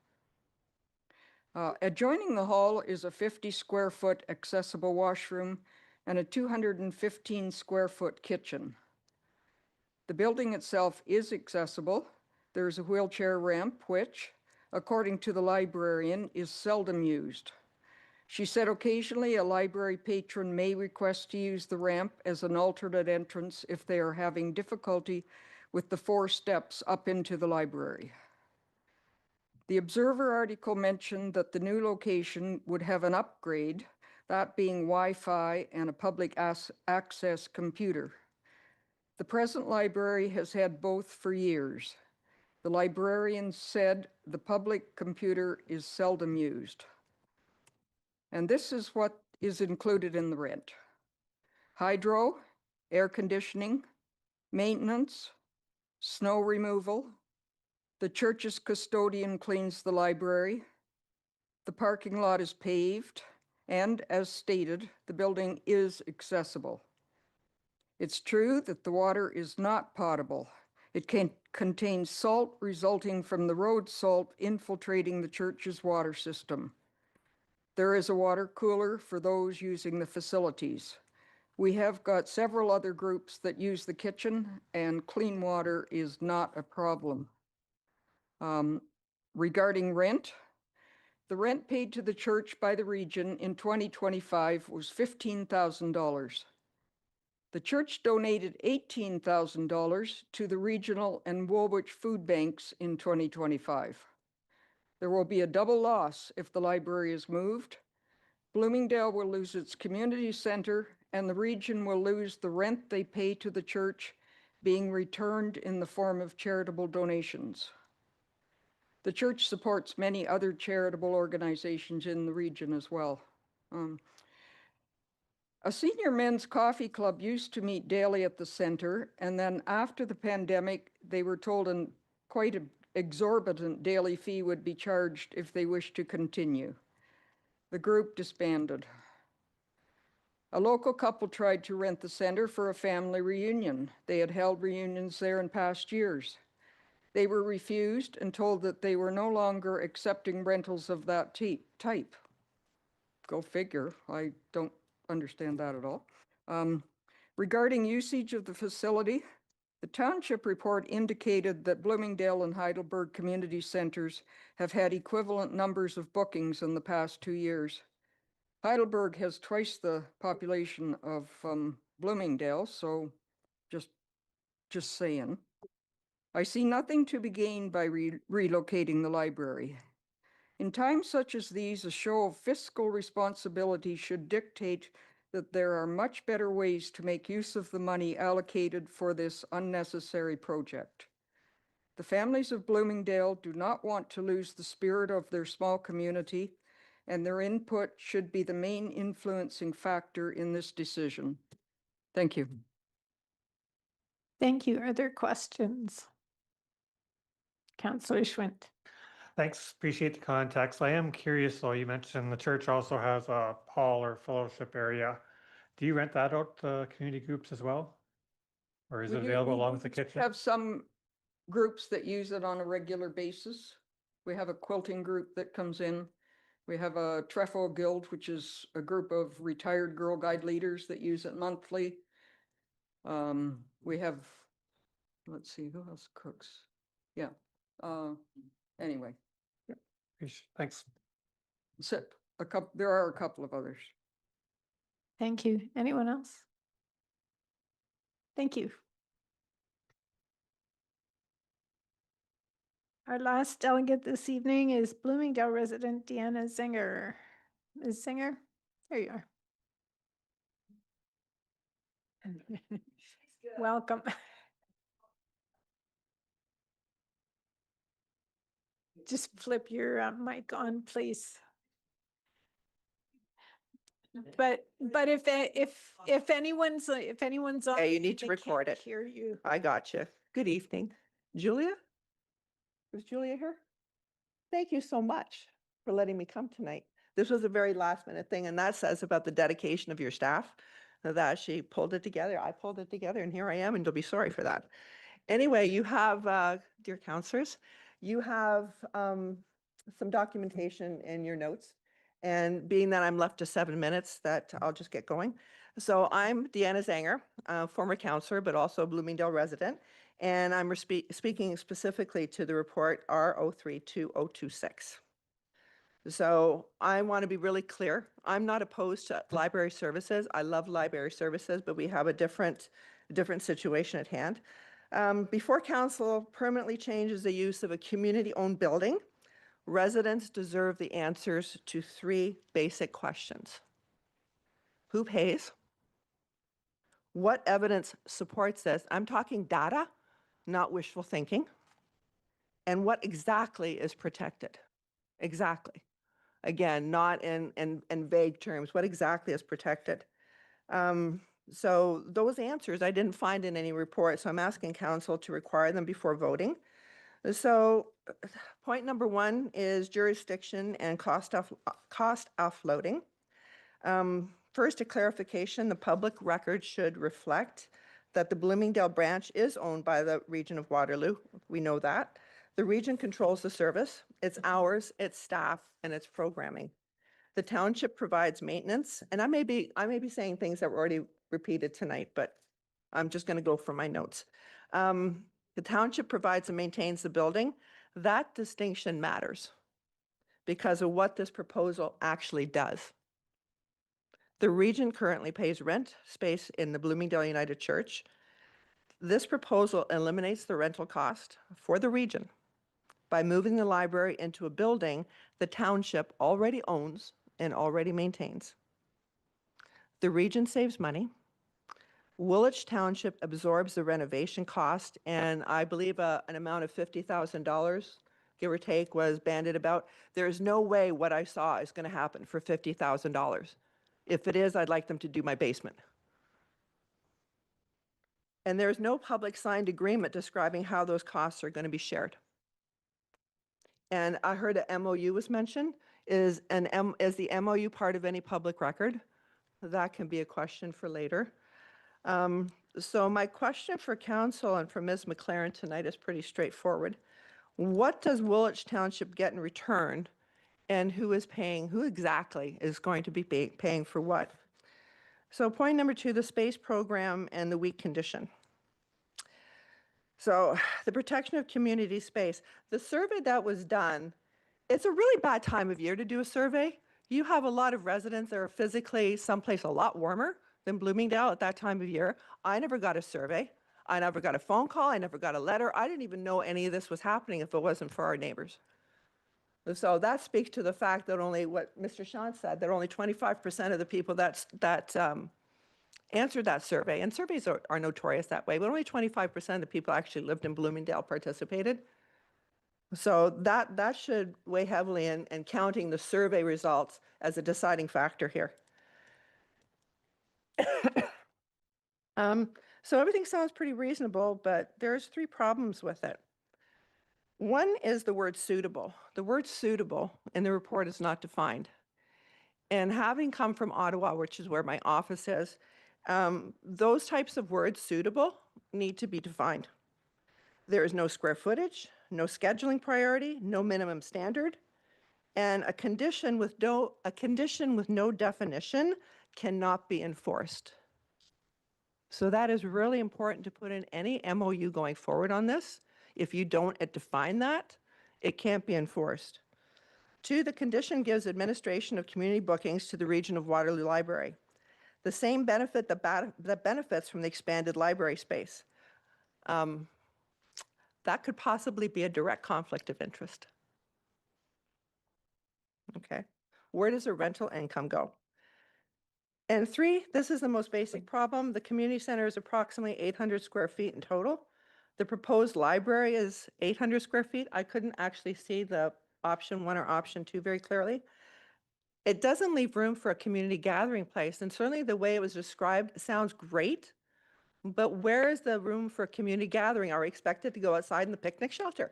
Speaker 16: Adjoining the hall is a 50 square foot accessible washroom and a 215 square foot kitchen. The building itself is accessible. There's a wheelchair ramp, which, according to the librarian, is seldom used. She said occasionally a library patron may request to use the ramp as an alternate entrance if they are having difficulty with the 4 steps up into the library. The Observer article mentioned that the new location would have an upgrade, that being Wi-Fi and a public access computer. The present library has had both for years. The librarian said the public computer is seldom used. And this is what is included in the rent: hydro, air conditioning, maintenance, snow removal. The church's custodian cleans the library. The parking lot is paved, and as stated, the building is accessible. It's true that the water is not potable. It contains salt resulting from the road salt infiltrating the church's water system. There is a water cooler for those using the facilities. We have got several other groups that use the kitchen, and clean water is not a problem. Regarding rent, the rent paid to the church by the region in 2025 was $15,000. The church donated $18,000 to the regional and Woolwich food banks in 2025. There will be a double loss if the library is moved. Bloomingdale will lose its community center, and the region will lose the rent they pay to the church, being returned in the form of charitable donations. The church supports many other charitable organizations in the region as well. A senior men's coffee club used to meet daily at the center, and then after the pandemic, they were told quite an exorbitant daily fee would be charged if they wished to continue. The group disbanded. A local couple tried to rent the center for a family reunion. They had held reunions there in past years. They were refused and told that they were no longer accepting rentals of that type. Go figure. I don't understand that at all. Regarding usage of the facility, the township report indicated that Bloomingdale and Heidelberg community centers have had equivalent numbers of bookings in the past 2 years. Heidelberg has twice the population of Bloomingdale, so just saying. I see nothing to be gained by relocating the library. In times such as these, a show of fiscal responsibility should dictate that there are much better ways to make use of the money allocated for this unnecessary project. The families of Bloomingdale do not want to lose the spirit of their small community, and their input should be the main influencing factor in this decision. Thank you.
Speaker 1: Thank you. Are there questions? Councillor Schwint.
Speaker 4: Thanks, appreciate the context. I am curious, though, you mentioned the church also has a hall or fellowship area. Do you rent that out to community groups as well? Or is it available along with the kitchen?
Speaker 16: We have some groups that use it on a regular basis. We have a quilting group that comes in. We have a Trefoil Guild, which is a group of retired Girl Guide leaders that use it monthly. We have, let's see, who else cooks? Yeah. Anyway.
Speaker 4: Thanks.
Speaker 16: So there are a couple of others.
Speaker 1: Thank you. Anyone else? Thank you. Our last delegate this evening is Bloomingdale resident Deanna Zenger. Ms. Zenger, there you are. Welcome. Just flip your mic on, please. But if anyone's on,
Speaker 17: Yeah, you need to
Speaker 1: they
Speaker 17: record
Speaker 1: can't
Speaker 17: it.
Speaker 1: hear you.
Speaker 17: I got you. Good evening. Julia? Is Julia here? Thank you so much for letting me come tonight. This was a very last minute thing, and that says about the dedication of your staff, that she pulled it together. I pulled it together, and here I am, and you'll be sorry for that. Anyway, you have, dear counselors, you have some documentation in your notes. And being that I'm left to 7 minutes, that I'll just get going. So I'm Deanna Zenger, former counselor, but also a Bloomingdale resident. And I'm speaking specifically to the report R032026. So I want to be really clear. I'm not opposed to library services. I love library services, but we have a different situation at hand. Before council permanently changes the use of a community-owned building, residents deserve the answers to 3 basic questions. Who pays? What evidence supports this? I'm talking data, not wishful thinking. And what exactly is protected? Exactly. Again, not in vague terms. What exactly is protected? So those answers I didn't find in any report, so I'm asking council to require them before voting. So point number 1 is jurisdiction and cost offloading. First, a clarification, the public record should reflect that the Bloomingdale branch is owned by the region of Waterloo. We know that. The region controls the service, its hours, its staff, and its programming. The township provides maintenance, and I may be saying things that were already repeated tonight, but I'm just going to go from my notes. The township provides and maintains the building. That distinction matters because of what this proposal actually does. The region currently pays rent space in the Bloomingdale United Church. This proposal eliminates the rental cost for the region by moving the library into a building the township already owns and already maintains. The region saves money. Woolwich Township absorbs the renovation cost, and I believe an amount of $50,000, give or take, was bandied about. There is no way what I saw is going to happen for $50,000. If it is, I'd like them to do my basement. And there's no public signed agreement describing how those costs are going to be shared. And I heard a MOU was mentioned. Is the MOU part of any public record? That can be a question for later. So my question for council and for Ms. McLaren tonight is pretty straightforward. What does Woolwich Township get in return, and who exactly is going to be paying for what? So point number 2, the space program and the weak condition. So the protection of community space. The survey that was done, it's a really bad time of year to do a survey. You have a lot of residents that are physically someplace a lot warmer than Bloomingdale at that time of year. I never got a survey. I never got a phone call. I never got a letter. I didn't even know any of this was happening if it wasn't for our neighbors. So that speaks to the fact that only what Mr. Shawn said, that only 25% of the people that answered that survey, and surveys are notorious that way, but only 25% of the people actually lived in Bloomingdale participated. So that should weigh heavily in counting the survey results as a deciding factor here. So everything sounds pretty reasonable, but there's 3 problems with it. One is the word suitable. The word suitable in the report is not defined. And having come from Ottawa, which is where my office is, those types of words, suitable, need to be defined. There is no square footage, no scheduling priority, no minimum standard, and a condition with no definition cannot be enforced. So that is really important to put in any MOU going forward on this. If you don't define that, it can't be enforced. 2, the condition gives administration of community bookings to the region of Waterloo Library. The same benefit that benefits from the expanded library space. That could possibly be a direct conflict of interest. Okay, where does the rental income go? And 3, this is the most basic problem. The community center is approximately 800 square feet in total. The proposed library is 800 square feet. I couldn't actually see the option 1 or option 2 very clearly. It doesn't leave room for a community gathering place, and certainly the way it was described sounds great, but where is the room for community gathering? Are we expected to go outside in the picnic shelter?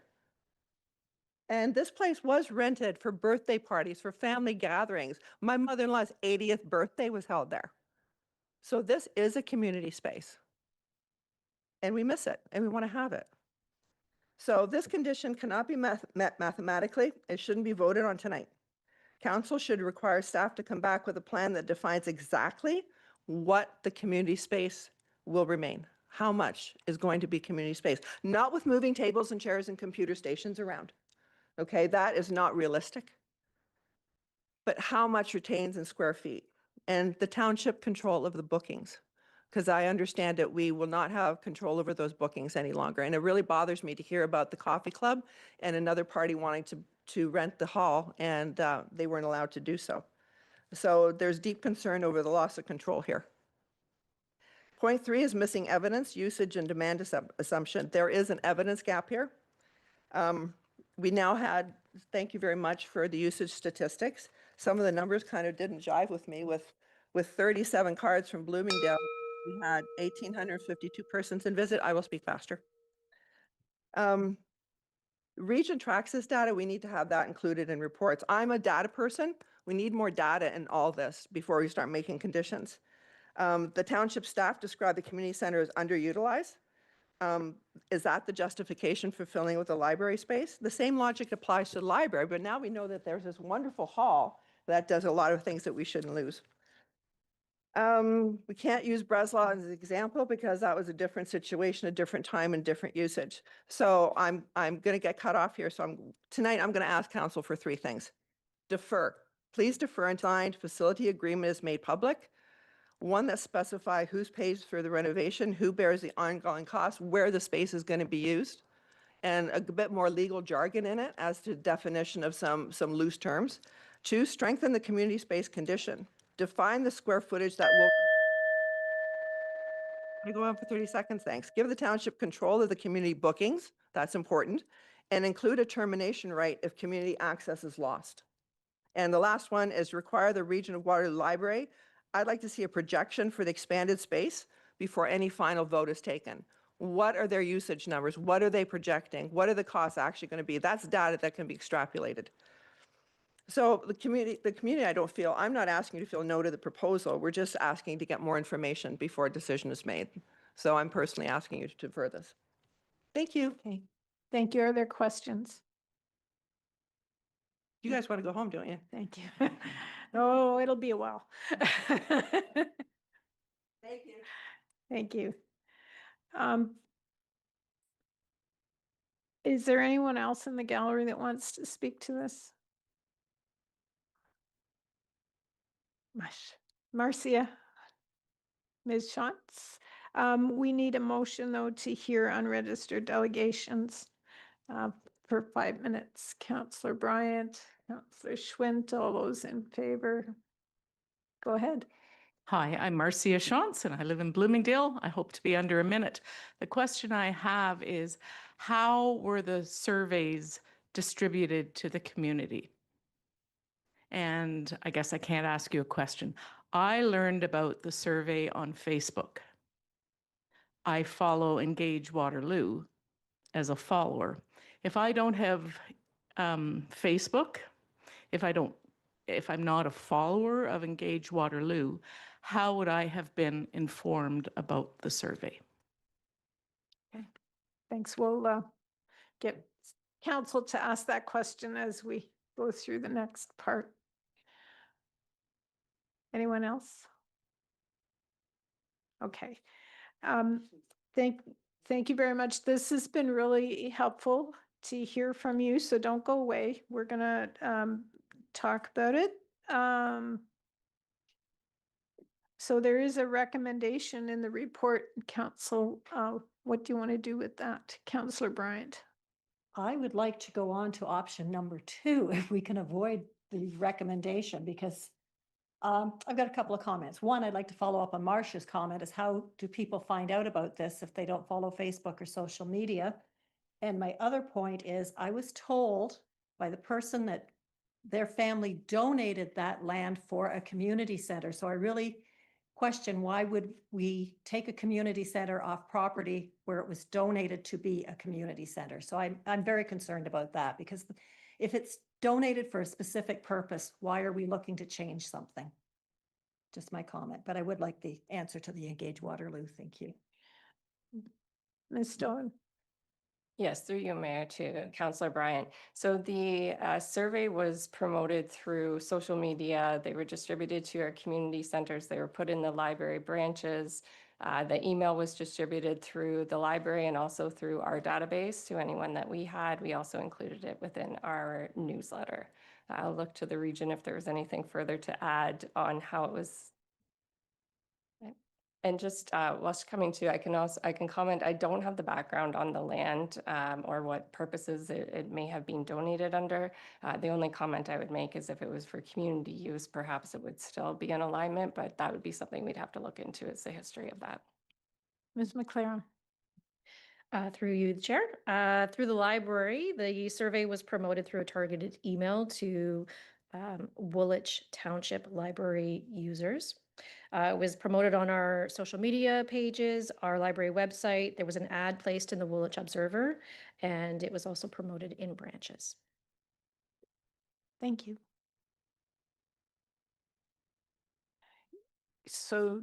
Speaker 17: And this place was rented for birthday parties, for family gatherings. My mother-in-law's 80th birthday was held there. So this is a community space. And we miss it, and we want to have it. So this condition cannot be met mathematically. It shouldn't be voted on tonight. Council should require staff to come back with a plan that defines exactly what the community space will remain. How much is going to be community space? Not with moving tables and chairs and computer stations around. Okay, that is not realistic. But how much retains in square feet? And the township control of the bookings. Because I understand that we will not have control over those bookings any longer. And it really bothers me to hear about the coffee club and another party wanting to rent the hall, and they weren't allowed to do so. So there's deep concern over the loss of control here. Point 3 is missing evidence, usage, and demand assumption. There is an evidence gap here. We now had, thank you very much for the usage statistics. Some of the numbers kind of didn't jive with me. With 37 cards from Bloomingdale, we had 1,852 persons in visit. I will speak faster. Region tracks this data. We need to have that included in reports. I'm a data person. We need more data in all this before we start making conditions. The township staff described the community center as underutilized. Is that the justification for filling with the library space? The same logic applies to the library, but now we know that there's this wonderful hall that does a lot of things that we shouldn't lose. We can't use Breslau as an example because that was a different situation, a different time, and different usage. So I'm going to get cut off here. So tonight I'm going to ask council for 3 things. Defer. Please defer until the facility agreement is made public. One that specify who pays for the renovation, who bears the ongoing costs, where the space is going to be used, and a bit more legal jargon in it as to definition of some loose terms. 2, strengthen the community space condition. Define the square footage that will. I go on for 30 seconds, thanks. Give the township control of the community bookings, that's important, and include a termination right if community access is lost. And the last one is require the Region of Waterloo Library. I'd like to see a projection for the expanded space before any final vote is taken. What are their usage numbers? What are they projecting? What are the costs actually going to be? That's data that can be extrapolated. So the community, I don't feel, I'm not asking you to feel no to the proposal. We're just asking to get more information before a decision is made. So I'm personally asking you to defer this. Thank you.
Speaker 1: Okay, thank you. Are there questions?
Speaker 17: You guys want to go home, don't you?
Speaker 1: Thank you. Oh, it'll be a while.
Speaker 17: Thank you.
Speaker 1: Thank you. Is there anyone else in the gallery that wants to speak to this? Marcia, Ms. Shantz. We need a motion, though, to hear unregistered delegations for 5 minutes. Councillor Bryant, Councillor Schwint, all those in favor. Go ahead.
Speaker 18: Hi, I'm Marcia Shantz and I live in Bloomingdale. I hope to be under a minute. The question I have is, how were the surveys distributed to the community? And I guess I can't ask you a question. I learned about the survey on Facebook. I follow Engage Waterloo as a follower. If I don't have Facebook, if I'm not a follower of Engage Waterloo, how would I have been informed about the survey?
Speaker 1: Okay, thanks. We'll get council to ask that question as we go through the next part. Anyone else? Okay. Thank you very much. This has been really helpful to hear from you, so don't go away. We're gonna talk about it. So there is a recommendation in the report, council. What do you want to do with that, Councillor Bryant?
Speaker 2: I would like to go on to option number 2 if we can avoid the recommendation, because I've got a couple of comments. One, I'd like to follow up on Marcia's comment, is how do people find out about this if they don't follow Facebook or social media? And my other point is, I was told by the person that their family donated that land for a community center. So I really question, why would we take a community center off property where it was donated to be a community center? So I'm very concerned about that, because if it's donated for a specific purpose, why are we looking to change something? Just my comment, but I would like the answer to the Engage Waterloo. Thank you.
Speaker 1: Ms. Stone.
Speaker 11: Yes, through you, Mayor, to Councillor Bryant. So the survey was promoted through social media. They were distributed to our community centers. They were put in the library branches. The email was distributed through the library and also through our database to anyone that we had. We also included it within our newsletter. I'll look to the region if there was anything further to add on how it was. And just whilst coming to, I can comment, I don't have the background on the land or what purposes it may have been donated under. The only comment I would make is if it was for community use, perhaps it would still be in alignment, but that would be something we'd have to look into, is the history of that.
Speaker 1: Ms. McLaren.
Speaker 12: Through you, the chair. Through the library, the survey was promoted through a targeted email to Woolwich Township library users. It was promoted on our social media pages, our library website. There was an ad placed in the Woolwich Observer, and it was also promoted in branches.
Speaker 1: Thank you. So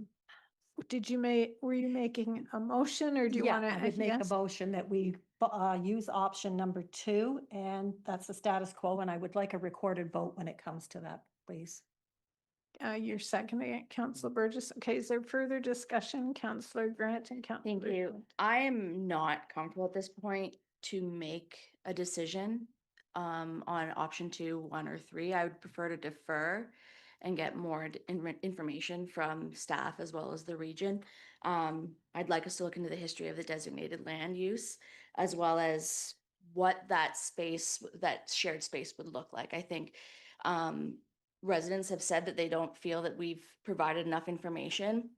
Speaker 1: were you making a motion or do you
Speaker 2: Yeah,
Speaker 1: want to?
Speaker 2: I would make a motion that we use option number 2, and that's the status quo, and I would like a recorded vote when it comes to that, please.
Speaker 1: You're seconding it, Councillor Burgess. Okay, is there further discussion, Councillor Grant and Councillor?
Speaker 5: Thank you. I am not comfortable at this point to make a decision on option 2, 1, or 3. I would prefer to defer and get more information from staff as well as the region. I'd like us to look into the history of the designated land use, as well as what that space, that shared space would look like. I think residents have said that they don't feel that we've provided enough information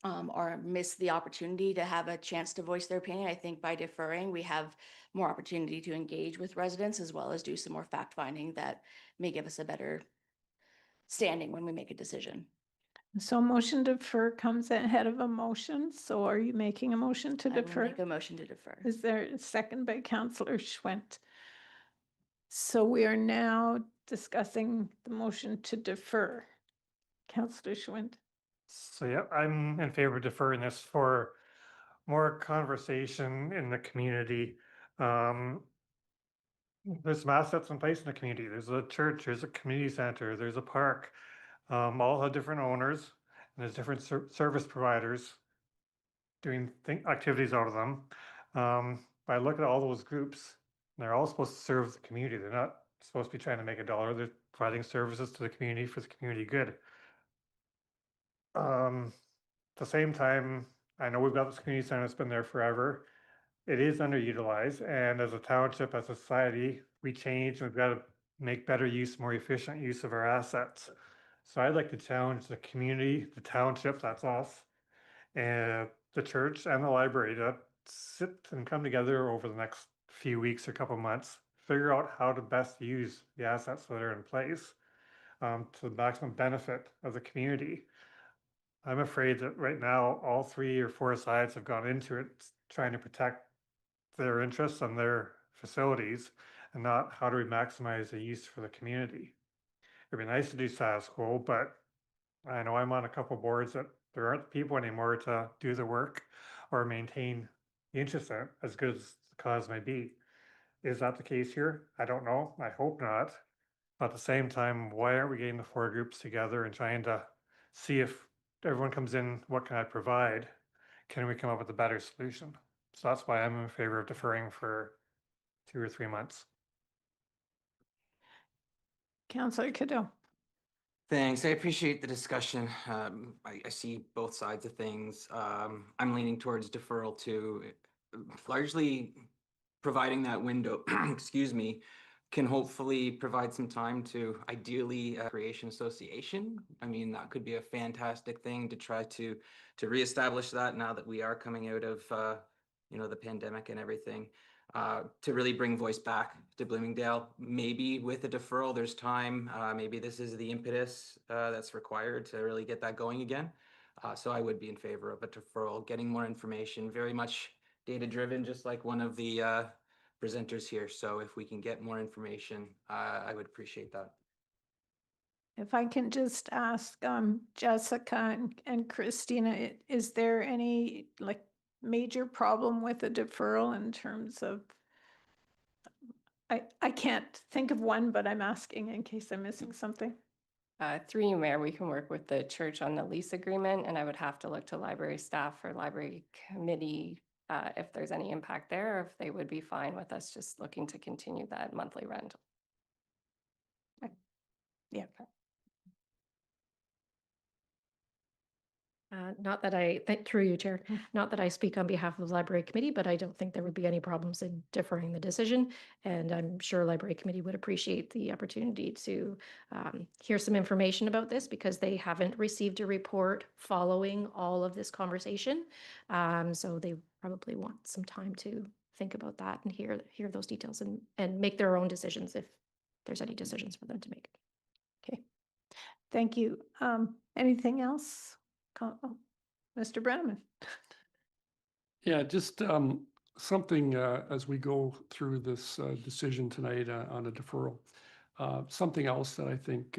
Speaker 5: or missed the opportunity to have a chance to voice their opinion. I think by deferring, we have more opportunity to engage with residents as well as do some more fact finding that may give us a better standing when we make a decision.
Speaker 1: So motion to defer comes ahead of a motion. So are you making a motion to
Speaker 5: I will
Speaker 1: defer?
Speaker 5: make a motion to defer.
Speaker 1: Is there a second by Councillor Schwent? So we are now discussing the motion to defer. Councillor Schwent.
Speaker 4: So yeah, I'm in favor of deferring this for more conversation in the community. There's some assets in place in the community. There's a church, there's a community center, there's a park. All have different owners, and there's different service providers doing activities out of them. I look at all those groups, and they're all supposed to serve the community. They're not supposed to be trying to make a dollar. They're providing services to the community for the community good. At the same time, I know we've got this community center that's been there forever. It is underutilized, and as a township, as a society, we change, and we've got to make better use, more efficient use of our assets. So I'd like to challenge the community, the township, that's us, and the church and the library to sit and come together over the next few weeks or couple months, figure out how to best use the assets that are in place to the maximum benefit of the community. I'm afraid that right now, all 3 or 4 sides have gone into it trying to protect their interests and their facilities, and not how do we maximize the use for the community. It'd be nice to do status quo, but I know I'm on a couple boards that there aren't people anymore to do the work or maintain the interest in it, as good as the cause may be. Is that the case here? I don't know. I hope not. But at the same time, why aren't we getting the 4 groups together and trying to see if everyone comes in, what can I provide? Can we come up with a better solution? So that's why I'm in favor of deferring for 2 or 3 months.
Speaker 1: Councillor Cadeau.
Speaker 6: Thanks. I appreciate the discussion. I see both sides of things. I'm leaning towards deferral too, largely providing that window, excuse me, can hopefully provide some time to ideally Creation Association. I mean, that could be a fantastic thing to try to reestablish that now that we are coming out of the pandemic and everything. To really bring voice back to Bloomingdale. Maybe with a deferral, there's time. Maybe this is the impetus that's required to really get that going again. So I would be in favor of a deferral, getting more information, very much data-driven, just like one of the presenters here. So if we can get more information, I would appreciate that.
Speaker 1: If I can just ask Jessica and Cristina, is there any major problem with a deferral in terms of I can't think of one, but I'm asking in case I'm missing something.
Speaker 11: Through you, Mayor, we can work with the church on the lease agreement, and I would have to look to library staff or library committee if there's any impact there, or if they would be fine with us just looking to continue that monthly rental.
Speaker 1: Yeah.
Speaker 12: Not that through you, Chair, not that I speak on behalf of the Library Committee, but I don't think there would be any problems in deferring the decision. And I'm sure Library Committee would appreciate the opportunity to hear some information about this because they haven't received a report following all of this conversation. So they probably want some time to think about that and hear those details and make their own decisions if there's any decisions for them to make.
Speaker 1: Okay. Thank you. Anything else? Mr. Brenneman.
Speaker 19: Yeah, just something as we go through this decision tonight on a deferral. Something else that I think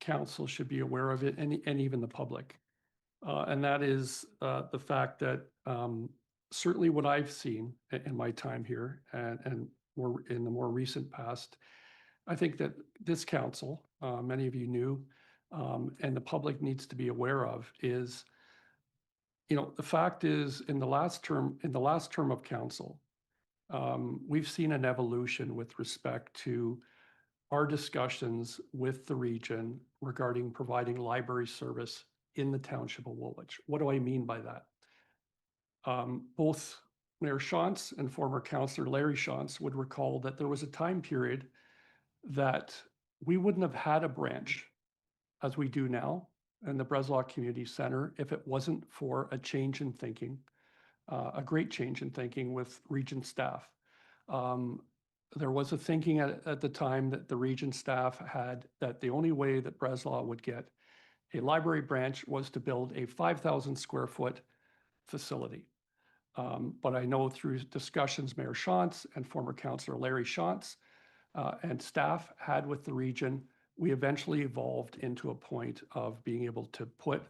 Speaker 19: council should be aware of it, and even the public. And that is the fact that certainly what I've seen in my time here and more in the more recent past, I think that this council, many of you knew, and the public needs to be aware of is, the fact is in the last term of council, we've seen an evolution with respect to our discussions with the region regarding providing library service in the township of Woolwich. What do I mean by that? Both Mayor Shantz and former Councillor Larry Shantz would recall that there was a time period that we wouldn't have had a branch as we do now in the Breslau Community Center if it wasn't for a change in thinking, a great change in thinking with region staff. There was a thinking at the time that the region staff had that the only way that Breslau would get a library branch was to build a 5,000 square foot facility. But I know through discussions Mayor Shantz and former Councillor Larry Shantz and staff had with the region, we eventually evolved into a point of being able to put,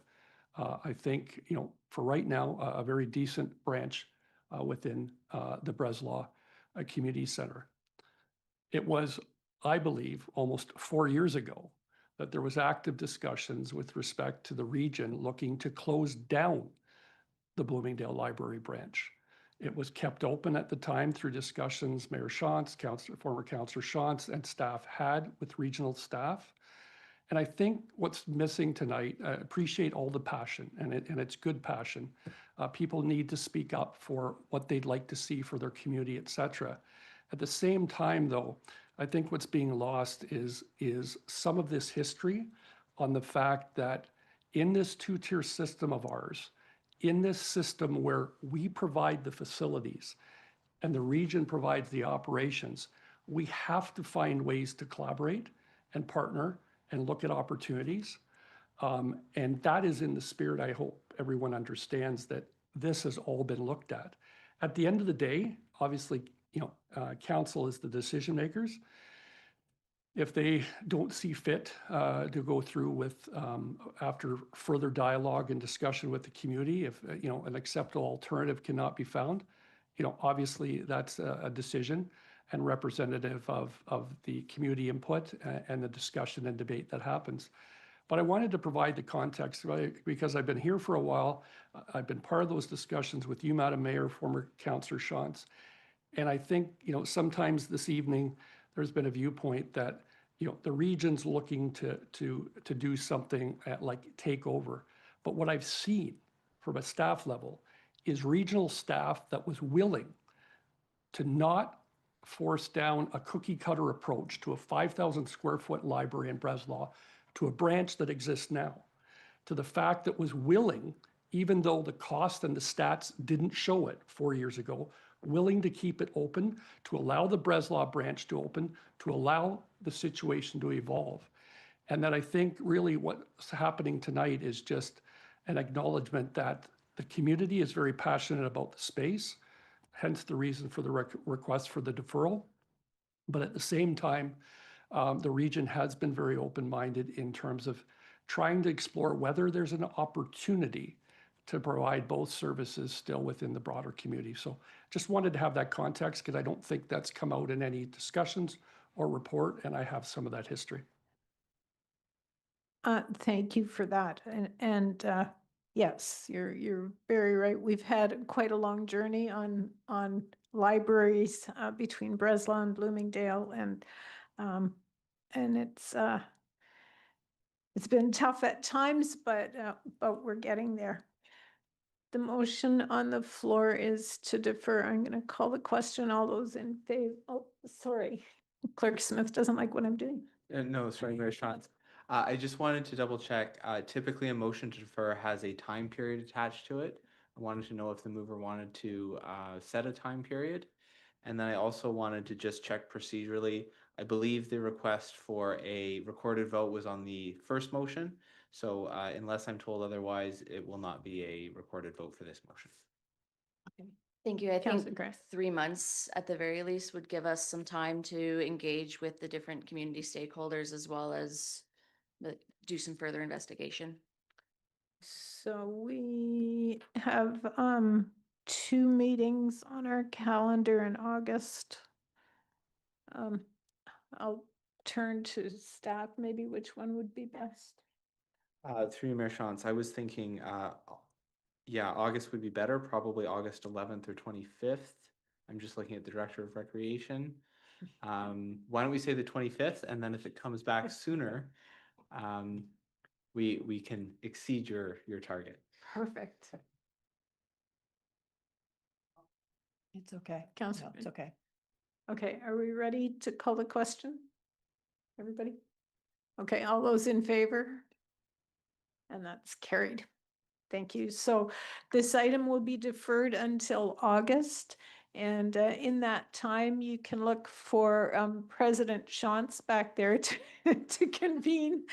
Speaker 19: I think, for right now, a very decent branch within the Breslau Community Center. It was, I believe, almost 4 years ago that there was active discussions with respect to the region looking to close down the Bloomingdale Library branch. It was kept open at the time through discussions Mayor Shantz, former Councillor Shantz, and staff had with regional staff. And I think what's missing tonight, I appreciate all the passion, and it's good passion. People need to speak up for what they'd like to see for their community, et cetera. At the same time, though, I think what's being lost is some of this history on the fact that in this two-tier system of ours, in this system where we provide the facilities and the region provides the operations, we have to find ways to collaborate and partner and look at opportunities. And that is in the spirit, I hope everyone understands that this has all been looked at. At the end of the day, obviously, council is the decision makers. If they don't see fit to go through with, after further dialogue and discussion with the community, if an acceptable alternative cannot be found, obviously that's a decision and representative of the community input and the discussion and debate that happens. But I wanted to provide the context because I've been here for a while. I've been part of those discussions with you, Madam Mayor, former Councillor Shantz. And I think, sometimes this evening, there's been a viewpoint that the region's looking to do something like take over. But what I've seen from a staff level is regional staff that was willing to not force down a cookie cutter approach to a 5,000 square foot library in Breslau to a branch that exists now, to the fact that was willing, even though the cost and the stats didn't show it 4 years ago, willing to keep it open, to allow the Breslau branch to open, to allow the situation to evolve. And that I think really what's happening tonight is just an acknowledgement that the community is very passionate about the space, hence the reason for the request for the deferral. But at the same time, the region has been very open-minded in terms of trying to explore whether there's an opportunity to provide both services still within the broader community. So just wanted to have that context because I don't think that's come out in any discussions or report, and I have some of that history.
Speaker 1: Thank you for that. And yes, you're very right. We've had quite a long journey on libraries between Breslau and Bloomingdale, and it's been tough at times, but we're getting there. The motion on the floor is to defer. I'm going to call the question. All those in favor? Oh, sorry. Clerk Smith doesn't like what I'm doing.
Speaker 8: No, sorry, Mayor Shantz. I just wanted to double check. Typically, a motion to defer has a time period attached to it. I wanted to know if the mover wanted to set a time period. And then I also wanted to just check procedurally. I believe the request for a recorded vote was on the first motion. So unless I'm told otherwise, it will not be a recorded vote for this motion.
Speaker 5: Thank you. I think
Speaker 1: Councillor Grace.
Speaker 5: 3 months at the very least would give us some time to engage with the different community stakeholders as well as do some further investigation.
Speaker 1: So we have 2 meetings on our calendar in August. I'll turn to staff, maybe which one would be best.
Speaker 8: Through Mayor Shantz, I was thinking, yeah, August would be better, probably August 11th or 25th. I'm just looking at the Director of Recreation. Why don't we say the 25th, and then if it comes back sooner, we can exceed your target.
Speaker 1: Perfect.
Speaker 2: It's okay.
Speaker 1: Councillor,
Speaker 2: No, it's okay.
Speaker 1: Okay, are we ready to call the question? Everybody? Okay, all those in favor? And that's carried. Thank you. So this item will be deferred until August. And in that time, you can look for President Shantz back there to convene.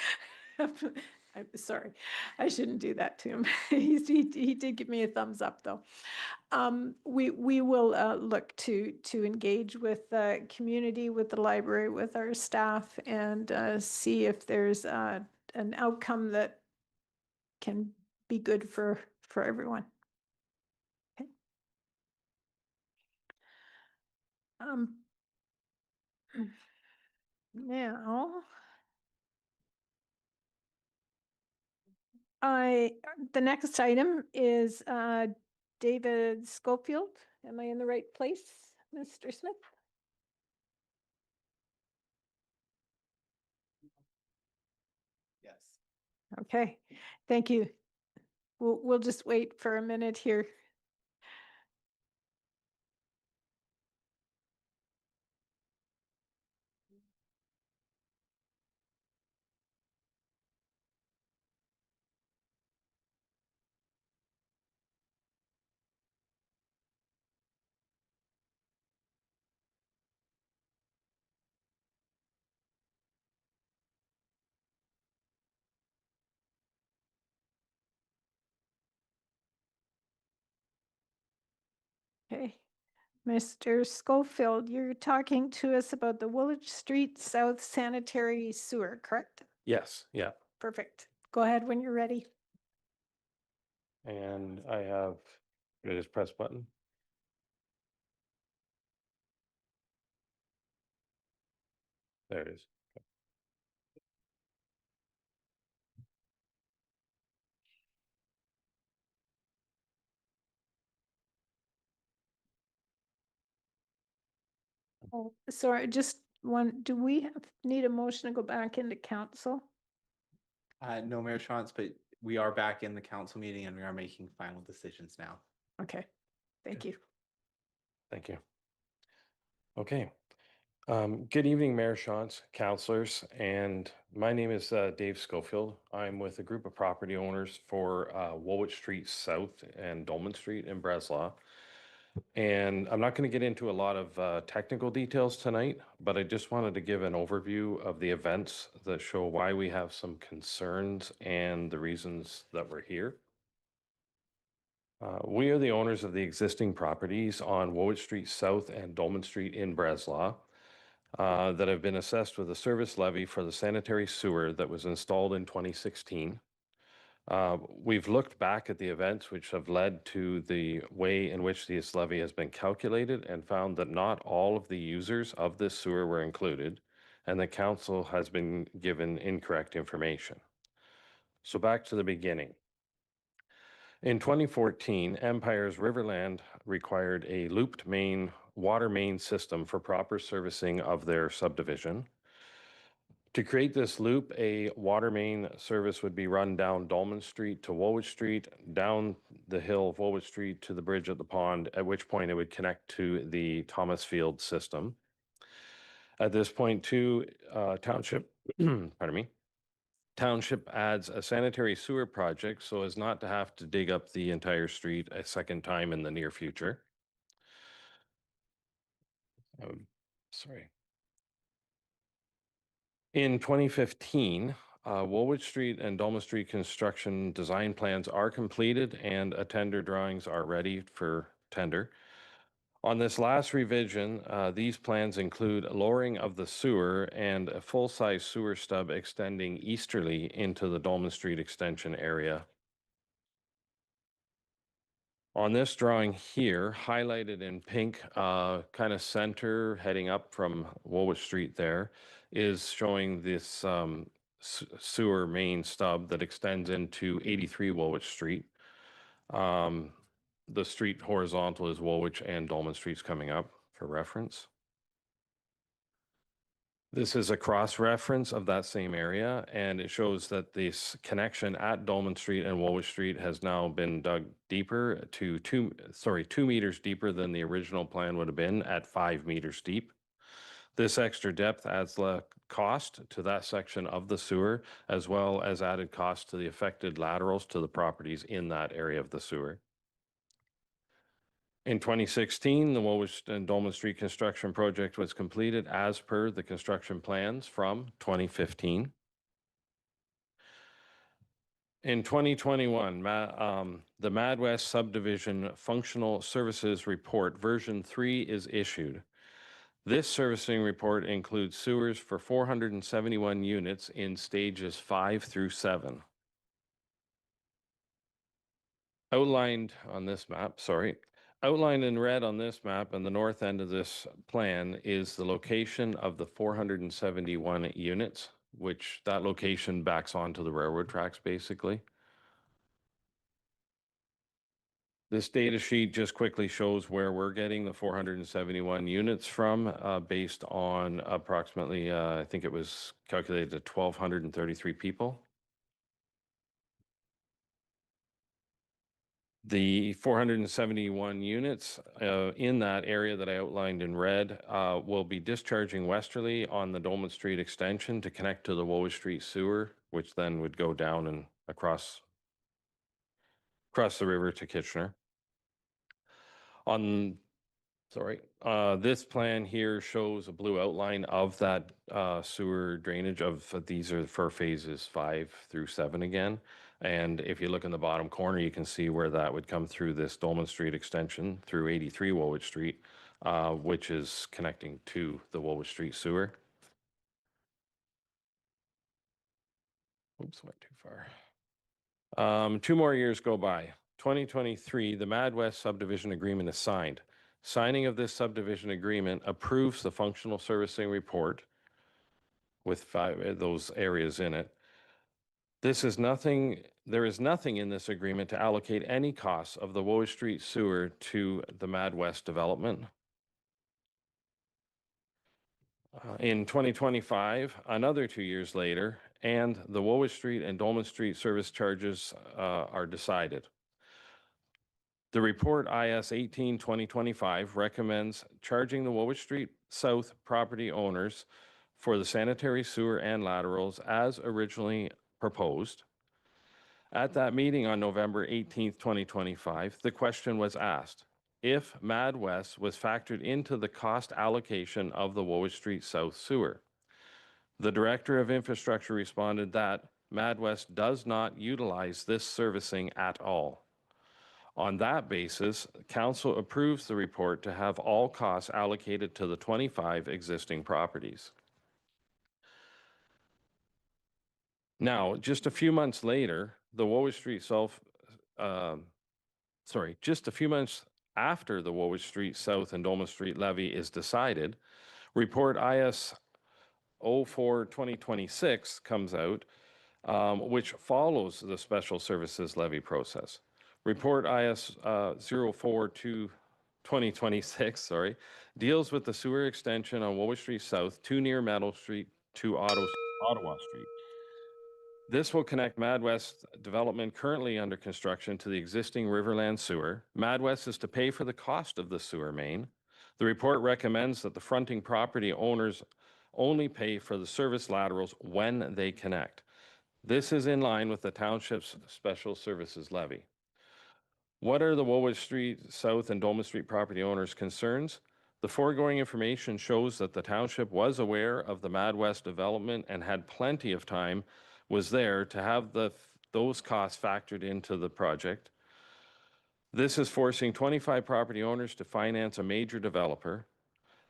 Speaker 1: I'm sorry, I shouldn't do that to him. He did give me a thumbs up, though. We will look to engage with the community, with the library, with our staff, and see if there's an outcome that can be good for everyone. Okay. Now, the next item is David Schofield. Am I in the right place, Mr. Smith?
Speaker 8: Yes.
Speaker 1: Okay, thank you. We'll just wait for a minute here. Okay, Mr. Schofield, you're talking to us about the Woolwich Street South Sanitary Sewer, correct?
Speaker 20: Yes, yeah.
Speaker 1: Perfect. Go ahead when you're ready.
Speaker 20: And I have, I just press button. There it is.
Speaker 1: Oh, sorry, just one, do we need a motion to go back into council?
Speaker 8: No, Mayor Shantz, but we are back in the council meeting and we are making final decisions now.
Speaker 1: Okay, thank you.
Speaker 20: Thank you. Okay. Good evening, Mayor Shantz, councilors, and my name is Dave Schofield. I'm with a group of property owners for Woolwich Street South and Dolman Street in Breslau. And I'm not going to get into a lot of technical details tonight, but I just wanted to give an overview of the events that show why we have some concerns and the reasons that we're here. We are the owners of the existing properties on Woolwich Street South and Dolman Street in Breslau that have been assessed with a service levy for the sanitary sewer that was installed in 2016. We've looked back at the events which have led to the way in which this levy has been calculated and found that not all of the users of this sewer were included, and the council has been given incorrect information. So back to the beginning. In 2014, Empire's Riverland required a looped water main system for proper servicing of their subdivision. To create this loop, a water main service would be run down Dolman Street to Woolwich Street, down the hill of Woolwich Street to the bridge at the pond, at which point it would connect to the Thomas Field system. At this point, too, Township, pardon me, Township adds a sanitary sewer project so as not to have to dig up the entire street a second time in the near future. Sorry. In 2015, Woolwich Street and Dolman Street construction design plans are completed and tender drawings are ready for tender. On this last revision, these plans include lowering of the sewer and a full-size sewer stub extending easterly into the Dolman Street extension area. On this drawing here, highlighted in pink, kind of center heading up from Woolwich Street there, is showing this sewer main stub that extends into 83 Woolwich Street. The street horizontal is Woolwich and Dolman Streets coming up for reference. This is a cross-reference of that same area, and it shows that this connection at Dolman Street and Woolwich Street has now been dug deeper to 2 meters deeper than the original plan would have been at 5 meters deep. This extra depth adds cost to that section of the sewer, as well as added cost to the affected laterals to the properties in that area of the sewer. In 2016, the Woolwich and Dolman Street construction project was completed as per the construction plans from 2015. In 2021, the Mad West Subdivision Functional Services Report version 3 is issued. This servicing report includes sewers for 471 units in stages 5 through 7. Outlined on this map, outlined in red on this map and the north end of this plan is the location of the 471 units, which that location backs onto the railroad tracks basically. This data sheet just quickly shows where we're getting the 471 units from based on approximately, I think it was calculated at 1,233 people. The 471 units in that area that I outlined in red will be discharging westerly on the Dolman Street extension to connect to the Woolwich Street sewer, which then would go down and across the river to Kitchener. This plan here shows a blue outline of that sewer drainage these are for phases 5 through 7 again. And if you look in the bottom corner, you can see where that would come through this Dolman Street extension through 83 Woolwich Street, which is connecting to the Woolwich Street sewer. Oops, went too far. 2 more years go by. 2023, the Mad West subdivision agreement is signed. Signing of this subdivision agreement approves the functional servicing report with 5 those areas in it. There is nothing in this agreement to allocate any costs of the Woolwich Street sewer to the Mad West development. In 2025, another 2 years later, and the Woolwich Street and Dolman Street service charges are decided. The report IS 18-2025 recommends charging the Woolwich Street South property owners for the sanitary sewer and laterals as originally proposed. At that meeting on November 18th, 2025, the question was asked if Mad West was factored into the cost allocation of the Woolwich Street South sewer. The Director of Infrastructure responded that Mad West does not utilize this servicing at all. On that basis, Council approves the report to have all costs allocated to the 25 existing properties. Now, just a few months later, the Woolwich Street just a few months after the Woolwich Street South and Dolma Street levy is decided, Report IS 04-2026 comes out, which follows the Special Services Levy process. Report IS 04-2026, deals with the sewer extension on Woolwich Street South, too near Meadow Street to Ottawa Street. This will connect MadWest development currently under construction to the existing Riverland sewer. MadWest is to pay for the cost of the sewer main. The report recommends that the fronting property owners only pay for the service laterals when they connect. This is in line with the township's special services levy. What are the Woolwich Street South and Dolma Street property owners' concerns? The foregoing information shows that the township was aware of the MadWest development and had plenty of time was there to have those costs factored into the project. This is forcing 25 property owners to finance a major developer.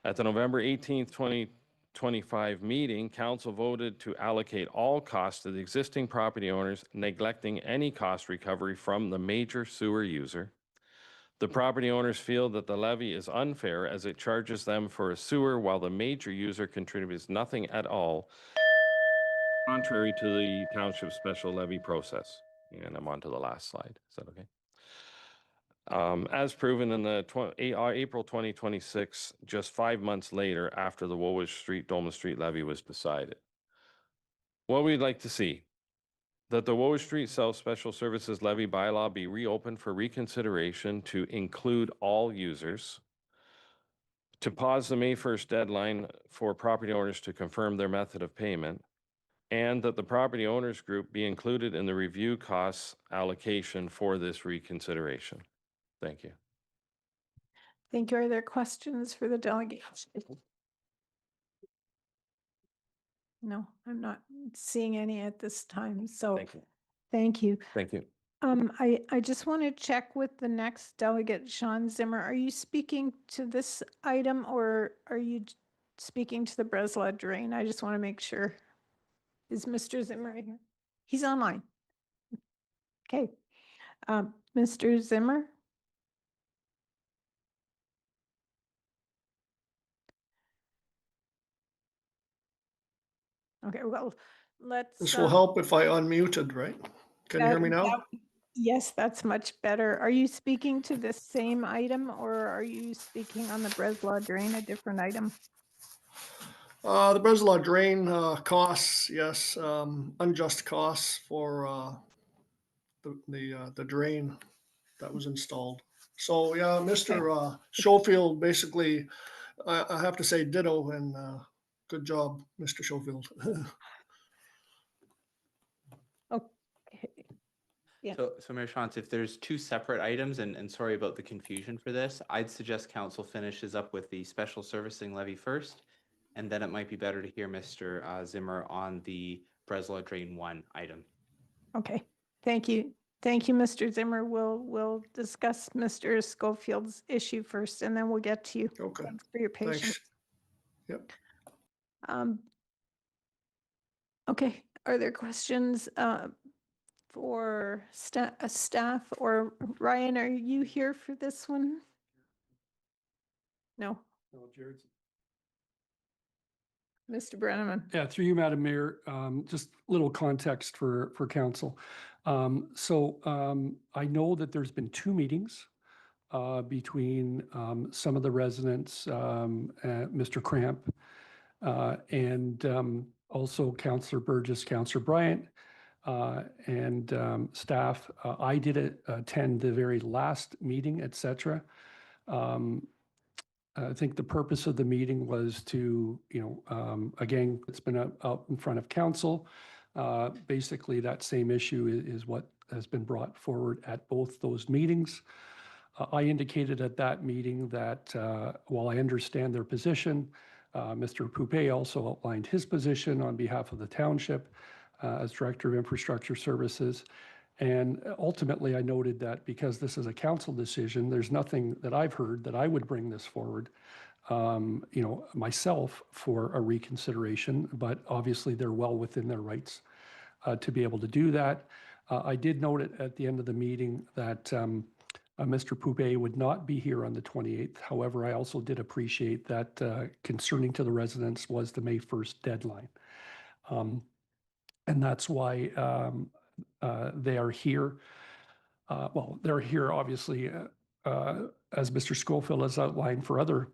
Speaker 20: At the November 18th, 2025 meeting, council voted to allocate all costs to the existing property owners, neglecting any cost recovery from the major sewer user. The property owners feel that the levy is unfair as it charges them for a sewer while the major user contributes nothing at all, contrary to the township special levy process. And I'm on to the last slide. Is that okay? As proven in the April 2026, just 5 months later after the Woolwich Street, Dolma Street levy was decided. What we'd like to see, that the Woolwich Street South Special Services Levy bylaw be reopened for reconsideration to include all users, to pause the May 1st deadline for property owners to confirm their method of payment, and that the property owners group be included in the review costs allocation for this reconsideration. Thank you.
Speaker 1: Thank you. Are there questions for the delegate? No, I'm not seeing any at this time. So
Speaker 20: Thank you.
Speaker 1: thank you.
Speaker 20: Thank you.
Speaker 1: I just want to check with the next delegate, Shawn Zimmer. Are you speaking to this item or are you speaking to the Breslau drain? I just want to make sure. Is Mr. Zimmer here? He's online. Okay. Mr. Zimmer? Okay, well, let's.
Speaker 21: This will help if I unmuted, right? Can you hear me now?
Speaker 1: Yes, that's much better. Are you speaking to the same item or are you speaking on the Breslau drain, a different item?
Speaker 21: The Breslau drain costs, yes, unjust costs for the drain that was installed. So yeah, Mr. Schofield basically, I have to say ditto and good job, Mr. Schofield.
Speaker 1: Yeah.
Speaker 8: So Mayor Shantz, if there's two separate items, and sorry about the confusion for this, I'd suggest council finishes up with the special servicing levy first, and then it might be better to hear Mr. Zimmer on the Breslau Drain 1 item.
Speaker 1: Okay, thank you. Thank you, Mr. Zimmer. We'll discuss Mr. Schofield's issue first, and then we'll get to you.
Speaker 21: Okay.
Speaker 1: Thanks for your patience.
Speaker 21: Thanks. Yep.
Speaker 1: Okay, are there questions for staff or Ryan, are you here for this one? No.
Speaker 19: No, Jared's.
Speaker 1: Mr. Brenneman.
Speaker 19: Yeah, through you, Madam Mayor, just a little context for council. I know that there's been 2 meetings between some of the residents, Mr. Cramp, and also Councillor Burgess, Councillor Bryant, and staff. I did attend the very last meeting, etc. I think the purpose of the meeting was to, again, it's been out in front of council. Basically, that same issue is what has been brought forward at both those meetings. I indicated at that meeting that while I understand their position, Mr. Poupé also outlined his position on behalf of the township as Director of Infrastructure Services. And ultimately, I noted that because this is a council decision, there's nothing that I've heard that I would bring this forward, myself for a reconsideration, but obviously they're well within their rights to be able to do that. I did note it at the end of the meeting that Mr. Poupet would not be here on the 28th. However, I also did appreciate that concerning to the residents was the May 1st deadline. And that's why they are here. Well, they're here obviously as Mr. Schofield has outlined for other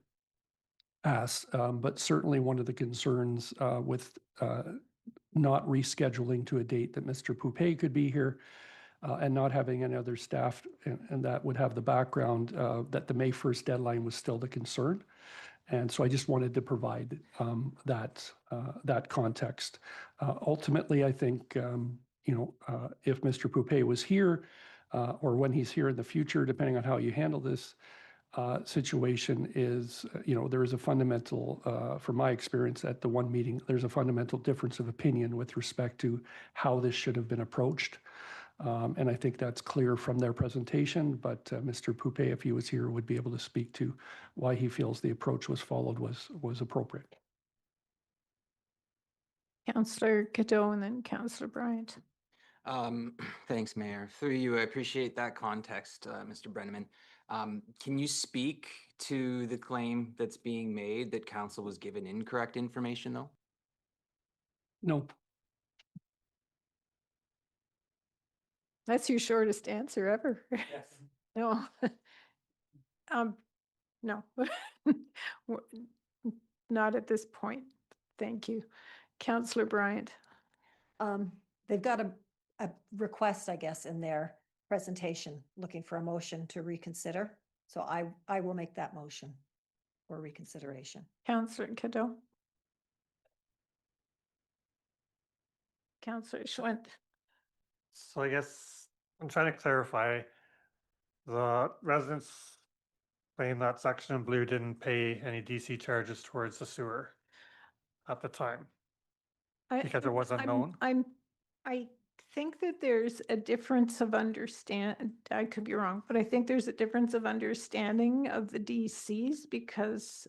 Speaker 19: asks, but certainly one of the concerns with not rescheduling to a date that Mr. Poupet could be here and not having any other staff, and that would have the background that the May 1st deadline was still the concern. And so I just wanted to provide that context. Ultimately, I think, if Mr. Poupet was here or when he's here in the future, depending on how you handle this situation is, there is a fundamental, from my experience at the one meeting, there's a fundamental difference of opinion with respect to how this should have been approached. And I think that's clear from their presentation, but Mr. Poupet, if he was here, would be able to speak to why he feels the approach was followed was appropriate.
Speaker 1: Councillor Cadeau and then Councillor Bryant.
Speaker 6: Thanks, Mayor. Through you, I appreciate that context, Mr. Brenneman. Can you speak to the claim that's being made that council was given incorrect information, though?
Speaker 19: No.
Speaker 1: That's your shortest answer ever.
Speaker 6: Yes.
Speaker 1: No. No. Not at this point. Thank you. Councillor Bryant.
Speaker 2: They've got a request, I guess, in their presentation, looking for a motion to reconsider. So I will make that motion for reconsideration.
Speaker 1: Councillor Cadeau. Councillor Schwint.
Speaker 4: So I guess I'm trying to clarify, the residents claim that section in blue didn't pay any DC charges towards the sewer at the time because it was unknown.
Speaker 1: I think that there's a difference of I could be wrong, but I think there's a difference of understanding of the DCs because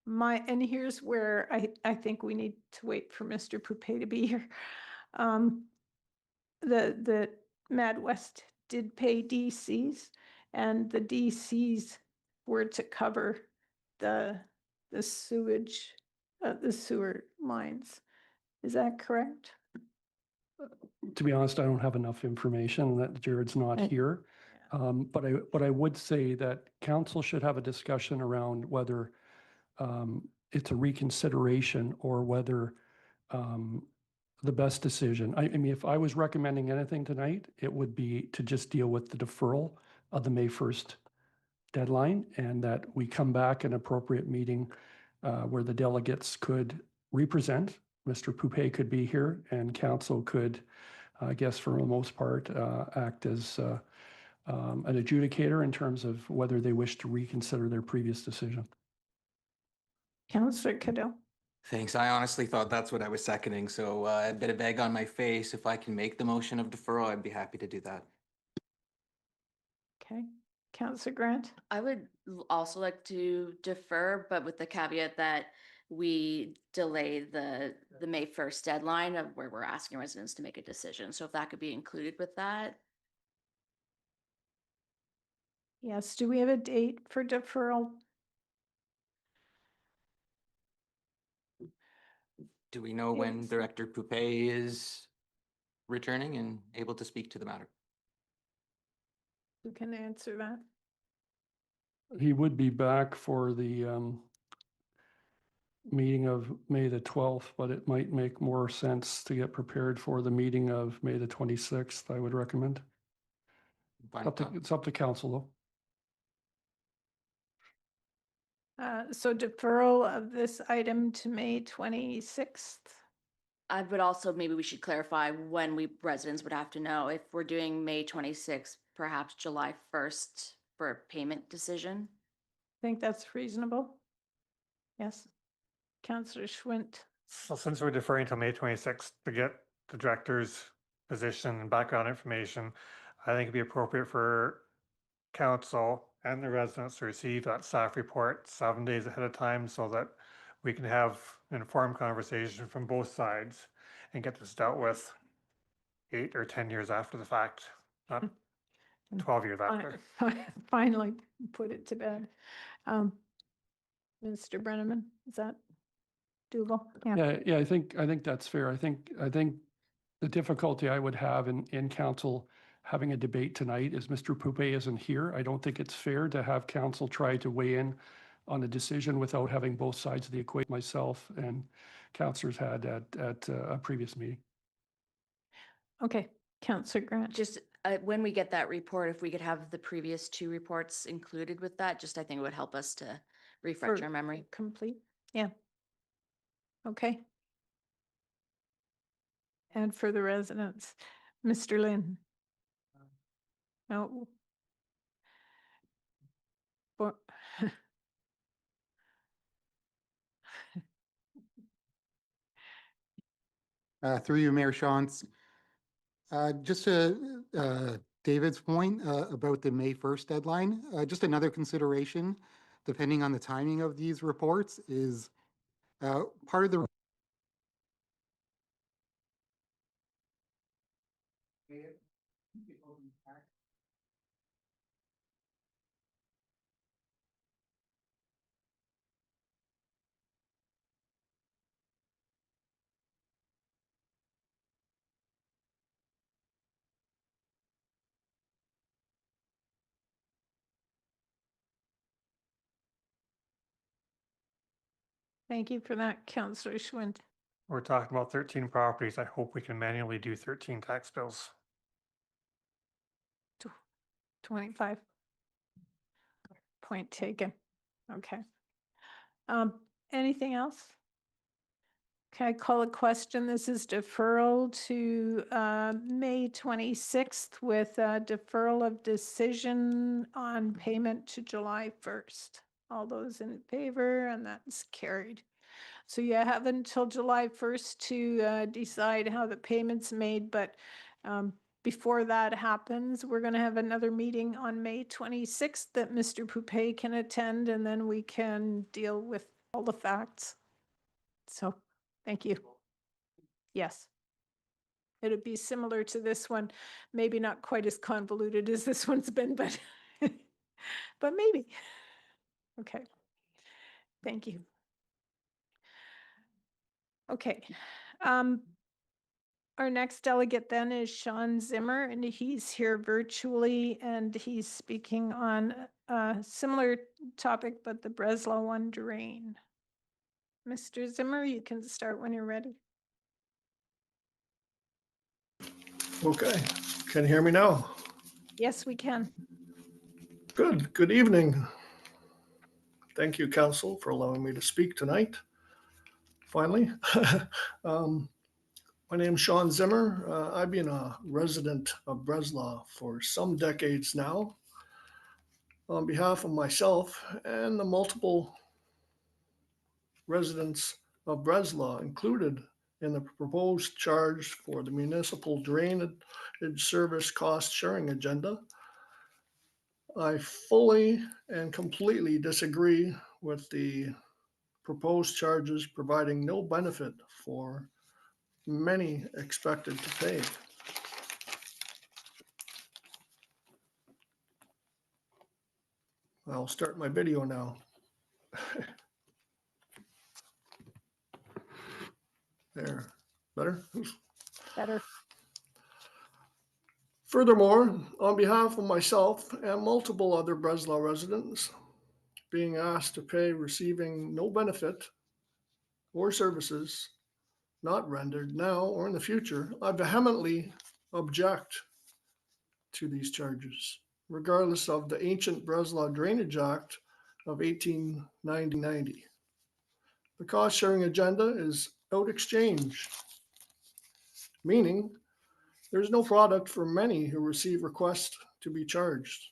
Speaker 1: and here's where I think we need to wait for Mr. Poupet to be here. The Mad West did pay DCs, and the DCs were to cover the sewage, the sewer lines. Is that correct?
Speaker 19: To be honest, I don't have enough information that Jared's not here. But I would say that council should have a discussion around whether it's a reconsideration or whether the best decision. I mean, if I was recommending anything tonight, it would be to just deal with the deferral of the May 1st deadline and that we come back an appropriate meeting where the delegates could represent. Mr. Poupet could be here and council could, I guess for the most part, act as an adjudicator in terms of whether they wish to reconsider their previous decision.
Speaker 1: Councillor Cadeau.
Speaker 6: Thanks. I honestly thought that's what I was seconding. So a bit of egg on my face. If I can make the motion of deferral, I'd be happy to do that.
Speaker 1: Okay. Councillor Grant.
Speaker 5: I would also like to defer, but with the caveat that we delay the May 1st deadline of where we're asking residents to make a decision. So if that could be included with that.
Speaker 1: Yes. Do we have a date for deferral?
Speaker 6: Do we know when Director Poupet is returning and able to speak to the matter?
Speaker 1: Who can answer that?
Speaker 19: He would be back for the meeting of May the 12th, but it might make more sense to get prepared for the meeting of May the 26th, I would recommend. It's up to council though.
Speaker 1: So deferral of this item to May 26th.
Speaker 5: I would also, maybe we should clarify when residents would have to know if we're doing May 26th, perhaps July 1st for a payment decision.
Speaker 1: I think that's reasonable. Yes. Councillor Schwint.
Speaker 4: So since we're deferring till May 26th to get the director's position and background information, I think it'd be appropriate for council and the residents to receive that staff report 7 days ahead of time so that we can have an informed conversation from both sides and get this dealt with 8 or 10 years after the fact, not 12 years after.
Speaker 1: Finally put it to bed. Mr. Brenneman, is that doable?
Speaker 19: Yeah, I think that's fair. I think the difficulty I would have in council having a debate tonight is Mr. Poupée isn't here. I don't think it's fair to have council try to weigh in on a decision without having both sides of the equation myself and councillors had at a previous meeting.
Speaker 1: Okay, Councillor Grant.
Speaker 5: Just when we get that report, if we could have the previous 2 reports included with that, just I think it would help us to refresh
Speaker 1: For
Speaker 5: our memory.
Speaker 1: Complete, yeah. Okay. And for the residents, Mr. Lynn. No. For-
Speaker 3: Through you, Mayor Shantz. Just to David's point about the May 1st deadline, just another consideration, depending on the timing of these reports, is part of the
Speaker 1: Thank you for that, Councillor Schwind.
Speaker 4: We're talking about 13 properties. I hope we can manually do 13 tax bills.
Speaker 1: 25. Point taken. Okay. Anything else? Okay, I call a question. This is deferral to May 26th with deferral of decision on payment to July 1st. All those in favor, and that's carried. So you have until July 1st to decide how the payment's made, but before that happens, we're going to have another meeting on May 26th that Mr. Poupée can attend, and then we can deal with all the facts. So, thank you. Yes. It would be similar to this one, maybe not quite as convoluted as this one's been, but but maybe. Okay. Thank you. Okay. Our next delegate then is Shawn Zimmer, and he's here virtually, and he's speaking on a similar topic, but the Breslau one drain. Mr. Zimmer, you can start when you're ready.
Speaker 21: Okay, can you hear me now?
Speaker 1: Yes, we can.
Speaker 21: Good evening. Thank you, Council, for allowing me to speak tonight. Finally. My name is Shawn Zimmer. I've been a resident of Breslau for some decades now. On behalf of myself and the multiple residents of Breslau included in the proposed charge for the municipal drainage service cost sharing agenda, I fully and completely disagree with the proposed charges providing no benefit for many expected to pay. I'll start my video now. There, better?
Speaker 1: Better.
Speaker 21: Furthermore, on behalf of myself and multiple other Breslau residents being asked to pay receiving no benefit or services not rendered now or in the future, I vehemently object to these charges, regardless of the ancient Breslau Drainage Act of 1890. The cost sharing agenda is out exchange, meaning there's no product for many who receive requests to be charged.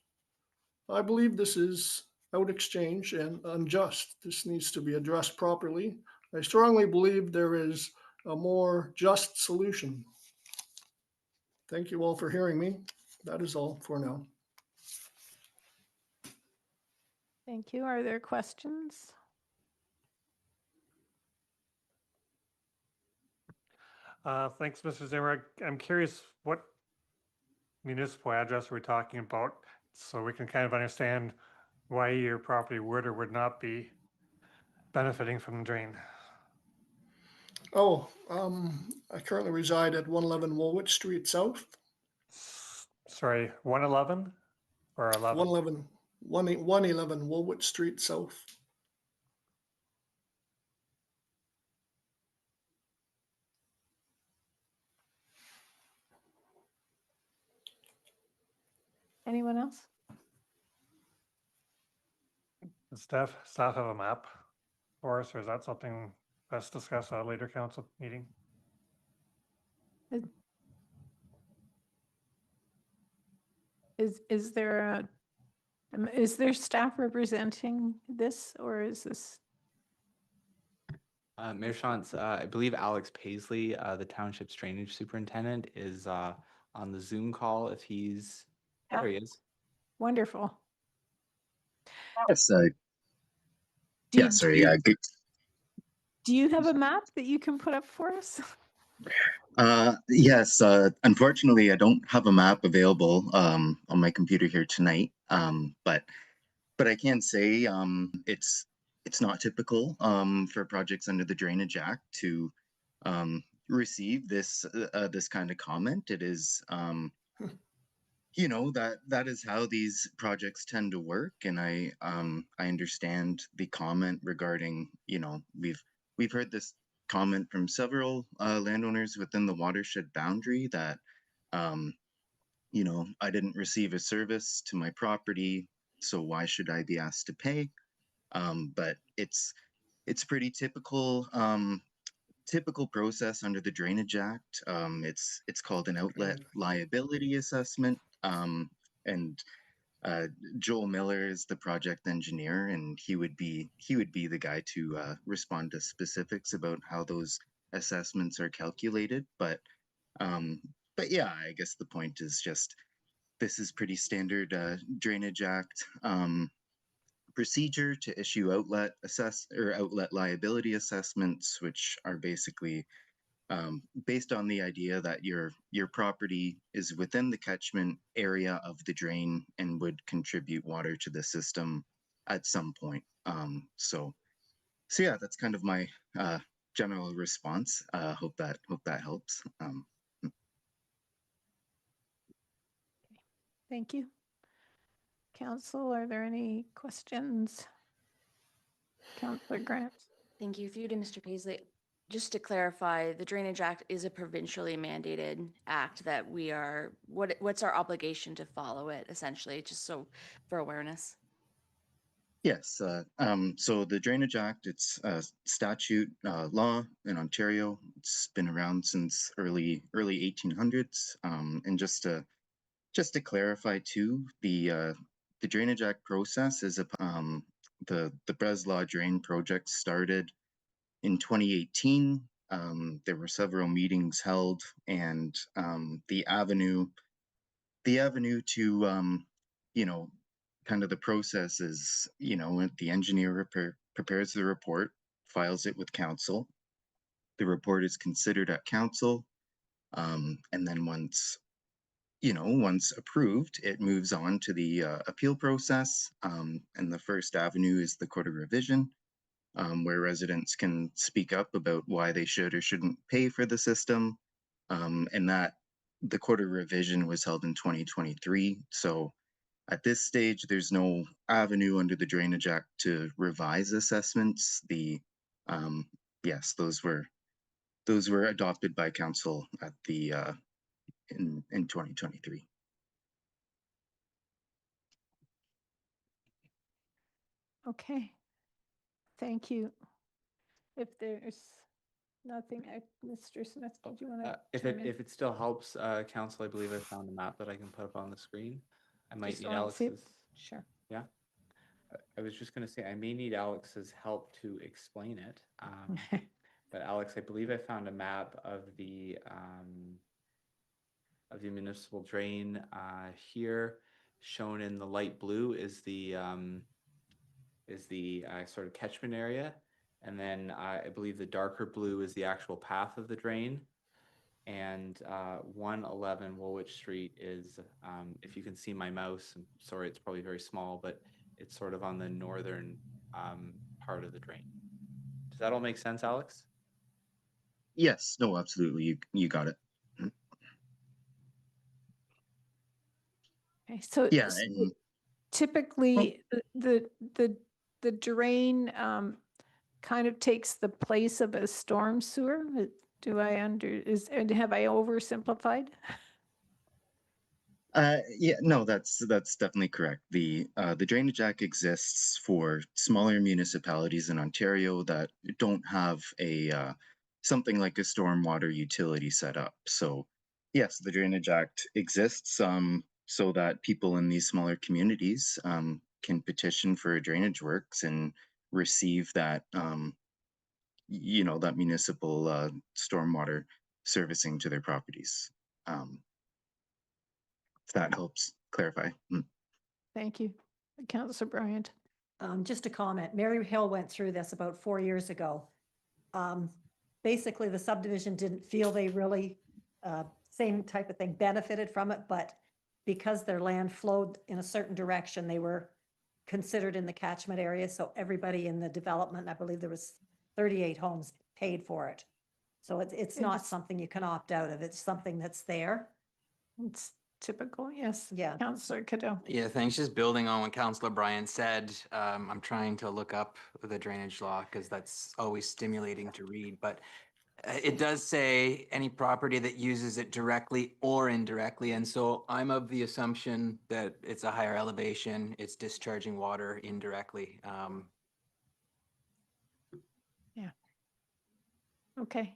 Speaker 21: I believe this is out exchange and unjust. This needs to be addressed properly. I strongly believe there is a more just solution. Thank you all for hearing me. That is all for now.
Speaker 1: Thank you. Are there questions?
Speaker 4: Thanks, Mr. Zimmer. I'm curious, what municipal address are we talking about? So we can kind of understand why your property would or would not be benefiting from the drain.
Speaker 21: Oh, I currently reside at 111 Woolwich Street South.
Speaker 4: Sorry, 111 or 11?
Speaker 21: 111 Woolwich Street South.
Speaker 1: Anyone else?
Speaker 4: Does staff have a map for us, or is that something best discussed at a later council meeting?
Speaker 1: Is there staff representing this, or is this?
Speaker 8: Mayor Shantz, I believe Alex Paisley, the township's drainage superintendent, is on the Zoom call if he's, there he is.
Speaker 1: Wonderful.
Speaker 7: Yes,
Speaker 1: Do
Speaker 7: yeah, sorry,
Speaker 1: you-
Speaker 7: good.
Speaker 1: Do you have a map that you can put up for us?
Speaker 7: Yes, unfortunately, I don't have a map available on my computer here tonight. But I can say it's not typical for projects under the Drainage Act to receive this this kind of comment. It is you know, that is how these projects tend to work, and I understand the comment regarding, you know, we've heard this comment from several landowners within the watershed boundary that you know, I didn't receive a service to my property, so why should I be asked to pay? But it's pretty typical process under the Drainage Act. It's called an outlet liability assessment. And Joel Miller is the project engineer, and he would be the guy to respond to specifics about how those assessments are calculated. But yeah, I guess the point is just this is pretty standard Drainage Act procedure to issue outlet liability assessments, which are basically based on the idea that your property is within the catchment area of the drain and would contribute water to the system at some point. So yeah, that's kind of my general response. Hope that helps.
Speaker 1: Thank you. Council, are there any questions? Councillor Grant.
Speaker 5: Thank you. Through to Mr. Paisley. Just to clarify, the Drainage Act is a provincially mandated act that we are, what's our obligation to follow it, essentially, just so for awareness?
Speaker 7: Yes, so the Drainage Act, it's a statute law in Ontario. It's been around since early 1800s. And just to clarify too, the Drainage Act process is the Breslau drain project started in 2018. There were several meetings held, and the avenue to you know, kind of the process is, you know, when the engineer prepares the report, files it with council. The report is considered at council, and then once approved, it moves on to the appeal process. And the first avenue is the Court of Revision, where residents can speak up about why they should or shouldn't pay for the system. And that the Court of Revision was held in 2023. So at this stage, there's no avenue under the Drainage Act to revise assessments. Yes, those were adopted by council at the in 2023.
Speaker 1: Okay. Thank you. If there's nothing, Mr. Smith, did you want to?
Speaker 8: If it still helps, council, I believe I found a map that I can put up on the screen. I might
Speaker 1: Just
Speaker 8: need
Speaker 1: wanna see it.
Speaker 8: Alex's.
Speaker 1: Sure.
Speaker 8: Yeah. I was just going to say I may need Alex's help to explain it. But Alex, I believe I found a map of the municipal drain here. Shown in the light blue is the sort of catchment area, and then I believe the darker blue is the actual path of the drain. And 111 Woolwich Street is, if you can see my mouse, I'm sorry, it's probably very small, but it's sort of on the northern part of the drain. Does that all make sense, Alex?
Speaker 7: Yes, no, absolutely. You got it.
Speaker 1: Okay, so
Speaker 7: Yeah,
Speaker 1: so
Speaker 7: and
Speaker 1: typically the drain kind of takes the place of a storm sewer. Do I and have I oversimplified?
Speaker 7: yeah, no, that's definitely correct. The Drainage Act exists for smaller municipalities in Ontario that don't have a something like a stormwater utility set up. So yes, the Drainage Act exists so that people in these smaller communities can petition for drainage works and receive that that municipal stormwater servicing to their properties. If that helps clarify.
Speaker 1: Thank you. Councillor Bryant.
Speaker 2: Just a comment, Mary Hill went through this about 4 years ago. Basically, the subdivision didn't feel they really, same type of thing, benefited from it, but because their land flowed in a certain direction, they were considered in the catchment area. So everybody in the development, I believe there was 38 homes, paid for it. So it's not something you can opt out of. It's something that's there.
Speaker 1: It's typical, yes.
Speaker 2: Yeah.
Speaker 1: Councillor Cadeau.
Speaker 6: Yeah, thanks. Just building on what Councillor Bryant said, I'm trying to look up the drainage law because that's always stimulating to read. But it does say any property that uses it directly or indirectly. And so I'm of the assumption that it's a higher elevation, it's discharging water indirectly.
Speaker 1: Yeah. Okay.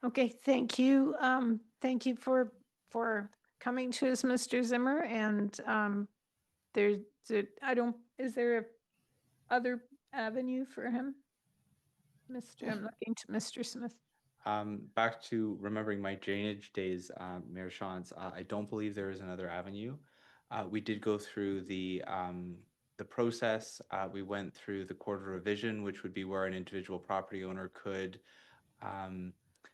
Speaker 1: Okay, thank you. Thank you for coming to us, Mr. Zimmer. And is there a other avenue for him? I'm looking to Mr. Smith.
Speaker 8: Back to remembering my drainage days, Mayor Shantz, I don't believe there is another avenue. We did go through the process. We went through the quarter revision, which would be where an individual property owner could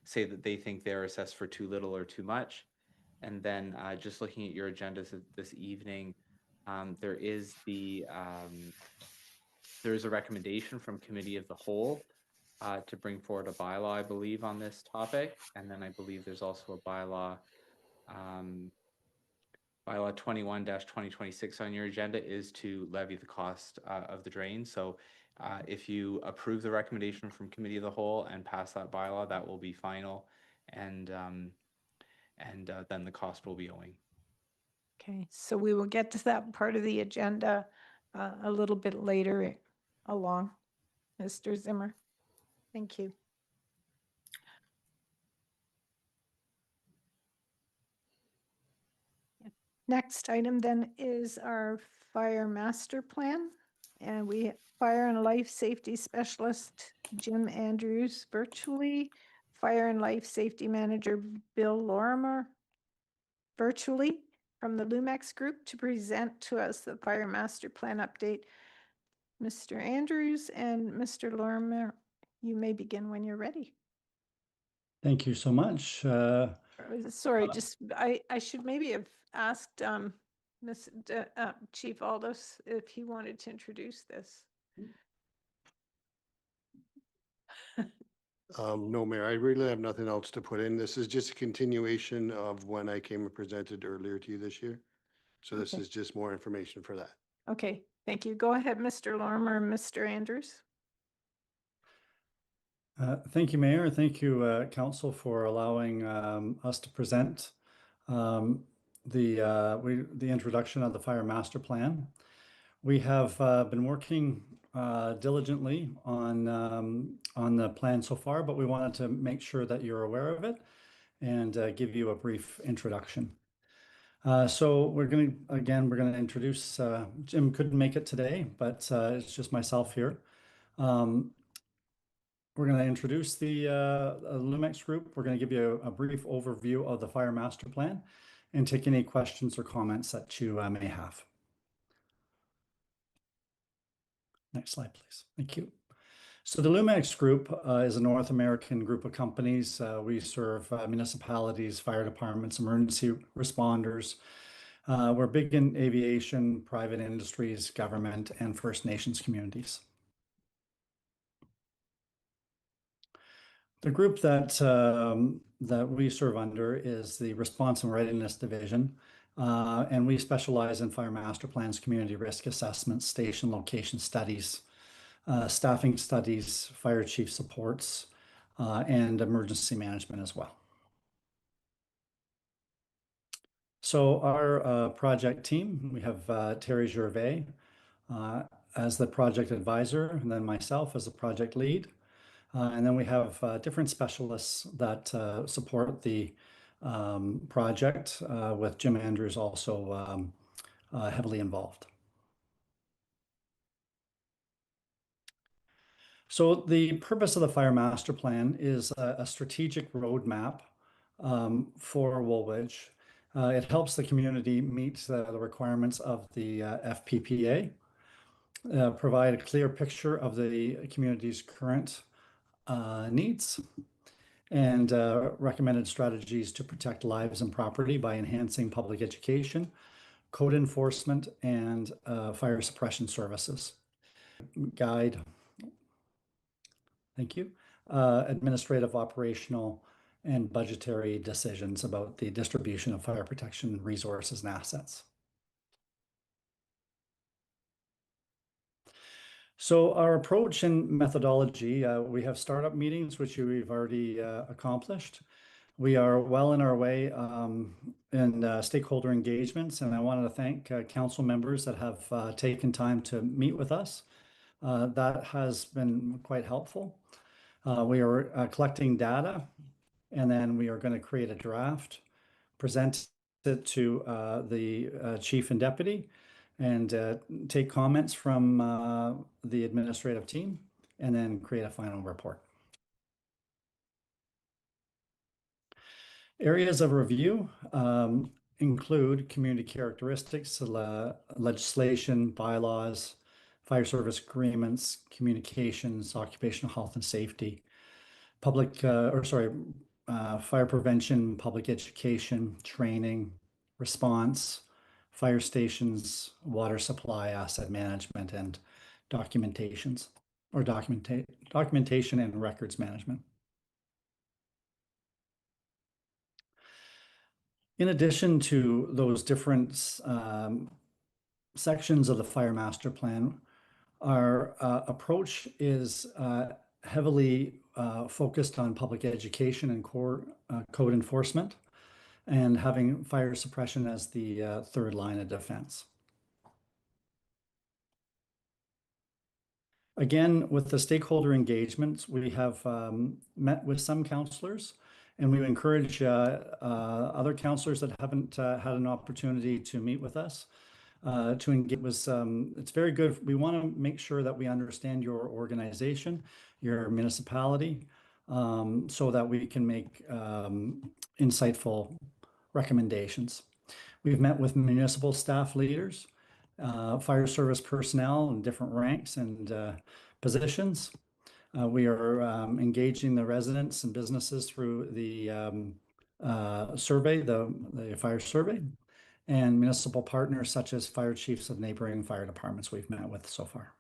Speaker 8: say that they think they're assessed for too little or too much. And then just looking at your agendas this evening, there is a recommendation from Committee of the Whole to bring forward a bylaw, I believe, on this topic. And then I believe there's also a bylaw 21-2026 on your agenda is to levy the cost of the drain. So if you approve the recommendation from Committee of the Whole and pass that bylaw, that will be final. And then the cost will be owing.
Speaker 1: Okay, so we will get to that part of the agenda a little bit later along, Mr. Zimmer. Thank you. Next item then is our fire master plan. And we fire and life safety specialist Jim Andrews virtually, fire and life safety manager Bill Lorimer virtually from the Lumex group to present to us the fire master plan update. Mr. Andrews and Mr. Lorimer, you may begin when you're ready.
Speaker 9: Thank you so much.
Speaker 1: Sorry, I should maybe have asked Chief Aldous if he wanted to introduce this.
Speaker 22: No, Mayor, I really have nothing else to put in. This is just a continuation of when I came and presented earlier to you this year. So this is just more information for that.
Speaker 1: Okay, thank you. Go ahead, Mr. Lorimer and Mr. Andrews.
Speaker 9: Thank you, Mayor. Thank you, Council, for allowing us to present the introduction of the Fire Master Plan. We have been working diligently on the plan so far, but we wanted to make sure that you're aware of it and give you a brief introduction. So we're going to introduce, Jim couldn't make it today, but it's just myself here. We're going to introduce the Lumex group. We're going to give you a brief overview of the Fire Master Plan and take any questions or comments that you may have. Next slide, please. Thank you. So the Lumex Group is a North American group of companies. We serve municipalities, fire departments, emergency responders. We're big in aviation, private industries, government, and First Nations communities. The group that we serve under is the Response and Readiness Division, and we specialize in fire master plans, community risk assessments, station location studies, staffing studies, fire chief supports, and emergency management as well. So our project team, we have Terry Gervais as the project advisor, and then myself as the project lead. And then we have different specialists that support the project, with Jim Andrews also heavily involved. So the purpose of the Fire Master Plan is a strategic roadmap for Woolwich. It helps the community meet the requirements of the FPPA, provide a clear picture of the community's current needs, and recommended strategies to protect lives and property by enhancing public education, code enforcement, and fire suppression services. Guide, thank you, administrative, operational, and budgetary decisions about the distribution of fire protection resources and assets. So our approach and methodology, we have startup meetings, which we've already accomplished. We are well in our way in stakeholder engagements, and I wanted to thank council members that have taken time to meet with us. That has been quite helpful. We are collecting data, and then we are going to create a draft, present it to the chief and deputy, and take comments from the administrative team, and then create a final report. Areas of review include community characteristics, legislation, bylaws, fire service agreements, communications, occupational health and safety, fire prevention, public education, training, response, fire stations, water supply, asset management, and documentation and records management. In addition to those different sections of the Fire Master Plan, our approach is heavily focused on public education and code enforcement, and having fire suppression as the third line of defense. Again, with the stakeholder engagements, we have met with some councillors, and we encourage other councillors that haven't had an opportunity to meet with us to engage. It's very good. We want to make sure that we understand your organization, your municipality, so that we can make insightful recommendations. We've met with municipal staff leaders, fire service personnel in different ranks and positions. We are engaging the residents and businesses through the survey, the fire survey, and municipal partners such as fire chiefs of neighboring fire departments we've met with so far.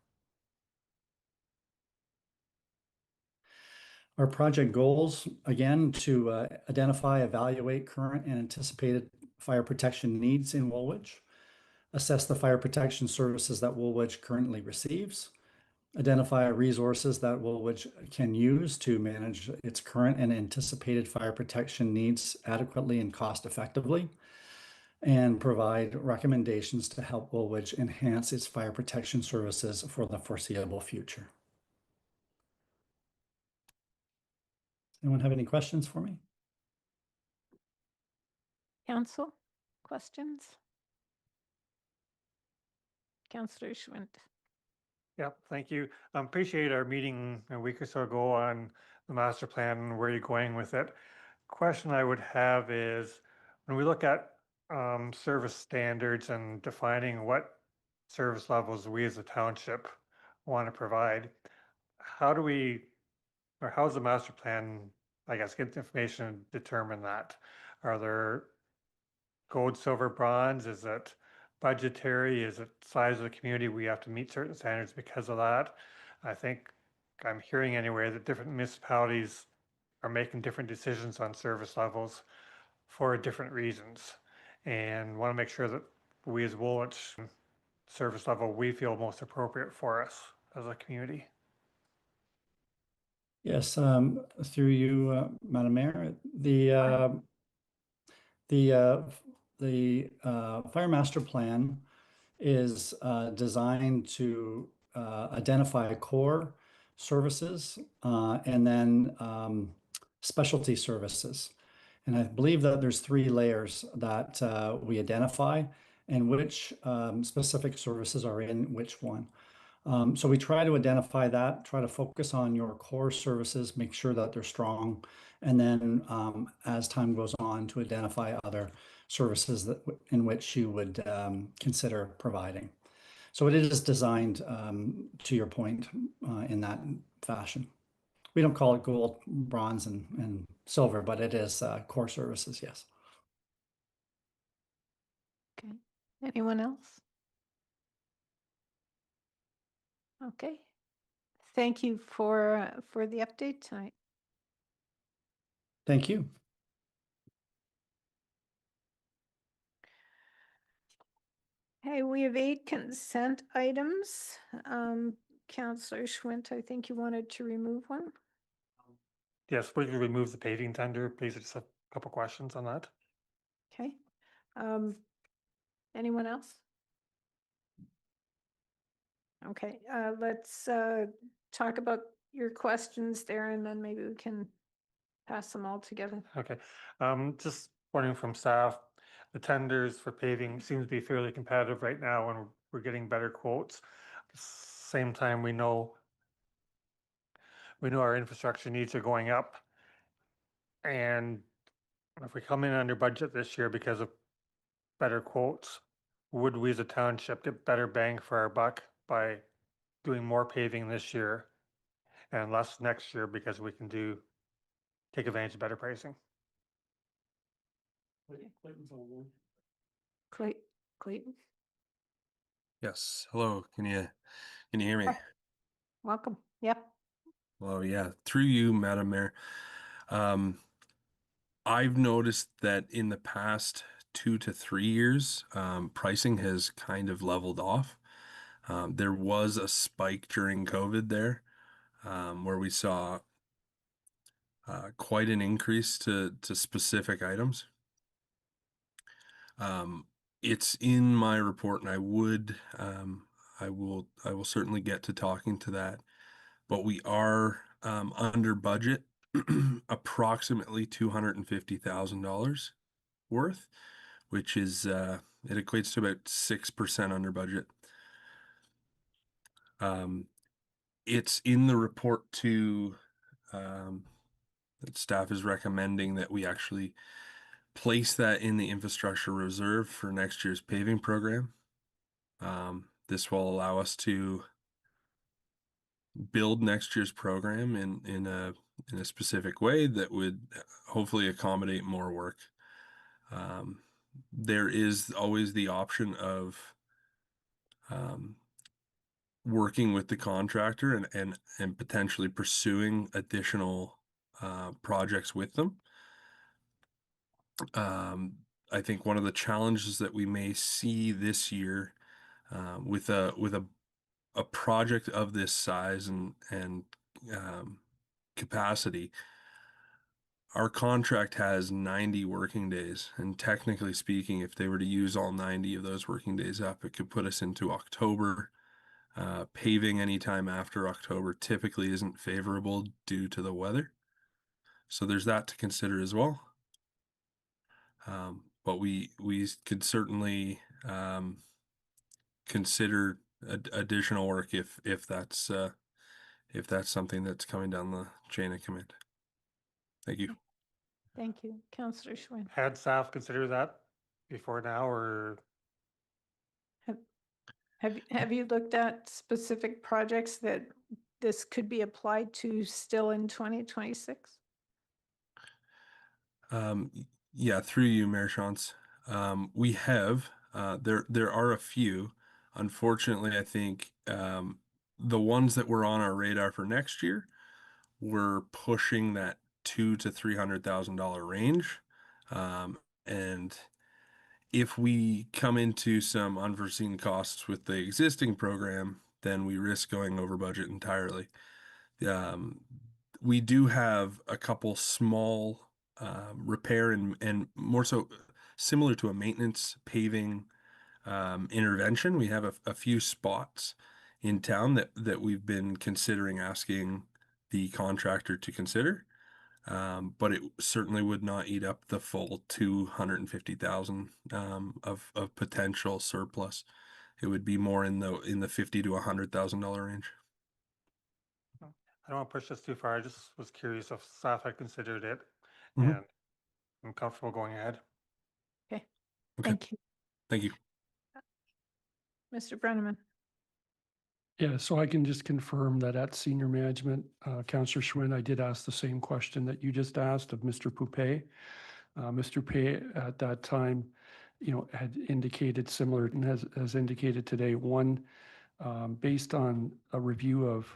Speaker 9: Our project goals, again, to identify, evaluate current and anticipated fire protection needs in Woolwich, assess the fire protection services that Woolwich currently receives, identify resources that Woolwich can use to manage its current and anticipated fire protection needs adequately and cost effectively, and provide recommendations to help Woolwich enhance its fire protection services for the foreseeable future. Anyone have any questions for me?
Speaker 1: Council, questions? Councillor Schwint.
Speaker 4: Yep, thank you. Appreciate our meeting a week or so ago on the master plan and where you're going with it. Question I would have is, when we look at service standards and defining what service levels we as a township want to provide, how do we, or how's the master plan, I guess, get the information and determine that? Are there gold, silver, bronze? Is it budgetary? Is it size of the community? We have to meet certain standards because of that. I think I'm hearing anyway that different municipalities are making different decisions on service levels for different reasons. And want to make sure that we as Woolwich service level we feel most appropriate for us as a community.
Speaker 9: Yes, through you, Madam Mayor, the Fire Master Plan is designed to identify core services and then specialty services. And I believe that there's 3 layers that we identify and which specific services are in which one. So we try to identify that, try to focus on your core services, make sure that they're strong, and then as time goes on to identify other services that in which you would consider providing. So it is designed, to your point, in that fashion. We don't call it gold, bronze, and silver, but it is core services, yes.
Speaker 1: Okay. Anyone else? Okay. Thank you for the update tonight.
Speaker 9: Thank you.
Speaker 1: Okay, we have 8 consent items. Councillor Schwint, I think you wanted to remove one.
Speaker 4: Yes, we can remove the paving tender, please. Just a couple questions on that.
Speaker 1: Okay. Anyone else? Okay, let's talk about your questions there and then maybe we can pass them all together.
Speaker 4: Okay, just wondering from staff, the tenders for paving seems to be fairly competitive right now and we're getting better quotes. At the same time, we know our infrastructure needs are going up. And if we come in under budget this year because of better quotes, would we as a township get better bang for our buck by doing more paving this year and less next year because we can take advantage of better pricing?
Speaker 1: Clayton,
Speaker 10: Yes. Hello. Can you hear me?
Speaker 1: welcome. Yep.
Speaker 10: Well, yeah. Through you, Madam Mayor. I've noticed that in the past 2 to 3 years, pricing has kind of leveled off. There was a spike during COVID there, where we saw quite an increase to specific items. It's in my report, and I will certainly get to talking to that. But we are under budget, approximately $250,000 worth, which is it equates to about 6% under budget. It's in the report too. That staff is recommending that we actually place that in the infrastructure reserve for next year's paving program. This will allow us to build next year's program in a specific way that would hopefully accommodate more work. There is always the option of working with the contractor and potentially pursuing additional projects with them. I think one of the challenges that we may see this year with a project of this size and capacity, our contract has 90 working days, and technically speaking, if they were to use all 90 of those working days up, it could put us into October. Paving anytime after October typically isn't favorable due to the weather, so there's that to consider as well. But we could certainly consider additional work if that's something that's coming down the chain of command. Thank you.
Speaker 1: Thank you. Councillor Schwinn.
Speaker 4: Had staff consider that before now, or
Speaker 1: Have you looked at specific projects that this could be applied to still in 2026?
Speaker 10: Yeah, through you, Mayor Shantz. We have, there are a few. Unfortunately, I think the ones that were on our radar for next year were pushing that $200,000 to $300,000 range. And if we come into some unforeseen costs with the existing program, then we risk going over budget entirely. We do have a couple small repair and more so similar to a maintenance paving intervention. We have a few spots in town that we've been considering asking the contractor to consider. But it certainly would not eat up the full 250,000 of potential surplus. It would be more in the $50,000 to $100,000 range.
Speaker 4: I don't want to push this too far. I just was curious if staff had considered it,
Speaker 10: Mhm.
Speaker 4: and I'm comfortable going ahead.
Speaker 1: Okay,
Speaker 10: Okay.
Speaker 1: thank you.
Speaker 10: Thank you.
Speaker 1: Mr. Brenneman.
Speaker 19: Yeah, so I can just confirm that at senior management, Councillor Schwinn, I did ask the same question that you just asked of Mr. Poupet. Mr. Poupet at that time, had indicated similar and has indicated today, one, based on a review of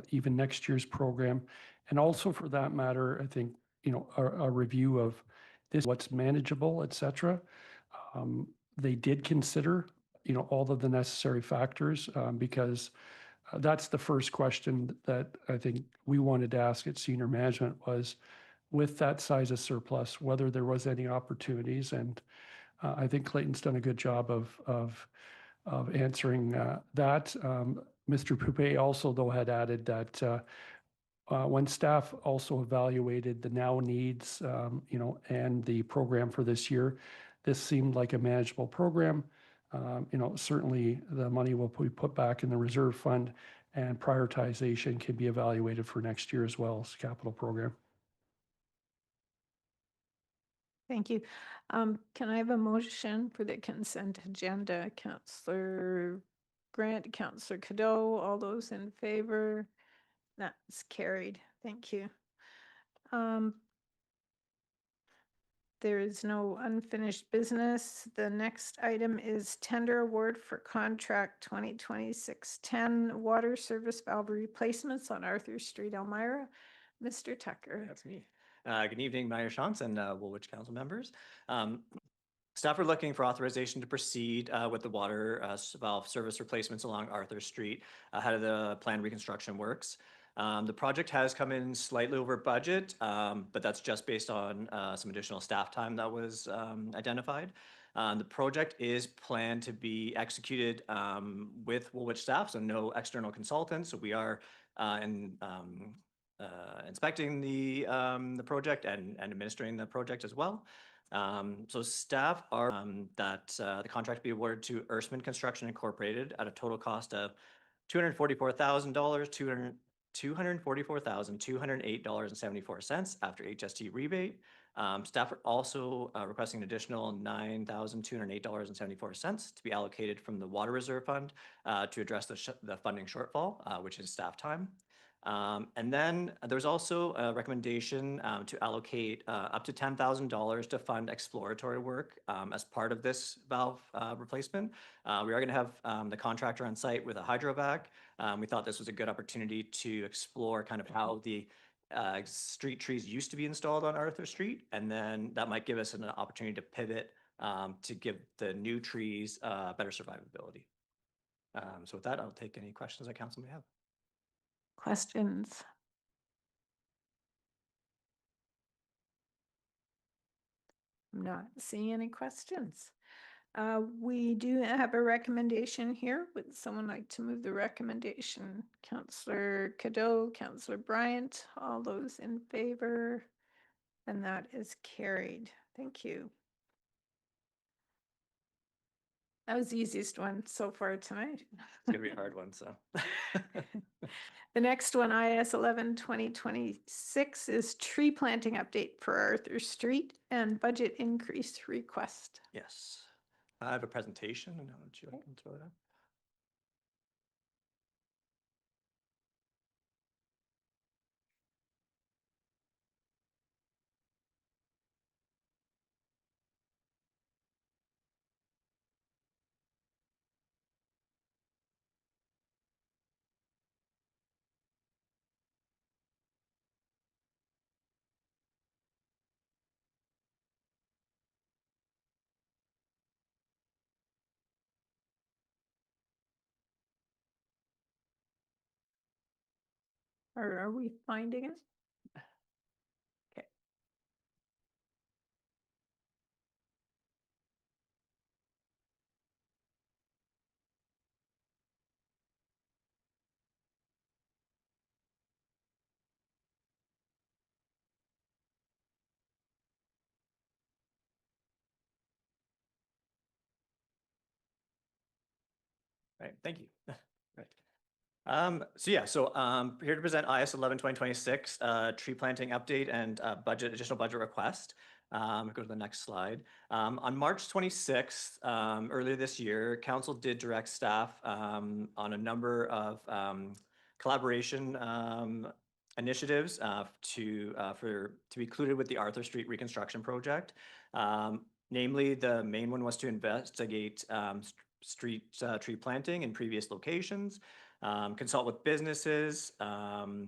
Speaker 19: even next year's program, and also for that matter, I think, a review of this, what's manageable, et cetera. They did consider all of the necessary factors, because that's the first question that I think we wanted to ask at senior management was, with that size of surplus, whether there was any opportunities. And I think Clayton's done a good job of answering that. Mr. Poupet also, though, had added that when staff also evaluated the now needs, and the program for this year, this seemed like a manageable program. Certainly the money will be put back in the reserve fund, and prioritization can be evaluated for next year as well as capital program.
Speaker 1: Thank you. Can I have a motion for the consent agenda? Councillor Grant, Councillor Cadeau, all those in favor? That's carried. Thank you. There is no unfinished business. The next item is tender award for contract 2026-10 water service valve replacements on Arthur Street, Elmira. Mr. Tucker.
Speaker 13: That's me. Good evening, Mayor Shantz and Woolwich Council members. Staff are looking for authorization to proceed with the water valve service replacements along Arthur Street ahead of the planned reconstruction works. The project has come in slightly over budget, but that's just based on some additional staff time that was identified. The project is planned to be executed with Woolwich staff, so no external consultants. So we are inspecting the project and administering the project as well. So staff are that the contract be awarded to Ersman Construction Incorporated at a total cost of $244,208.74 after HST rebate. Staff are also requesting an additional $9,208.74 to be allocated from the Water Reserve Fund to address the funding shortfall, which is staff time. And then there's also a recommendation to allocate up to $10,000 to fund exploratory work as part of this valve replacement. We are going to have the contractor on site with a hydrovac. We thought this was a good opportunity to explore kind of how the street trees used to be installed on Arthur Street, and then that might give us an opportunity to pivot to give the new trees better survivability. So with that, I'll take any questions that council may have.
Speaker 1: Questions? I'm not seeing any questions. We do have a recommendation here. Would someone like to move the recommendation? Councillor Cadeau, Councillor Bryant, all those in favor? And that is carried. Thank you. That was the easiest one so far tonight.
Speaker 13: It's going to be a hard one, so.
Speaker 1: The next one, IS 11-2026, is tree planting update for Arthur Street and budget increase request.
Speaker 13: Yes. I have a presentation, and would you like to throw it up?
Speaker 1: Or are we finding it? Okay.
Speaker 13: Right, thank you. Right. Here to present IS 11 2026 tree planting update and additional budget request. Go to the next slide. On March 26th, earlier this year, council did direct staff on a number of collaboration initiatives to be included with the Arthur Street reconstruction project. Namely, the main one was to investigate street tree planting in previous locations, consult with businesses to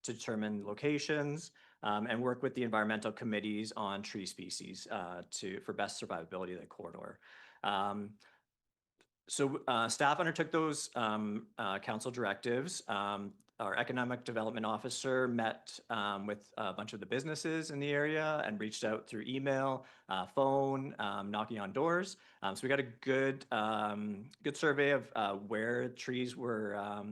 Speaker 13: determine locations, and work with the environmental committees on tree species for best survivability of the corridor. Staff undertook those council directives. Our economic development officer met with a bunch of the businesses in the area and reached out through email, phone, knocking on doors. So we got a good survey of where trees were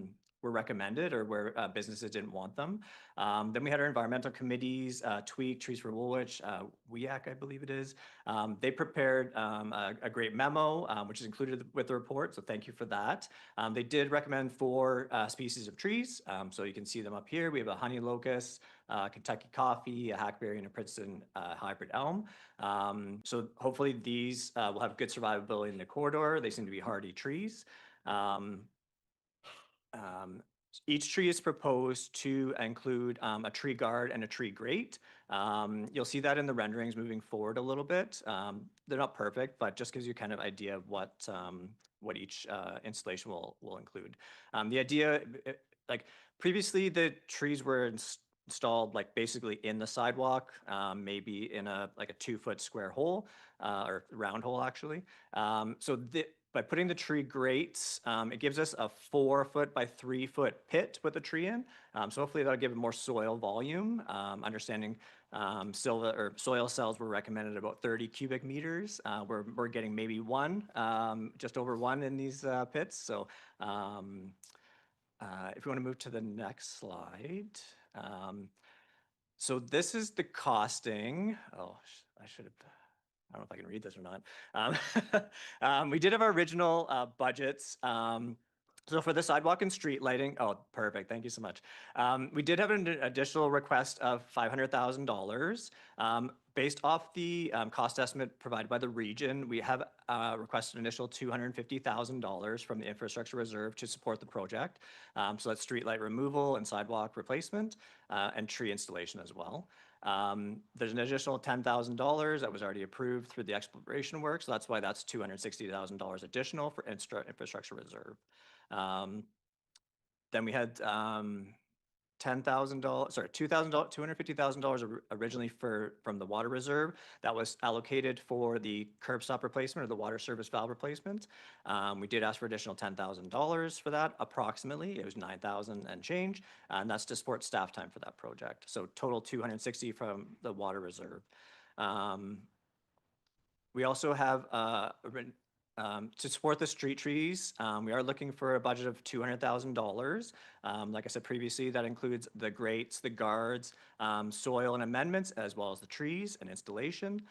Speaker 13: recommended or where businesses didn't want them. Then we had our environmental committees, Tweak, Trees for Woolwich, WEAC, I believe it is. They prepared a great memo, which is included with the report, so thank you for that. They did recommend 4 species of trees, so you can see them up here. We have a honey locust, Kentucky coffee, a hackberry, and a Princeton hybrid elm. So hopefully these will have good survivability in the corridor. They seem to be hardy trees. Each tree is proposed to include a tree guard and a tree grate. You'll see that in the renderings moving forward a little bit. They're not perfect, but just gives you kind of idea of what each installation will include. The idea, like previously, the trees were installed like basically in the sidewalk, maybe in like a 2-foot square hole or round hole actually. By putting the tree grates, it gives us a 4-foot by 3-foot pit with the tree in. So hopefully that'll give it more soil volume. Understanding soil cells were recommended about 30 cubic meters. We're getting maybe 1, just over 1 in these pits. So if you want to move to the next slide. So this is the costing. Oh, I should have. I don't know if I can read this or not. We did have our original budgets. So for the sidewalk and street lighting, oh, perfect. Thank you so much. We did have an additional request of $500,000. Based off the cost estimate provided by the region, we have requested an initial $250,000 from the infrastructure reserve to support the project. So that's street light removal and sidewalk replacement and tree installation as well. There's an additional $10,000 that was already approved through the exploration work. So that's why that's $260,000 additional for infrastructure reserve. Then we had $250,000 originally from the water reserve that was allocated for the curb stop replacement or the water service valve replacement. We did ask for additional $10,000 for that, approximately. It was $9,000 and change, and that's to support staff time for that project. So total $260 from the water reserve. We also have to support the street trees, we are looking for a budget of $200,000. Like I said previously, that includes the grates, the guards, soil and amendments, as well as the trees and installation.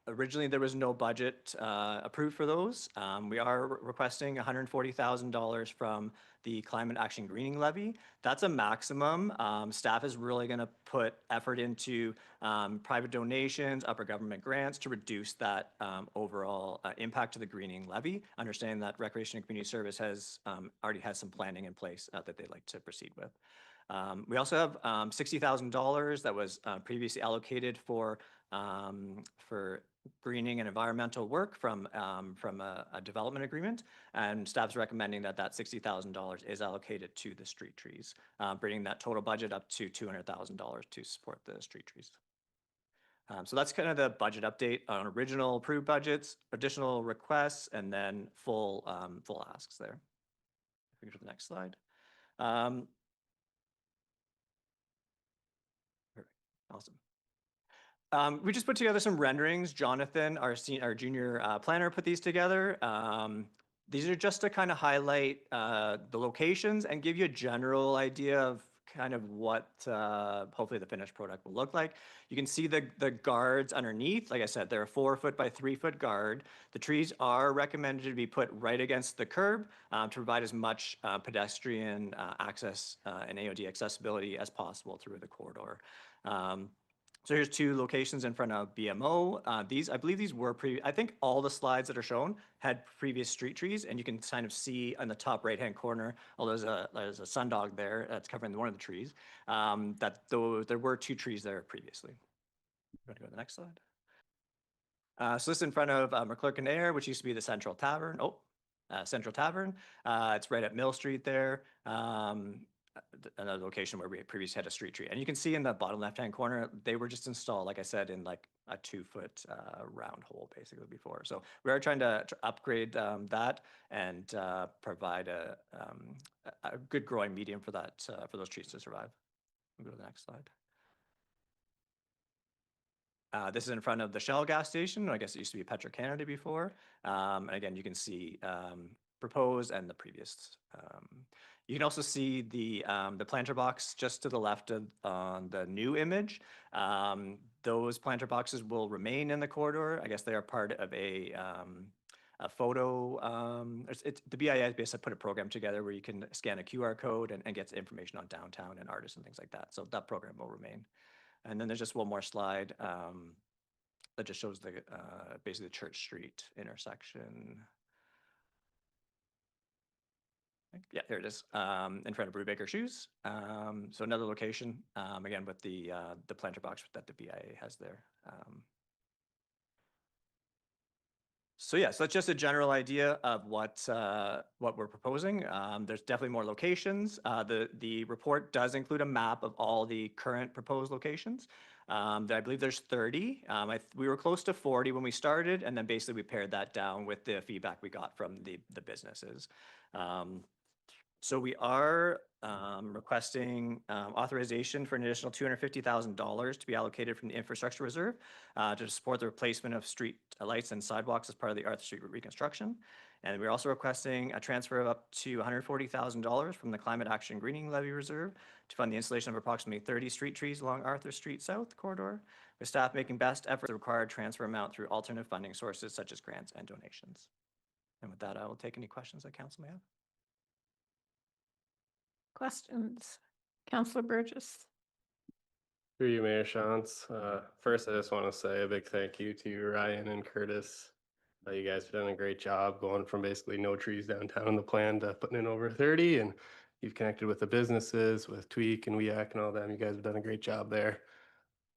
Speaker 13: Originally, there was no budget approved for those. We are requesting $140,000 from the Climate Action Greening Levy. That's a maximum. Staff is really going to put effort into private donations, upper government grants to reduce that overall impact to the greening levy, understanding that Recreation and Community Service already has some planning in place that they'd like to proceed with. We also have $60,000 that was previously allocated for greening and environmental work from a development agreement, and staff's recommending that $60,000 is allocated to the street trees, bringing that total budget up to $200,000 to support the street trees. So that's kind of the budget update on original approved budgets, additional requests, and then full asks there. If we go to the next slide. Awesome. We just put together some renderings. Jonathan, our junior planner, put these together. These are just to kind of highlight the locations and give you a general idea of kind of what hopefully the finished product will look like. You can see the guards underneath. Like I said, they're a 4 foot by 3 foot guard. The trees are recommended to be put right against the curb to provide as much pedestrian access and AOD accessibility as possible through the corridor. So here's 2 locations in front of BMO. I believe these were I think all the slides that are shown had previous street trees, and you can kind of see on the top right-hand corner, although there's a sundog there that's covering one of the trees, that there were 2 trees there previously. Go to the next slide. So this is in front of McLaren Air, which used to be the Central Tavern. Central Tavern. It's right at Mill Street there. Another location where we previously had a street tree. And you can see in the bottom left-hand corner, they were just installed, like I said, in like a 2 foot round hole basically before. So we are trying to upgrade that and provide a good growing medium for that, for those trees to survive. We'll go to the next slide. This is in front of the Shell gas station. I guess it used to be Petro-Canada before. And again, you can see proposed and the previous. You can also see the planter box just to the left of the new image. Those planter boxes will remain in the corridor. I guess they are part of a photo. The BIA basically put a program together where you can scan a QR code and get information on downtown and artists and things like that. So that program will remain. And then there's just one more slide that just shows the basically the Church Street intersection. Yeah, there it is, in front of Brubaker Shoes. So another location, again, with the planter box that the BIA has there. So yeah, so that's just a general idea of what we're proposing. There's definitely more locations. The report does include a map of all the current proposed locations. I believe there's 30. We were close to 40 when we started, and then basically we pared that down with the feedback we got from the businesses. So we are requesting authorization for an additional $250,000 to be allocated from the infrastructure reserve to support the replacement of street lights and sidewalks as part of the Arthur Street reconstruction. And we're also requesting a transfer of up to $140,000 from the Climate Action Greening Levy Reserve to fund the installation of approximately 30 street trees along Arthur Street South corridor, with staff making best efforts to require transfer amount through alternative funding sources such as grants and donations. And with that, I will take any questions that council may have.
Speaker 1: Questions? Councillor Burgess.
Speaker 14: Through you, Mayor Shantz. First, I just want to say a big thank you to Ryan and Curtis. You guys have done a great job going from basically no trees downtown in the plan to putting in over 30, and you've connected with the businesses, with Tweak and WEAC and all them. You guys have done a great job there.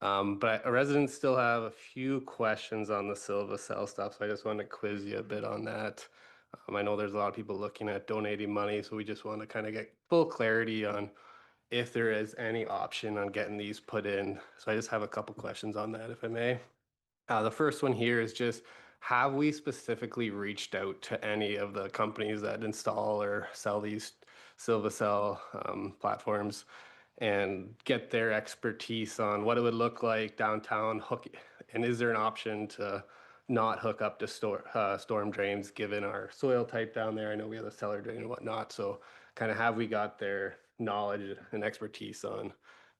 Speaker 14: But residents still have a few questions on the Silva Cell stuff, so I just want to quiz you a bit on that. I know there's a lot of people looking at donating money, so we just want to kind of get full clarity on if there is any option on getting these put in. So I just have a couple questions on that, if I may. The first one here is just, have we specifically reached out to any of the companies that install or sell these Silva Cell platforms and get their expertise on what it would look like downtown? And is there an option to not hook up to storm drains given our soil type down there? I know we have a cellar drain and whatnot. So kind of have we got their knowledge and expertise on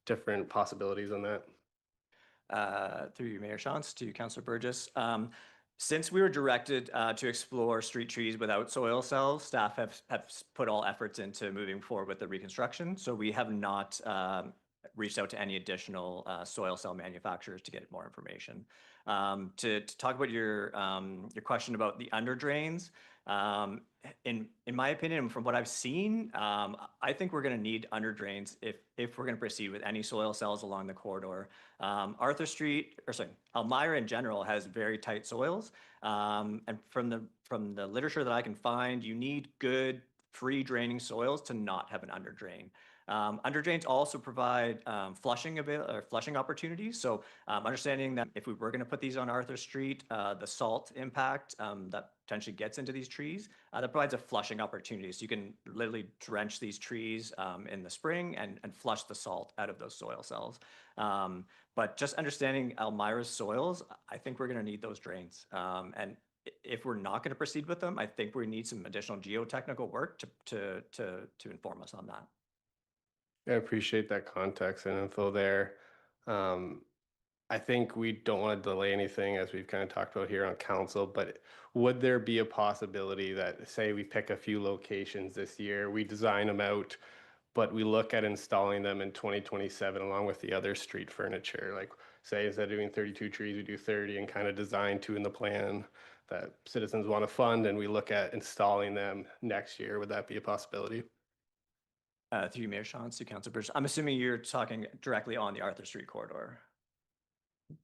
Speaker 14: different possibilities on that?
Speaker 13: Through you, Mayor Shantz, to Councillor Burgess. Since we were directed to explore street trees without soil cells, staff have put all efforts into moving forward with the reconstruction. So we have not reached out to any additional soil cell manufacturers to get more information. To talk about your question about the under drains, in my opinion, from what I've seen, I think we're going to need under drains if we're going to proceed with any soil cells along the corridor. Arthur Street, or sorry, Elmira in general has very tight soils, and from the literature that I can find, you need good free draining soils to not have an under drain. Under drains also provide flushing opportunities. So understanding that if we were going to put these on Arthur Street, the salt impact that potentially gets into these trees, that provides a flushing opportunity. So you can literally drench these trees in the spring and flush the salt out of those soil cells. But just understanding Elmira's soils, I think we're going to need those drains. And if we're not going to proceed with them, I think we need some additional geotechnical work to inform us on that.
Speaker 14: I appreciate that context and info there. I think we don't want to delay anything, as we've kind of talked about here on council, but would there be a possibility that, say we pick a few locations this year, we design them out, but we look at installing them in 2027 along with the other street furniture? Like, say instead of doing 32 trees, we do 30 and kind of design two in the plan that citizens want to fund, and we look at installing them next year. Would that be a possibility?
Speaker 13: Through Mayor Shantz to Council Bridge. I'm assuming you're talking directly on the Arthur Street corridor.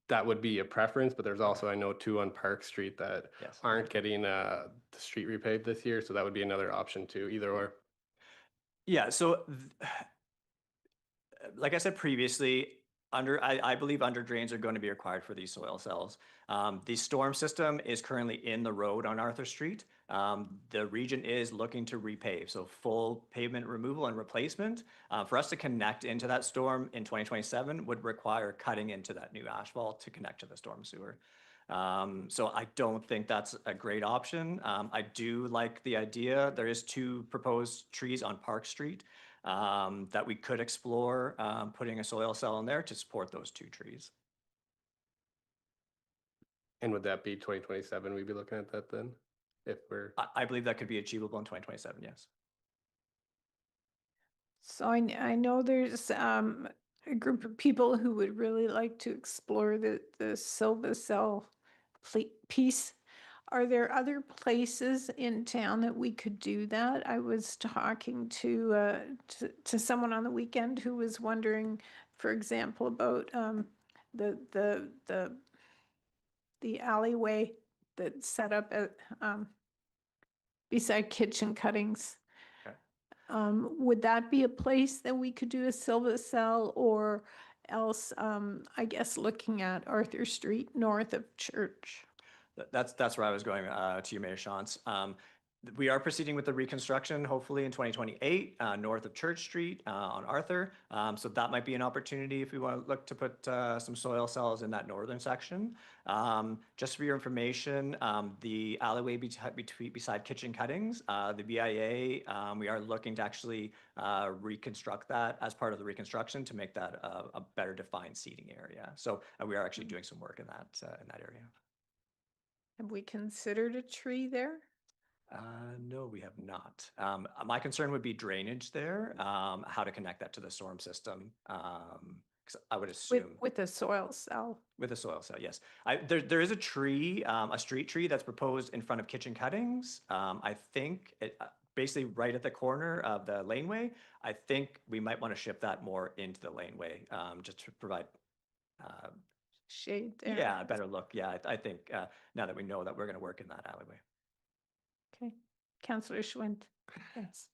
Speaker 14: That would be a preference, but there's also, I know, two on Park Street that aren't getting the street repaved this year. So that would be another option too, either or.
Speaker 13: Yeah, so like I said previously, I believe under drains are going to be required for these soil cells. The storm system is currently in the road on Arthur Street. The region is looking to repave, so full pavement removal and replacement. For us to connect into that storm in 2027 would require cutting into that new asphalt to connect to the storm sewer. So I don't think that's a great option. I do like the idea. There is two proposed trees on Park Street that we could explore putting a soil cell in there to support those two trees.
Speaker 14: And would that be 2027? We'd be looking at that then? If we're,
Speaker 13: I believe that could be achievable in 2027, yes.
Speaker 1: So I know there's a group of people who would really like to explore the Silva Cell piece. Are there other places in town that we could do that? I was talking to someone on the weekend who was wondering, for example, about the alleyway that's set up at beside Kitchen Cuttings.
Speaker 13: Okay.
Speaker 1: Would that be a place that we could do a Silva Cell, or else, I guess, looking at Arthur Street north of Church?
Speaker 13: That's where I was going to you, Mayor Shantz. We are proceeding with the reconstruction, hopefully in 2028, north of Church Street on Arthur. So that might be an opportunity if we want to look to put some soil cells in that northern section. Just for your information, the alleyway beside Kitchen Cuttings, the BIA, we are looking to actually reconstruct that as part of the reconstruction to make that a better defined seating area. So we are actually doing some work in that area.
Speaker 1: Have we considered a tree there?
Speaker 13: No, we have not. My concern would be drainage there, how to connect that to the storm system. 'Cause I would assume
Speaker 1: With a soil cell.
Speaker 13: with a soil cell, yes. There is a tree, a street tree that's proposed in front of Kitchen Cuttings. I think basically right at the corner of the laneway. I think we might want to shift that more into the laneway, just to provide
Speaker 1: shade there.
Speaker 13: yeah, a better look. Yeah, I think now that we know that we're going to work in that alleyway.
Speaker 1: Okay, Councillor Schwint. Yes.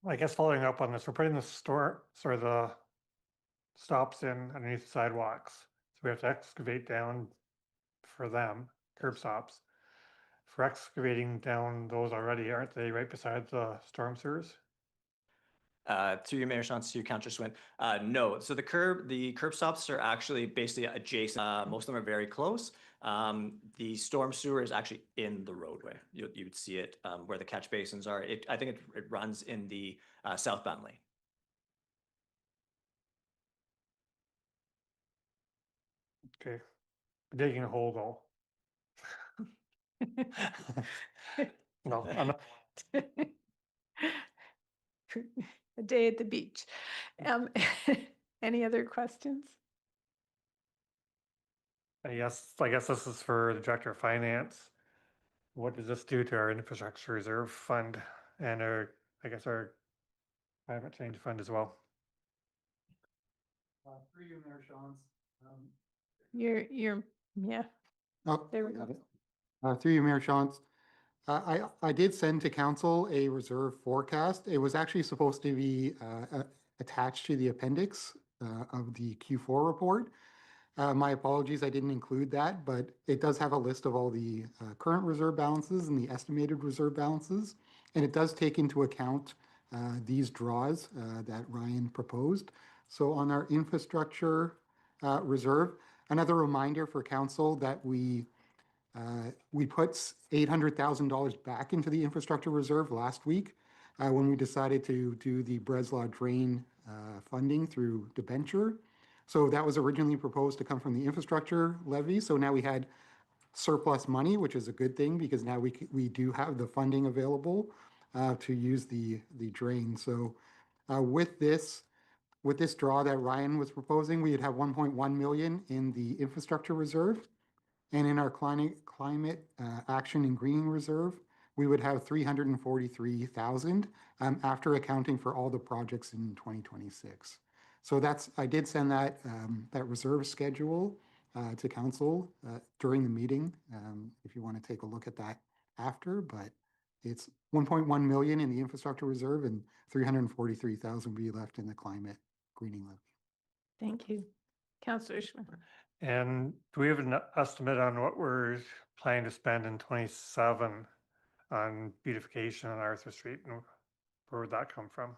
Speaker 4: I guess following up on this, we're putting the the stops in underneath the sidewalks. So we have to excavate down for them, curb stops. For excavating down those already, aren't they right beside the storm sewers?
Speaker 13: To your Mayor Shantz, to your Councillor Swint. No, so the curb stops are actually basically adjacent. Most of them are very close. The storm sewer is actually in the roadway. You would see it where the catch basins are. I think it runs in the southbound lane.
Speaker 4: Okay, digging a hole though. No, I'm not.
Speaker 1: A day at the beach. Any other questions?
Speaker 4: I guess this is for the Director of Finance. What does this do to our infrastructure reserve fund and our climate change fund as well?
Speaker 3: For you, Mayor Shantz.
Speaker 1: You're yeah.
Speaker 3: Oh,
Speaker 1: There we
Speaker 3: got
Speaker 1: go.
Speaker 3: it. Through you, Mayor Shantz. I did send to council a reserve forecast. It was actually supposed to be attached to the appendix of the Q4 report. My apologies, I didn't include that, but it does have a list of all the current reserve balances and the estimated reserve balances. And it does take into account these draws that Ryan proposed. So on our infrastructure reserve, another reminder for council that we put $800,000 back into the infrastructure reserve last week when we decided to do the Breslau drain funding through debenture. So that was originally proposed to come from the infrastructure levy. So now we had surplus money, which is a good thing because now we do have the funding available to use the drain. So with this draw that Ryan was proposing, we'd have 1.1 million in the infrastructure reserve. And in our climate action and greening reserve, we would have 343,000 after accounting for all the projects in 2026. So I did send that reserve schedule to council during the meeting if you want to take a look at that after, but it's 1.1 million in the infrastructure reserve and 343,000 will be left in the climate greening levy.
Speaker 1: Thank you. Councillor Schmidt.
Speaker 4: And do we have an estimate on what we're planning to spend in 27 on beautification on Arthur Street? And where would that come from?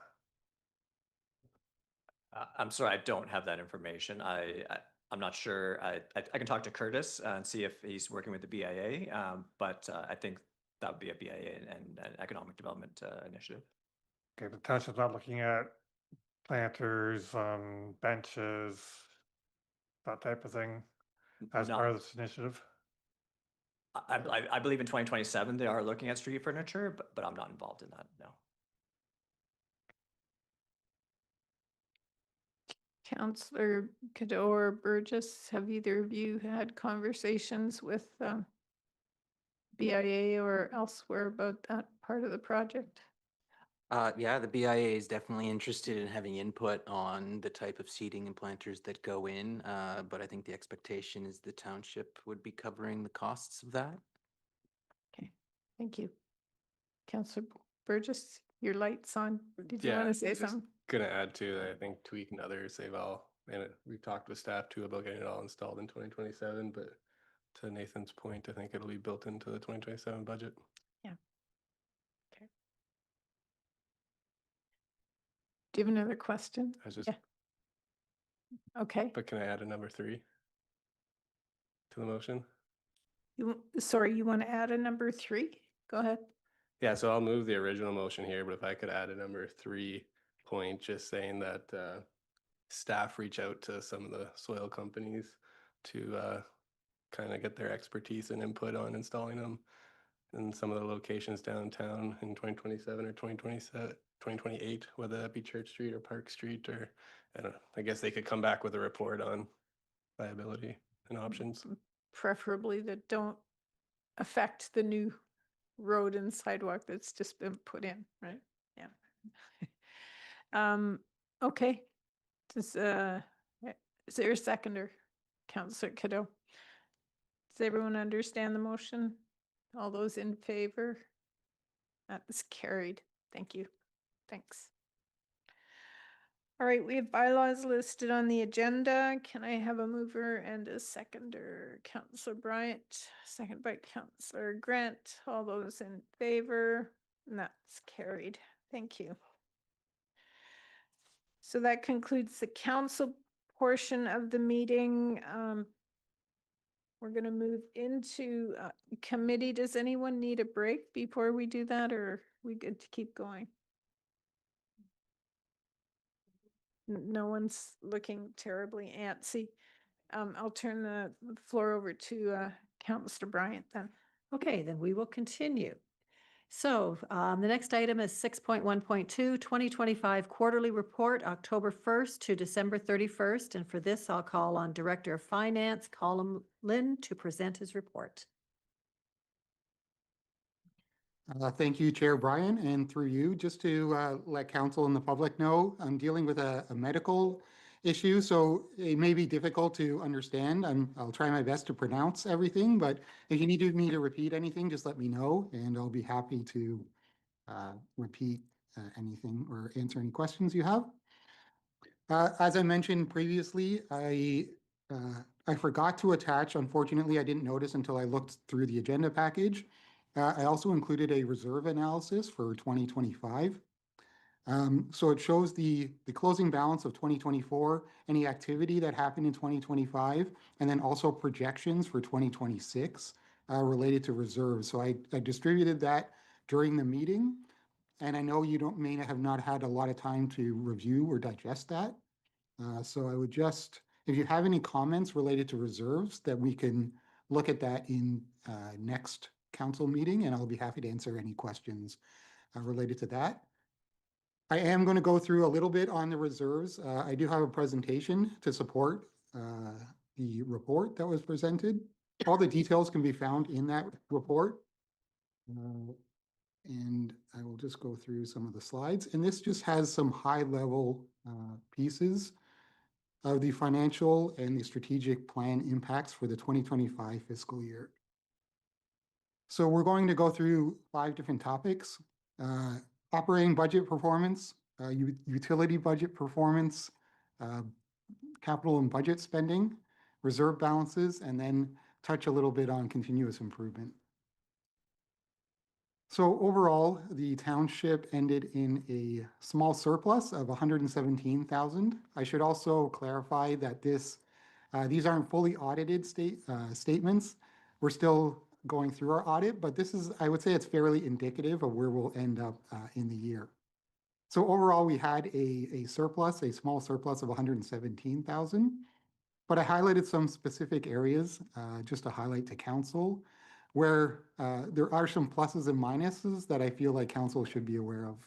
Speaker 13: I'm sorry, I don't have that information. I'm not sure. I can talk to Curtis and see if he's working with the BIA, but I think that would be a BIA and an economic development initiative.
Speaker 4: Okay, the township's not looking at planters, benches, that type of thing as part of this initiative?
Speaker 13: I believe in 2027 they are looking at street furniture, but I'm not involved in that, no.
Speaker 1: Councillor Cadeau or Burgess, have either of you had conversations with BIA or elsewhere about that part of the project?
Speaker 6: Yeah, the BIA is definitely interested in having input on the type of seating and planters that go in, but I think the expectation is the township would be covering the costs of that.
Speaker 1: Okay, thank you. Councillor Burgess, your light's on. Did you want to say
Speaker 14: just
Speaker 1: something?
Speaker 14: Gonna add to that, I think Tweak and others, we've talked with staff too about getting it all installed in 2027, but to Nathan's point, I think it'll be built into the 2027 budget.
Speaker 1: Yeah. Okay. Do you have another question?
Speaker 14: I was just,
Speaker 1: Yeah. Okay.
Speaker 14: but can I add a number 3 to the motion?
Speaker 1: Sorry, you want to add a number 3? Go ahead.
Speaker 14: Yeah, so I'll move the original motion here, but if I could add a number 3 point, just saying that staff reach out to some of the soil companies to kind of get their expertise and input on installing them in some of the locations downtown in 2027 or 2028, whether that be Church Street or Park Street, or I don't know, I guess they could come back with a report on viability and options.
Speaker 1: Preferably that don't affect the new road and sidewalk that's just been put in, right? Yeah. Okay. Is there a seconder? Councillor Cadeau. Does everyone understand the motion? All those in favor? That is carried. Thank you. Thanks. All right, we have bylaws listed on the agenda. Can I have a mover and a seconder? Councillor Bryant, second by Councillor Grant. All those in favor? And that's carried. Thank you. So that concludes the council portion of the meeting. We're going to move into committee. Does anyone need a break before we do that, or are we good to keep going? No one's looking terribly antsy. I'll turn the floor over to Councillor Bryant then.
Speaker 2: Okay, then we will continue. So the next item is 6.1.2, 2025 Quarterly Report, October 1st to December 31st. And for this, I'll call on Director of Finance, Colin Lynn, to present his report.
Speaker 3: Thank you, Chair Brian, and through you, just to let council and the public know, I'm dealing with a medical issue, so it may be difficult to understand. I'll try my best to pronounce everything, but if you need me to repeat anything, just let me know, and I'll be happy to repeat anything or answer any questions you have. As I mentioned previously, I forgot to attach, unfortunately, I didn't notice until I looked through the agenda package. I also included a reserve analysis for 2025. So it shows the closing balance of 2024, any activity that happened in 2025, and then also projections for 2026 related to reserves. So I distributed that during the meeting, and I know you may have not had a lot of time to review or digest that. So I would just, if you have any comments related to reserves, that we can look at that in next council meeting, and I'll be happy to answer any questions related to that. I am going to go through a little bit on the reserves. I do have a presentation to support the report that was presented. All the details can be found in that report. And I will just go through some of the slides. And this just has some high-level pieces of the financial and the strategic plan impacts for the 2025 fiscal year. So we're going to go through 5 different topics. Operating budget performance, utility budget performance, capital and budget spending, reserve balances, and then touch a little bit on continuous improvement. So overall, the township ended in a small surplus of 117,000. I should also clarify that these aren't fully audited statements. We're still going through our audit, but this is, I would say it's fairly indicative of where we'll end up in the year. So overall, we had a surplus, a small surplus of 117,000, but I highlighted some specific areas just to highlight to council where there are some pluses and minuses that I feel like council should be aware of.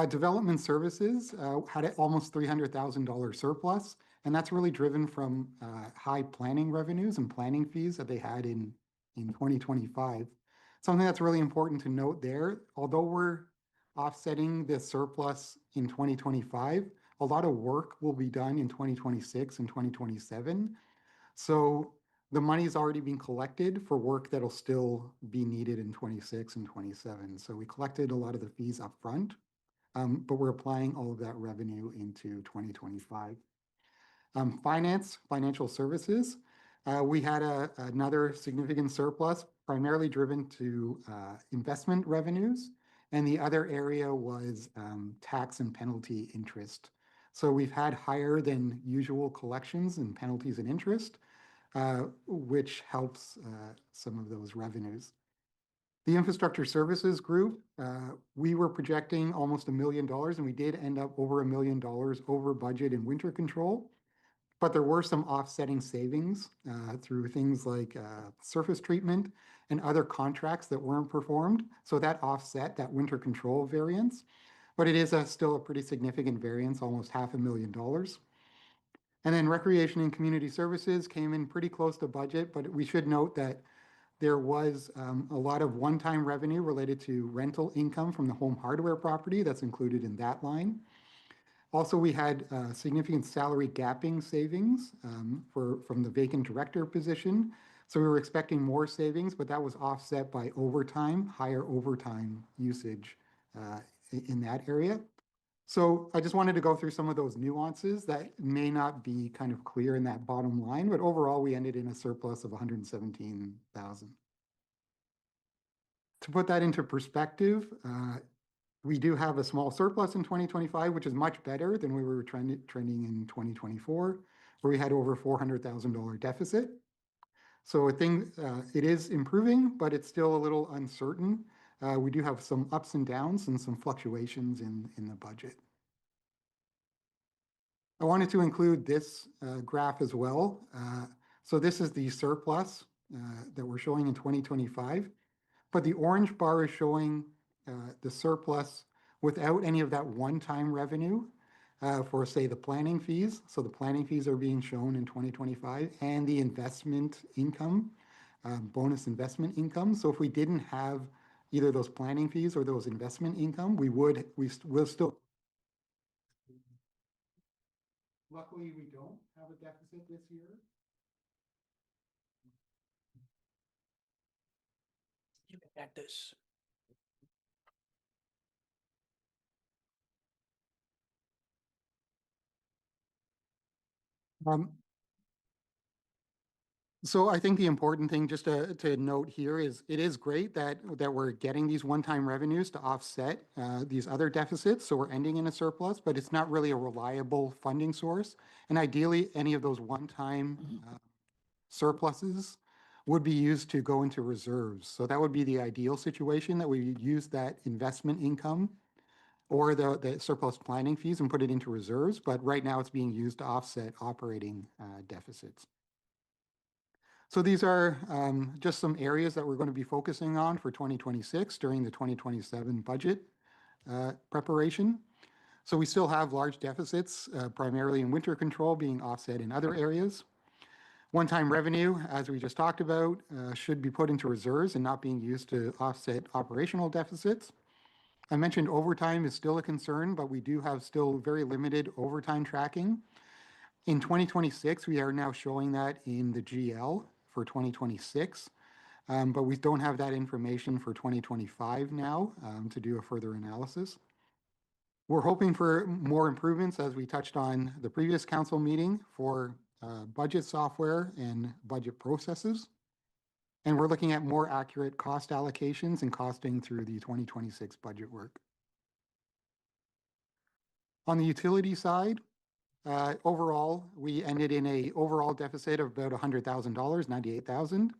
Speaker 3: Development services had an almost $300,000 surplus, and that's really driven from high planning revenues and planning fees that they had in 2025. Something that's really important to note there, although we're offsetting the surplus in 2025, a lot of work will be done in 2026 and 2027. So the money's already been collected for work that'll still be needed in 26 and 27. So we collected a lot of the fees up front, but we're applying all of that revenue into 2025. Financial services, we had another significant surplus, primarily driven to investment revenues, and the other area was tax and penalty interest. So we've had higher than usual collections and penalties and interest, which helps some of those revenues. The infrastructure services group, we were projecting almost $1 million, and we did end up over $1 million over budget in winter control. But there were some offsetting savings through things like surface treatment and other contracts that weren't performed. So that offset that winter control variance. But it is still a pretty significant variance, almost $500,000. And then recreation and community services came in pretty close to budget, but we should note that there was a lot of one-time revenue related to rental income from the home hardware property that's included in that line. Also, we had significant salary gapping savings from the vacant director position. So we were expecting more savings, but that was offset by overtime, higher overtime usage in that area. So I just wanted to go through some of those nuances that may not be kind of clear in that bottom line, but overall we ended in a surplus of 117,000. To put that into perspective, we do have a small surplus in 2025, which is much better than we were trending in 2024, where we had over $400,000 deficit. So I think it is improving, but it's still a little uncertain. We do have some ups and downs and some fluctuations in the budget. I wanted to include this graph as well. So this is the surplus that we're showing in 2025, but the orange bar is showing the surplus without any of that one-time revenue for, say, the planning fees. So the planning fees are being shown in 2025 and the investment income, bonus investment income. So if we didn't have either those planning fees or those investment income, we'll still. Luckily, we don't have a deficit this year.
Speaker 15: You can add this.
Speaker 3: So I think the important thing just to note here is it is great that we're getting these one-time revenues to offset these other deficits. So we're ending in a surplus, but it's not really a reliable funding source. And ideally, any of those one-time surpluses would be used to go into reserves. So that would be the ideal situation, that we use that investment income or the surplus planning fees and put it into reserves. But right now it's being used to offset operating deficits. So these are just some areas that we're going to be focusing on for 2026 during the 2027 budget preparation. So we still have large deficits, primarily in winter control, being offset in other areas. One-time revenue, as we just talked about, should be put into reserves and not being used to offset operational deficits. I mentioned overtime is still a concern, but we do have still very limited overtime tracking. In 2026, we are now showing that in the GL for 2026, but we don't have that information for 2025 now to do a further analysis. We're hoping for more improvements, as we touched on the previous council meeting, for budget software and budget processes. And we're looking at more accurate cost allocations and costing through the 2026 budget work. On the utility side, overall, we ended in a overall deficit of about $100,000, 98,000.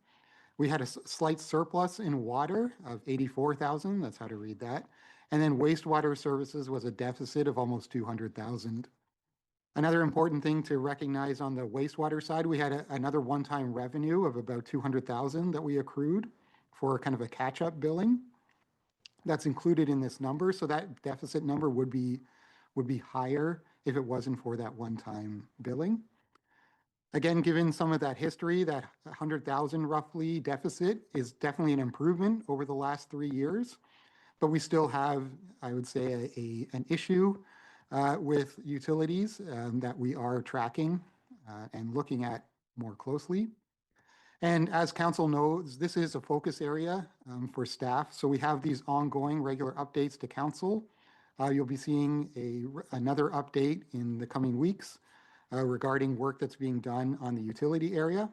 Speaker 3: We had a slight surplus in water of 84,000. That's how to read that. And then wastewater services was a deficit of almost 200,000. Another important thing to recognize on the wastewater side, we had another one-time revenue of about 200,000 that we accrued for kind of a catch-up billing. That's included in this number, so that deficit number would be higher if it wasn't for that one-time billing. Again, given some of that history, that 100,000 roughly deficit is definitely an improvement over the last 3 years, but we still have, I would say, an issue with utilities that we are tracking and looking at more closely. And as council knows, this is a focus area for staff. So we have these ongoing regular updates to council. You'll be seeing another update in the coming weeks regarding work that's being done on the utility area.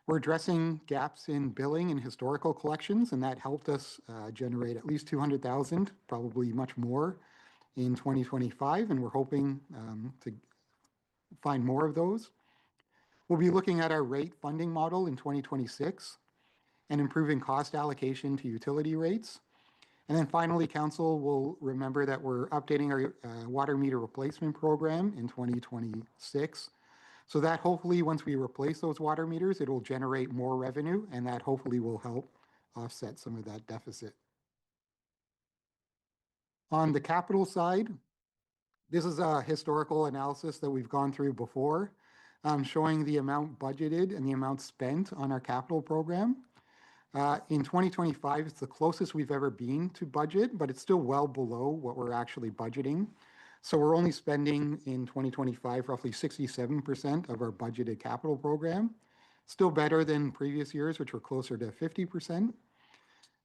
Speaker 3: We're addressing gaps in billing and historical collections, and that helped us generate at least 200,000, probably much more in 2025, and we're hoping to find more of those. We'll be looking at our rate funding model in 2026 and improving cost allocation to utility rates. And then finally, council will remember that we're updating our water meter replacement program in 2026. So that hopefully once we replace those water meters, it will generate more revenue, and that hopefully will help offset some of that deficit. On the capital side, this is a historical analysis that we've gone through before, showing the amount budgeted and the amount spent on our capital program. In 2025, it's the closest we've ever been to budget, but it's still well below what we're actually budgeting. So we're only spending in 2025 roughly 67% of our budgeted capital program. Still better than previous years, which were closer to 50%.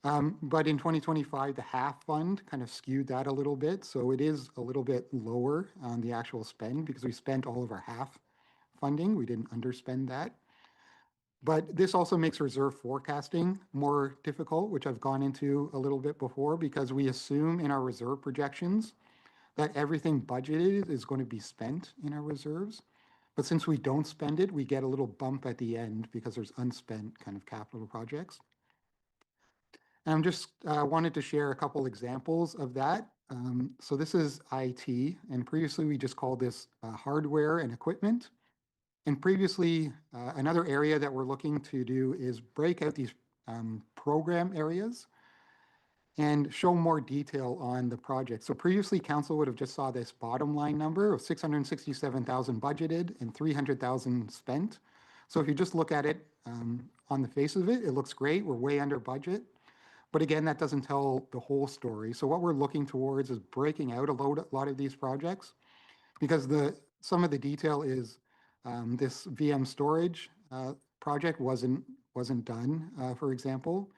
Speaker 3: But in 2025, the half fund kind of skewed that a little bit. So it is a little bit lower on the actual spend because we spent all of our half funding. We didn't underspend that. But this also makes reserve forecasting more difficult, which I've gone into a little bit before, because we assume in our reserve projections that everything budgeted is going to be spent in our reserves. But since we don't spend it, we get a little bump at the end because there's unspent kind of capital projects. And I'm just wanted to share a couple examples of that. So this is IT, and previously we just called this hardware and equipment. And previously, another area that we're looking to do is break out these program areas and show more detail on the project. So previously, council would have just saw this bottom line number of 667,000 budgeted and 300,000 spent. So if you just look at it on the face of it, it looks great. We're way under budget. But again, that doesn't tell the whole story. So what we're looking towards is breaking out a lot of these projects, because some of the detail is this VM storage project wasn't done, for example.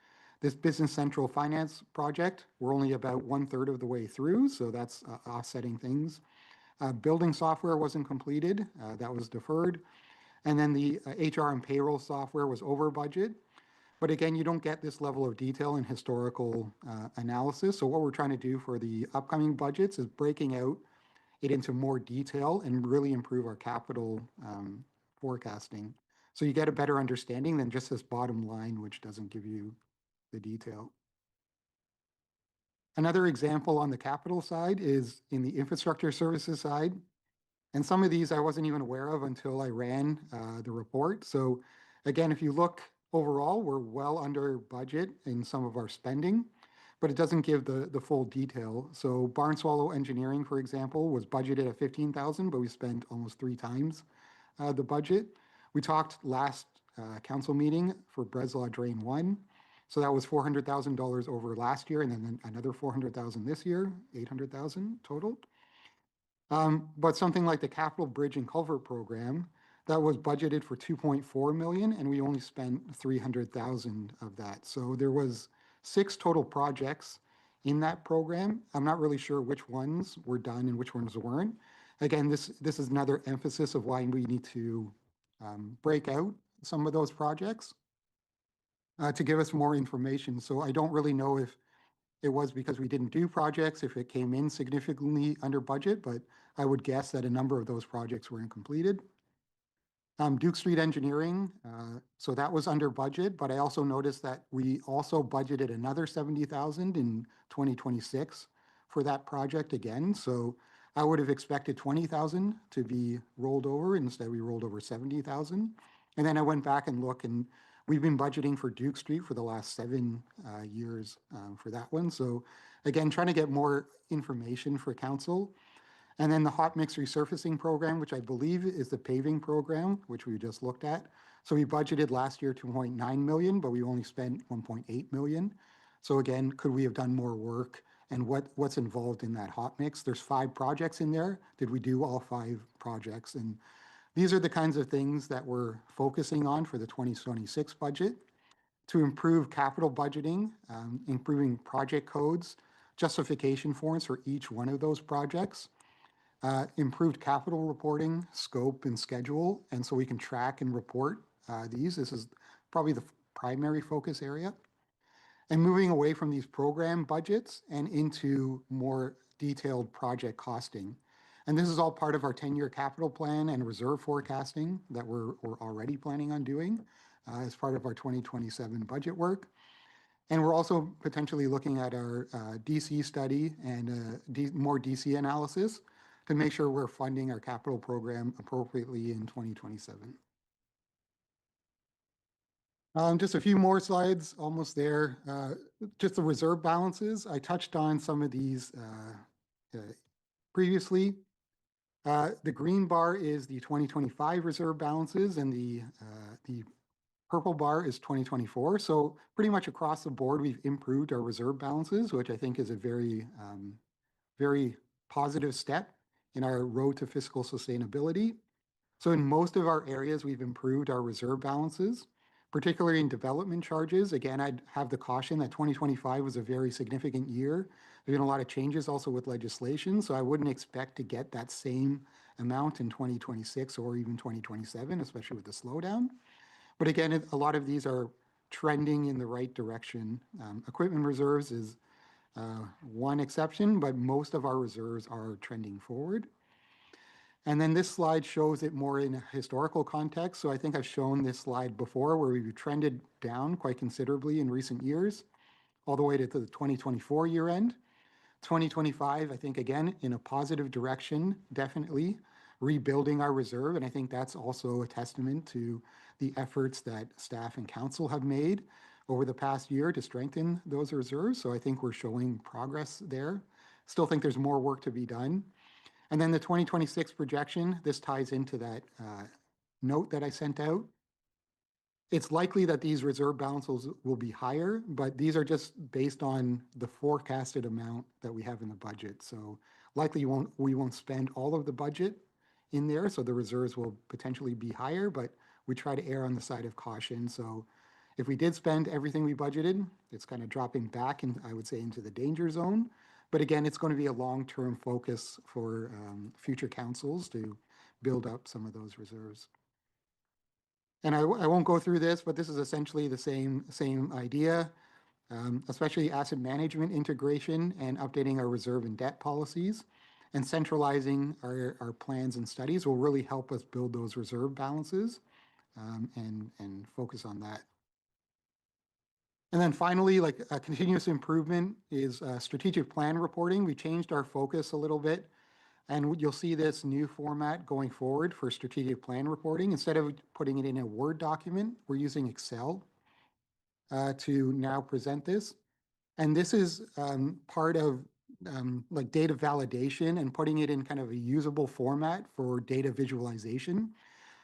Speaker 3: This Business Central Finance project, we're only about 1/3 of the way through, so that's offsetting things. Building software wasn't completed. That was deferred. And then the HR and payroll software was over budget. But again, you don't get this level of detail in historical analysis. So what we're trying to do for the upcoming budgets is breaking out it into more detail and really improve our capital forecasting. So you get a better understanding than just this bottom line, which doesn't give you the detail. Another example on the capital side is in the infrastructure services side. And some of these I wasn't even aware of until I ran the report. So again, if you look overall, we're well under budget in some of our spending, but it doesn't give the full detail. So Barn Swallow Engineering, for example, was budgeted at 15,000, but we spent almost 3 times the budget. We talked last council meeting for Breslau Drain 1. So that was $400,000 over last year, and then another 400,000 this year, 800,000 total. But something like the Capital Bridge and Culvert Program, that was budgeted for 2.4 million, and we only spent 300,000 of that. So there was 6 total projects in that program. I'm not really sure which ones were done and which ones weren't. Again, this is another emphasis of why we need to break out some of those projects to give us more information. So I don't really know if it was because we didn't do projects, if it came in significantly under budget, but I would guess that a number of those projects weren't completed. Duke Street Engineering, so that was under budget, but I also noticed that we also budgeted another 70,000 in 2026 for that project again. So I would have expected 20,000 to be rolled over. Instead, we rolled over 70,000. And then I went back and looked, and we've been budgeting for Duke Street for the last 7 years for that one. So again, trying to get more information for council. And then the hot mix resurfacing program, which I believe is the paving program, which we just looked at. So we budgeted last year 2.9 million, but we only spent 1.8 million. So again, could we have done more work, and what's involved in that hot mix? There's 5 projects in there. Did we do all 5 projects? And these are the kinds of things that we're focusing on for the 2026 budget to improve capital budgeting, improving project codes, justification forms for each one of those projects, improved capital reporting, scope and schedule, and so we can track and report these. This is probably the primary focus area. And moving away from these program budgets and into more detailed project costing. And this is all part of our 10-year capital plan and reserve forecasting that we're already planning on doing as part of our 2027 budget work. And we're also potentially looking at our DC study and more DC analysis to make sure we're funding our capital program appropriately in 2027. Just a few more slides, almost there. Just the reserve balances. I touched on some of these previously. The green bar is the 2025 reserve balances, and the purple bar is 2024. So pretty much across the board, we've improved our reserve balances, which I think is a very, very positive step in our road to fiscal sustainability. So in most of our areas, we've improved our reserve balances, particularly in development charges. Again, I'd have the caution that 2025 was a very significant year. There's been a lot of changes also with legislation, so I wouldn't expect to get that same amount in 2026 or even 2027, especially with the slowdown. But again, a lot of these are trending in the right direction. Equipment reserves is one exception, but most of our reserves are trending forward. And then this slide shows it more in a historical context. So I think I've shown this slide before where we've trended down quite considerably in recent years, all the way to the 2024 year end. 2025, I think, again, in a positive direction, definitely rebuilding our reserve. And I think that's also a testament to the efforts that staff and council have made over the past year to strengthen those reserves. So I think we're showing progress there. Still think there's more work to be done. And then the 2026 projection, this ties into that note that I sent out. It's likely that these reserve balances will be higher, but these are just based on the forecasted amount that we have in the budget. So likely we won't spend all of the budget in there, so the reserves will potentially be higher, but we try to err on the side of caution. So if we did spend everything we budgeted, it's kind of dropping back, and I would say into the danger zone. But again, it's going to be a long-term focus for future councils to build up some of those reserves. And I won't go through this, but this is essentially the same idea, especially asset management integration and updating our reserve and debt policies and centralizing our plans and studies will really help us build those reserve balances and focus on that. And then finally, like continuous improvement is strategic plan reporting. We changed our focus a little bit, and you'll see this new format going forward for strategic plan reporting. Instead of putting it in a Word document, we're using Excel to now present this. And this is part of like data validation and putting it in kind of a usable format for data visualization.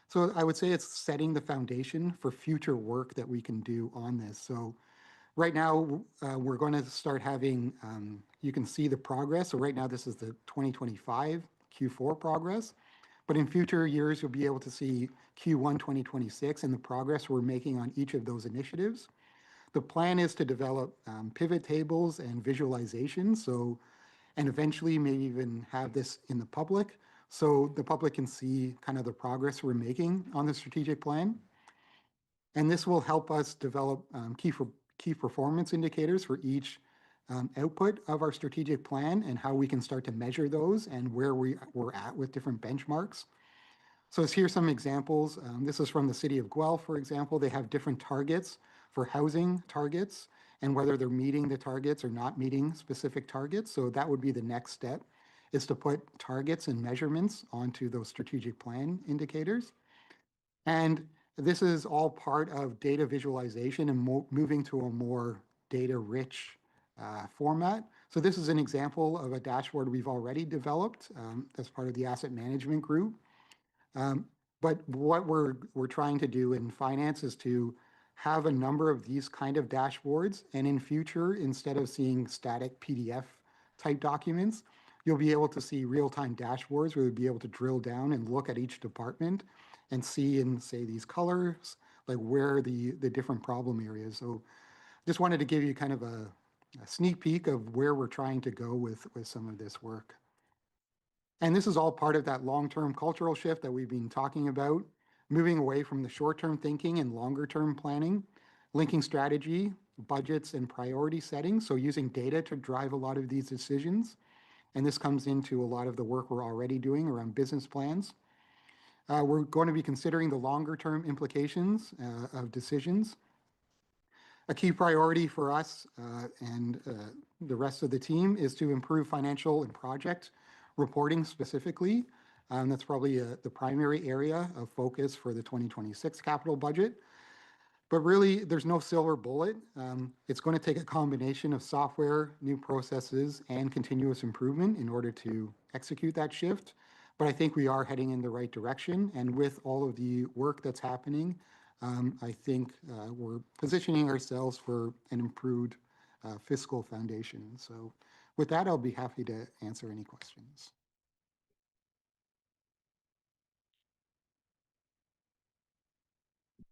Speaker 3: So I would say it's setting the foundation for future work that we can do on this. So right now, we're going to start having, you can see the progress. So right now, this is the 2025 Q4 progress. But in future years, you'll be able to see Q1 2026 and the progress we're making on each of those initiatives. The plan is to develop pivot tables and visualizations. So, and eventually maybe even have this in the public so the public can see kind of the progress we're making on the strategic plan. And this will help us develop key performance indicators for each output of our strategic plan and how we can start to measure those and where we're at with different benchmarks. So here's some examples. This is from the city of Guelph, for example. They have different targets for housing targets and whether they're meeting the targets or not meeting specific targets. So that would be the next step, is to put targets and measurements onto those strategic plan indicators. And this is all part of data visualization and moving to a more data-rich format. So this is an example of a dashboard we've already developed as part of the asset management group. But what we're trying to do in finance is to have a number of these kind of dashboards. And in future, instead of seeing static PDF type documents, you'll be able to see real-time dashboards where you'll be able to drill down and look at each department and see in, say, these colors, like where the different problem areas. So just wanted to give you kind of a sneak peek of where we're trying to go with some of this work. And this is all part of that long-term cultural shift that we've been talking about, moving away from the short-term thinking and longer-term planning, linking strategy, budgets, and priority setting. So using data to drive a lot of these decisions. And this comes into a lot of the work we're already doing around business plans. We're going to be considering the longer-term implications of decisions. A key priority for us and the rest of the team is to improve financial and project reporting specifically. That's probably the primary area of focus for the 2026 capital budget. But really, there's no silver bullet. It's going to take a combination of software, new processes, and continuous improvement in order to execute that shift. But I think we are heading in the right direction. And with all of the work that's happening, I think we're positioning ourselves for an improved fiscal foundation. So with that, I'll be happy to answer any questions.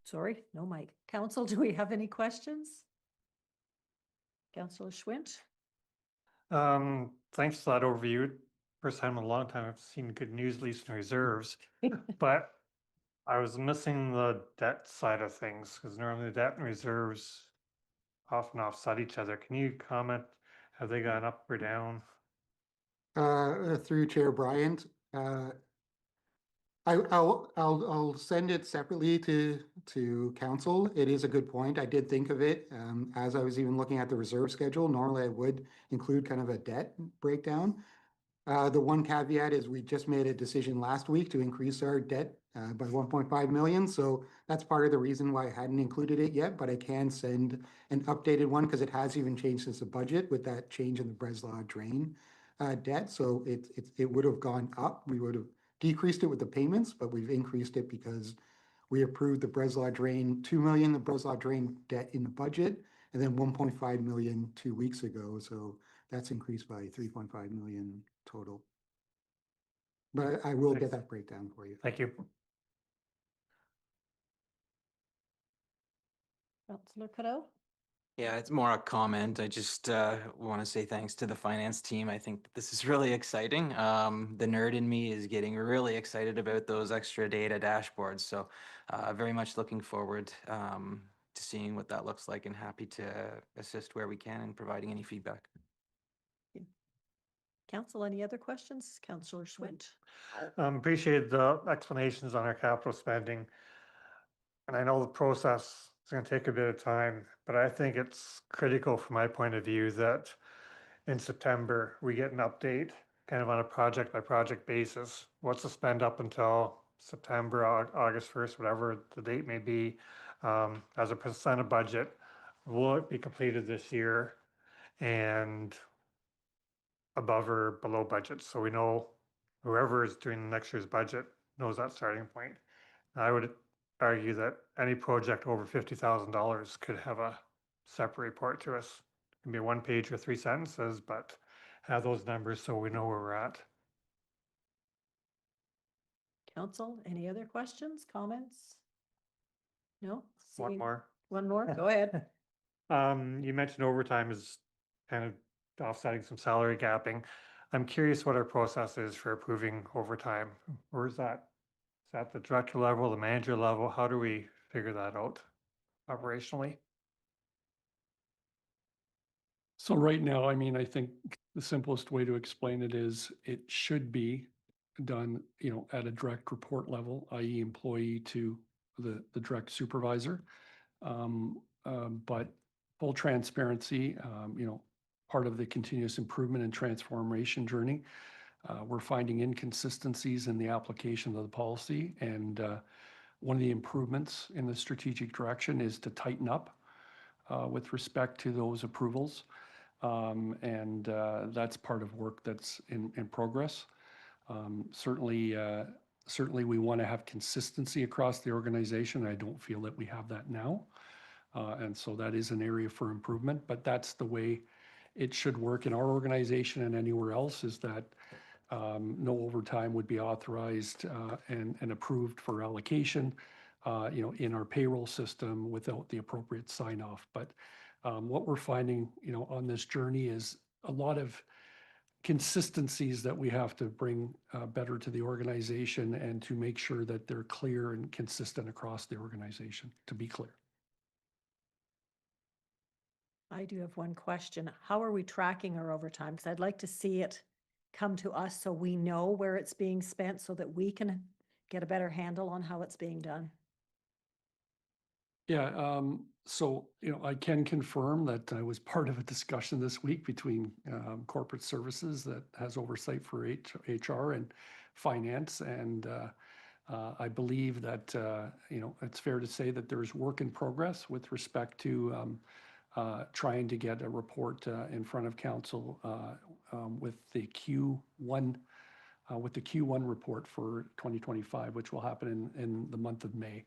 Speaker 2: Sorry, no mic. Council, do we have any questions? Councillor Schwint?
Speaker 4: Thanks for that overview. First time in a long time I've seen good news, lease and reserves, but I was missing the debt side of things because normally the debt and reserves often offset each other. Can you comment? Have they gone up or down?
Speaker 3: Through Chair Bryant, I'll send it separately to council. It is a good point. I did think of it as I was even looking at the reserve schedule. Normally I would include kind of a debt breakdown. The one caveat is we just made a decision last week to increase our debt by 1.5 million. So that's part of the reason why I hadn't included it yet, but I can send an updated one because it has even changed since the budget with that change in the Breslau drain debt. So it would have gone up. We would have decreased it with the payments, but we've increased it because we approved the Breslau drain 2 million, the Breslau drain debt in the budget, and then 1.5 million 2 weeks ago. So that's increased by 3.5 million total. But I will get that breakdown for you.
Speaker 4: Thank you.
Speaker 2: Councillor Cadeau?
Speaker 6: Yeah, it's more a comment. I just want to say thanks to the finance team. I think that this is really exciting. The nerd in me is getting really excited about those extra data dashboards. So very much looking forward to seeing what that looks like, and happy to assist where we can in providing any feedback.
Speaker 2: Council, any other questions? Councillor Schwint.
Speaker 4: Appreciate the explanations on our capital spending. And I know the process is going to take a bit of time, but I think it's critical from my point of view that in September, we get an update kind of on a project by project basis. What's the spend up until September, August 1st, whatever the date may be, as a percent of budget? Will it be completed this year and above or below budget? So we know whoever is doing next year's budget knows that starting point. I would argue that any project over $50,000 could have a separate report to us. It can be a 1 page or 3 sentences, but have those numbers so we know where we're at.
Speaker 2: Council, any other questions, comments? No?
Speaker 4: One
Speaker 2: Seeing-
Speaker 4: more.
Speaker 2: One more, go ahead.
Speaker 4: You mentioned overtime is kind of offsetting some salary gapping. I'm curious what our process is for approving overtime. Where is that? Is that the director level, the manager level? How do we figure that out operationally?
Speaker 19: So right now, I mean, I think the simplest way to explain it is it should be done, at a direct report level, i.e. employee to the direct supervisor. But full transparency, part of the continuous improvement and transformation journey, we're finding inconsistencies in the application of the policy. And one of the improvements in the strategic direction is to tighten up with respect to those approvals. And that's part of work that's in progress. Certainly, we want to have consistency across the organization. I don't feel that we have that now. And so that is an area for improvement, but that's the way it should work in our organization and anywhere else, is that no overtime would be authorized and approved for allocation, in our payroll system without the appropriate sign off. But what we're finding, on this journey is a lot of consistencies that we have to bring better to the organization, and to make sure that they're clear and consistent across the organization, to be clear.
Speaker 2: I do have one question. How are we tracking our overtime? Because I'd like to see it come to us so we know where it's being spent, so that we can get a better handle on how it's being done.
Speaker 19: Yeah, so, I can confirm that I was part of a discussion this week between corporate services that has oversight for HR and finance. And I believe that, it's fair to say that there's work in progress with respect to trying to get a report in front of council with the Q1 report for 2025, which will happen in the month of May.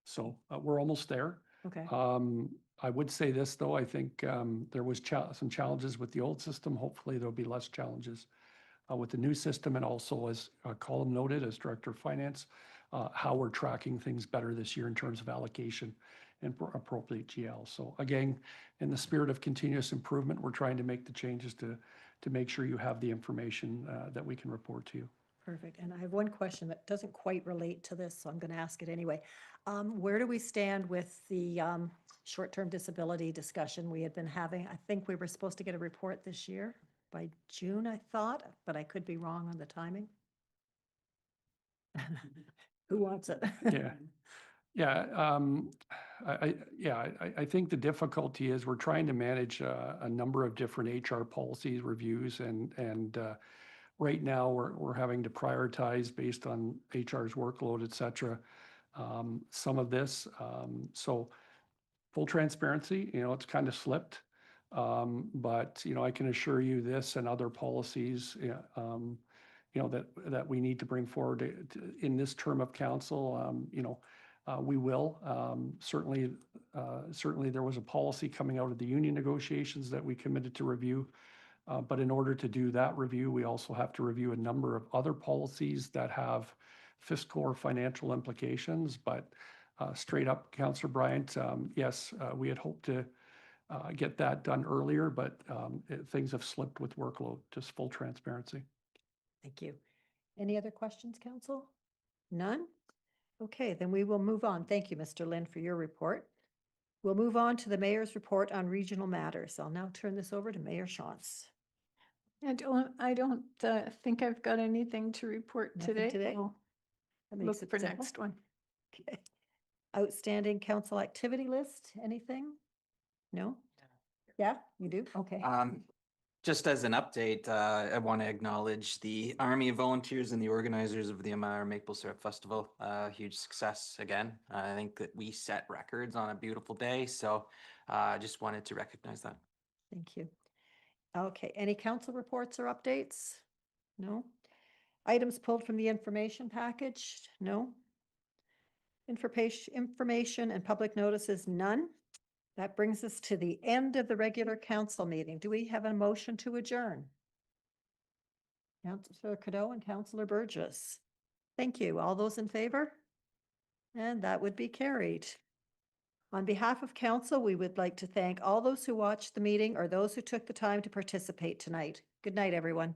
Speaker 19: So we're almost there.
Speaker 2: Okay.
Speaker 19: I would say this, though, I think there was some challenges with the old system. Hopefully there'll be less challenges with the new system. And also, as Colin noted, as Director of Finance, how we're tracking things better this year in terms of allocation and appropriate GL. So again, in the spirit of continuous improvement, we're trying to make the changes to make sure you have the information that we can report to you.
Speaker 2: Perfect. And I have one question that doesn't quite relate to this, so I'm going to ask it anyway. Where do we stand with the short-term disability discussion we had been having? I think we were supposed to get a report this year by June, I thought, but I could be wrong on the timing. Who wants it?
Speaker 19: Yeah. I think the difficulty is we're trying to manage a number of different HR policies, reviews, and right now we're having to prioritize based on HR's workload, et cetera, some of this. So full transparency, it's kind of slipped. But, I can assure you this and other policies, that we need to bring forward in this term of council, we will. Certainly there was a policy coming out of the union negotiations that we committed to review. But in order to do that review, we also have to review a number of other policies that have fiscal or financial implications. But straight up, Councillor Bryant, yes, we had hoped to get that done earlier, but things have slipped with workload, just full transparency.
Speaker 2: Thank you. Any other questions, council? None? Okay, then we will move on. Thank you, Mr. Lynn, for your report. We'll move on to the mayor's report on regional matters. I'll now turn this over to Mayor Shantz.
Speaker 1: I don't think I've got anything to report
Speaker 2: Nothing
Speaker 1: today.
Speaker 2: today?
Speaker 1: We'll
Speaker 2: That makes
Speaker 1: look
Speaker 2: it
Speaker 1: for
Speaker 2: simple.
Speaker 1: next one.
Speaker 2: Okay. Outstanding council activity list, anything? No? Yeah, you do? Okay.
Speaker 6: Just as an update, I want to acknowledge the Army of Volunteers and the organizers of the Elmira Maple Syrup Festival. Huge success again. I think that we set records on a beautiful day, so I just wanted to recognize that.
Speaker 2: Thank you. Okay, any council reports or updates? No? Items pulled from the information package? No? Information and public notices, none? That brings us to the end of the regular council meeting. Do we have a motion to adjourn? Councillor Cadeau and Councillor Burgess. Thank you. All those in favor? And that would be carried. On behalf of council, we would like to thank all those who watched the meeting or those who took the time to participate tonight. Good night, everyone.